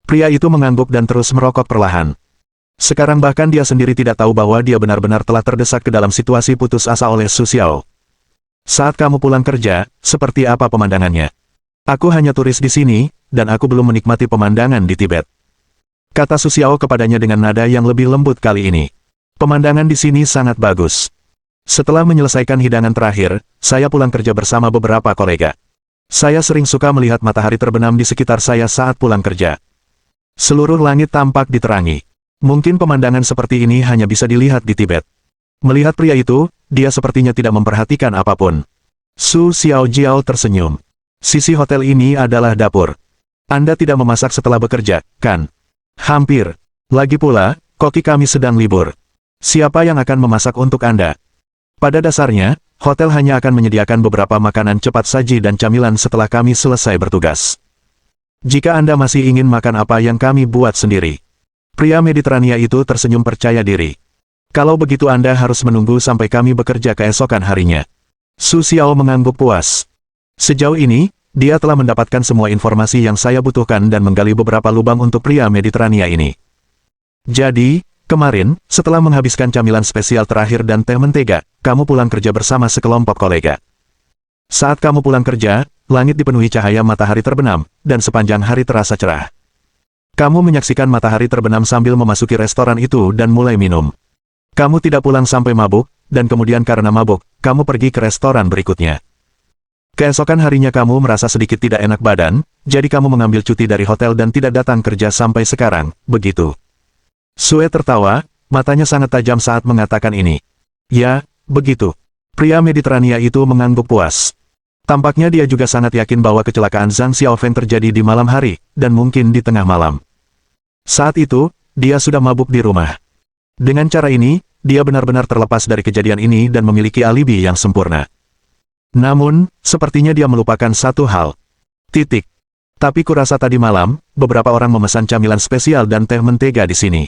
Pria itu mengangguk dan terus merokok perlahan. Sekarang bahkan dia sendiri tidak tahu bahwa dia benar-benar telah terdesak ke dalam situasi putus asa oleh Su Xiao. Saat kamu pulang kerja, seperti apa pemandangannya? Aku hanya turis di sini, dan aku belum menikmati pemandangan di Tibet. Kata Su Xiao kepadanya dengan nada yang lebih lembut kali ini. Pemandangan di sini sangat bagus. Setelah menyelesaikan hidangan terakhir, saya pulang kerja bersama beberapa kolega. Saya sering suka melihat matahari terbenam di sekitar saya saat pulang kerja. Seluruh langit tampak diterangi. Mungkin pemandangan seperti ini hanya bisa dilihat di Tibet. Melihat pria itu, dia sepertinya tidak memperhatikan apapun. Su Xiaojiao tersenyum. Sisi hotel ini adalah dapur. Anda tidak memasak setelah bekerja, kan? Hampir. Lagi pula, koki kami sedang libur. Siapa yang akan memasak untuk Anda? Pada dasarnya, hotel hanya akan menyediakan beberapa makanan cepat saji dan camilan setelah kami selesai bertugas. Jika Anda masih ingin makan apa yang kami buat sendiri. Pria Mediterania itu tersenyum percaya diri. Kalau begitu Anda harus menunggu sampai kami bekerja keesokan harinya. Su Xiao mengangguk puas. Sejauh ini, dia telah mendapatkan semua informasi yang saya butuhkan dan menggali beberapa lubang untuk pria Mediterania ini. Jadi, kemarin, setelah menghabiskan camilan spesial terakhir dan teh mentega, kamu pulang kerja bersama sekelompok kolega. Saat kamu pulang kerja, langit dipenuhi cahaya matahari terbenam, dan sepanjang hari terasa cerah. Kamu menyaksikan matahari terbenam sambil memasuki restoran itu dan mulai minum. Kamu tidak pulang sampai mabuk, dan kemudian karena mabuk, kamu pergi ke restoran berikutnya. Keesokan harinya kamu merasa sedikit tidak enak badan, jadi kamu mengambil cuti dari hotel dan tidak datang kerja sampai sekarang, begitu. Sue tertawa, matanya sangat tajam saat mengatakan ini. Ya, begitu. Pria Mediterania itu mengangguk puas. Tampaknya dia juga sangat yakin bahwa kecelakaan Zhang Xiaofeng terjadi di malam hari, dan mungkin di tengah malam. Saat itu, dia sudah mabuk di rumah. Dengan cara ini, dia benar-benar terlepas dari kejadian ini dan memiliki alibi yang sempurna. Namun, sepertinya dia melupakan satu hal. Tapi kurasa tadi malam, beberapa orang memesan camilan spesial dan teh mentega di sini.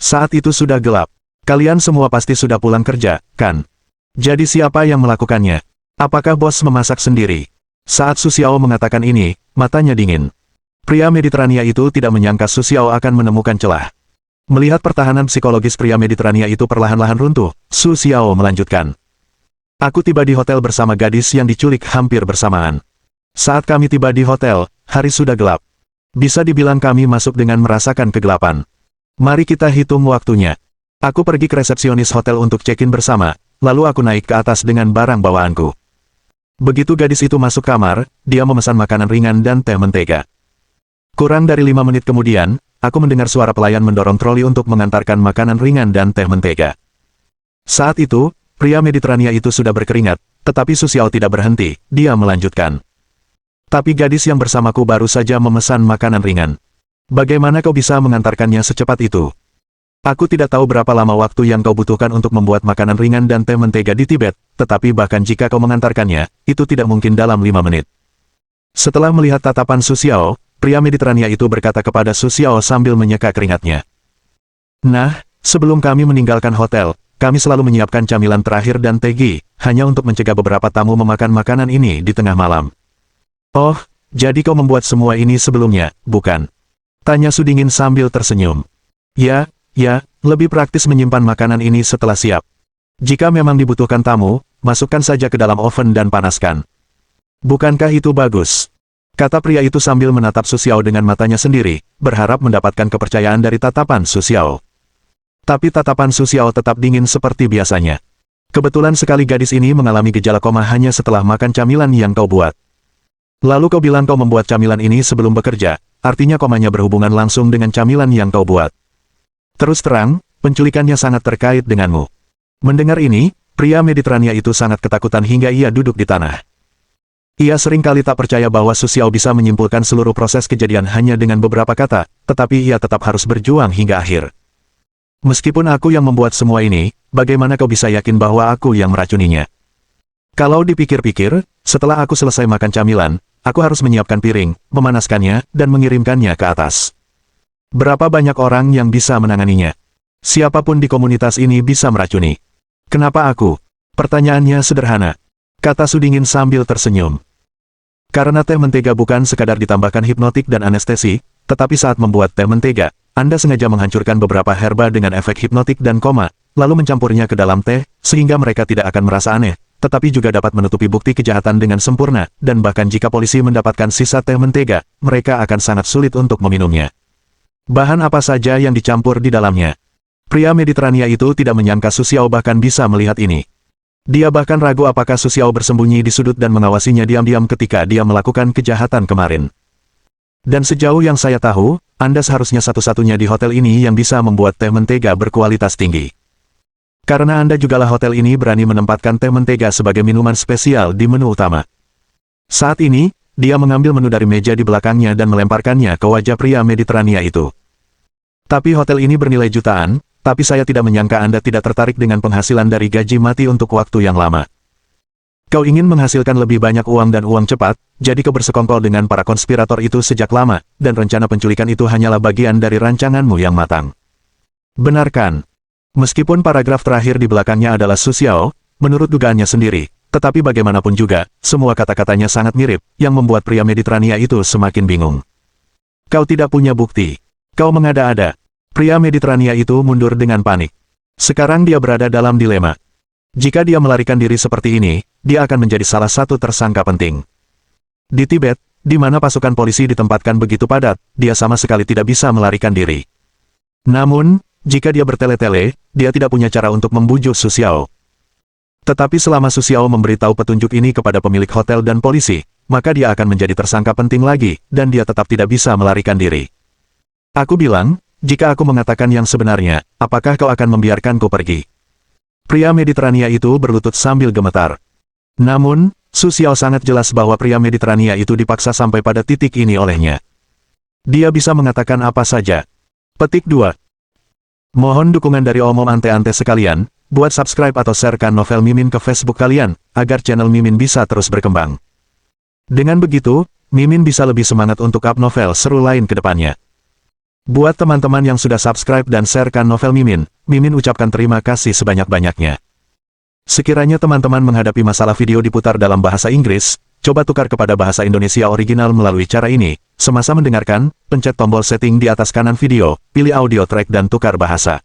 Saat itu sudah gelap. Kalian semua pasti sudah pulang kerja, kan? Jadi siapa yang melakukannya? Apakah bos memasak sendiri? Saat Su Xiao mengatakan ini, matanya dingin. Pria Mediterania itu tidak menyangka Su Xiao akan menemukan celah. Melihat pertahanan psikologis pria Mediterania itu perlahan-lahan runtuh, Su Xiao melanjutkan. Aku tiba di hotel bersama gadis yang diculik hampir bersamaan. Saat kami tiba di hotel, hari sudah gelap. Bisa dibilang kami masuk dengan merasakan kegelapan. Mari kita hitung waktunya. Aku pergi ke resepsionis hotel untuk check-in bersama, lalu aku naik ke atas dengan barang bawaanku. Begitu gadis itu masuk kamar, dia memesan makanan ringan dan teh mentega. Kurang dari 5 menit kemudian, aku mendengar suara pelayan mendorong troli untuk mengantarkan makanan ringan dan teh mentega. Saat itu, pria Mediterania itu sudah berkeringat, tetapi Su Xiao tidak berhenti, dia melanjutkan. Tapi gadis yang bersamaku baru saja memesan makanan ringan. Bagaimana kau bisa mengantarkannya secepat itu? Aku tidak tahu berapa lama waktu yang kau butuhkan untuk membuat makanan ringan dan teh mentega di Tibet, tetapi bahkan jika kau mengantarkannya, itu tidak mungkin dalam 5 menit. Setelah melihat tatapan Su Xiao, pria Mediterania itu berkata kepada Su Xiao sambil menyeka keringatnya. Nah, sebelum kami meninggalkan hotel, kami selalu menyiapkan camilan terakhir dan teh, hanya untuk mencegah beberapa tamu memakan makanan ini di tengah malam. Oh, jadi kau membuat semua ini sebelumnya, bukan? Tanya Su Dingin sambil tersenyum. Ya, lebih praktis menyimpan makanan ini setelah siap. Jika memang dibutuhkan tamu, masukkan saja ke dalam oven dan panaskan. Bukankah itu bagus? Kata pria itu sambil menatap Su Xiao dengan matanya sendiri, berharap mendapatkan kepercayaan dari tatapan Su Xiao. Tapi tatapan Su Xiao tetap dingin seperti biasanya. Kebetulan sekali gadis ini mengalami gejala koma hanya setelah makan camilan yang kau buat. Lalu kau bilang kau membuat camilan ini sebelum bekerja, artinya komanya berhubungan langsung dengan camilan yang kau buat. Terus terang, penculikannya sangat terkait denganmu. Mendengar ini, pria Mediterania itu sangat ketakutan hingga ia duduk di tanah. Ia sering kali tak percaya bahwa Su Xiao bisa menyimpulkan seluruh proses kejadian hanya dengan beberapa kata, tetapi ia tetap harus berjuang hingga akhir. Meskipun aku yang membuat semua ini, bagaimana kau bisa yakin bahwa aku yang meracuninya? Kalau dipikir-pikir, setelah aku selesai makan camilan, aku harus menyiapkan piring, memanaskannya, dan mengirimkannya ke atas. Berapa banyak orang yang bisa menanganinya? Siapapun di komunitas ini bisa meracuni. Kenapa aku? Pertanyaannya sederhana. Kata Su Dingin sambil tersenyum. Karena teh mentega bukan sekadar ditambahkan hipnotik dan anestesi, tetapi saat membuat teh mentega, Anda sengaja menghancurkan beberapa herba dengan efek hipnotik dan koma, lalu mencampurnya ke dalam teh, sehingga mereka tidak akan merasa aneh, tetapi juga dapat menutupi bukti kejahatan dengan sempurna, dan bahkan jika polisi mendapatkan sisa teh mentega, mereka akan sangat sulit untuk meminumnya. Bahan apa saja yang dicampur di dalamnya? Pria Mediterania itu tidak menyangka Su Xiao bahkan bisa melihat ini. Dia bahkan ragu apakah Su Xiao bersembunyi di sudut dan mengawasinya diam-diam ketika dia melakukan kejahatan kemarin. Dan sejauh yang saya tahu, Anda seharusnya satu-satunya di hotel ini yang bisa membuat teh mentega berkualitas tinggi. Karena Anda jugalah hotel ini berani menempatkan teh mentega sebagai minuman spesial di menu utama. Saat ini, dia mengambil menu dari meja di belakangnya dan melemparkannya ke wajah pria Mediterania itu. Tapi hotel ini bernilai jutaan, tapi saya tidak menyangka Anda tidak tertarik dengan penghasilan dari gaji mati untuk waktu yang lama. Kau ingin menghasilkan lebih banyak uang dan uang cepat, jadi kau bersekongkol dengan para konspirator itu sejak lama, dan rencana penculikan itu hanyalah bagian dari rancanganmu yang matang. Benarkan? Meskipun paragraf terakhir di belakangnya adalah Su Xiao, menurut dugaannya sendiri, tetapi bagaimanapun juga, semua kata-katanya sangat mirip, yang membuat pria Mediterania itu semakin bingung. Kau tidak punya bukti. Kau mengada-ada. Pria Mediterania itu mundur dengan panik. Sekarang dia berada dalam dilema. Jika dia melarikan diri seperti ini, dia akan menjadi salah satu tersangka penting. Di Tibet, di mana pasukan polisi ditempatkan begitu padat, dia sama sekali tidak bisa melarikan diri. Namun, jika dia bertele-tele, dia tidak punya cara untuk membujuk Su Xiao. Tetapi selama Su Xiao memberitahu petunjuk ini kepada pemilik hotel dan polisi, maka dia akan menjadi tersangka penting lagi, dan dia tetap tidak bisa melarikan diri. Aku bilang, jika aku mengatakan yang sebenarnya, apakah kau akan membiarkanku pergi? Pria Mediterania itu berlutut sambil gemetar. Namun, Su Xiao sangat jelas bahwa pria Mediterania itu dipaksa sampai pada titik ini olehnya. Dia bisa mengatakan apa saja. Petik 2. Mohon dukungan dari omom ante-ante sekalian, buat subscribe atau sharekan novel Mimin ke Facebook kalian, agar channel Mimin bisa terus berkembang. Dengan begitu, Mimin bisa lebih semangat untuk up novel seru lain ke depannya. Buat teman-teman yang sudah subscribe dan sharekan novel Mimin, Mimin ucapkan terima kasih sebanyak-banyaknya. Sekiranya teman-teman menghadapi masalah video diputar dalam bahasa Inggris, coba tukar kepada bahasa Indonesia original melalui cara ini. Semasa mendengarkan, pencet tombol setting di atas kanan video, pilih audio track dan tukar bahasa.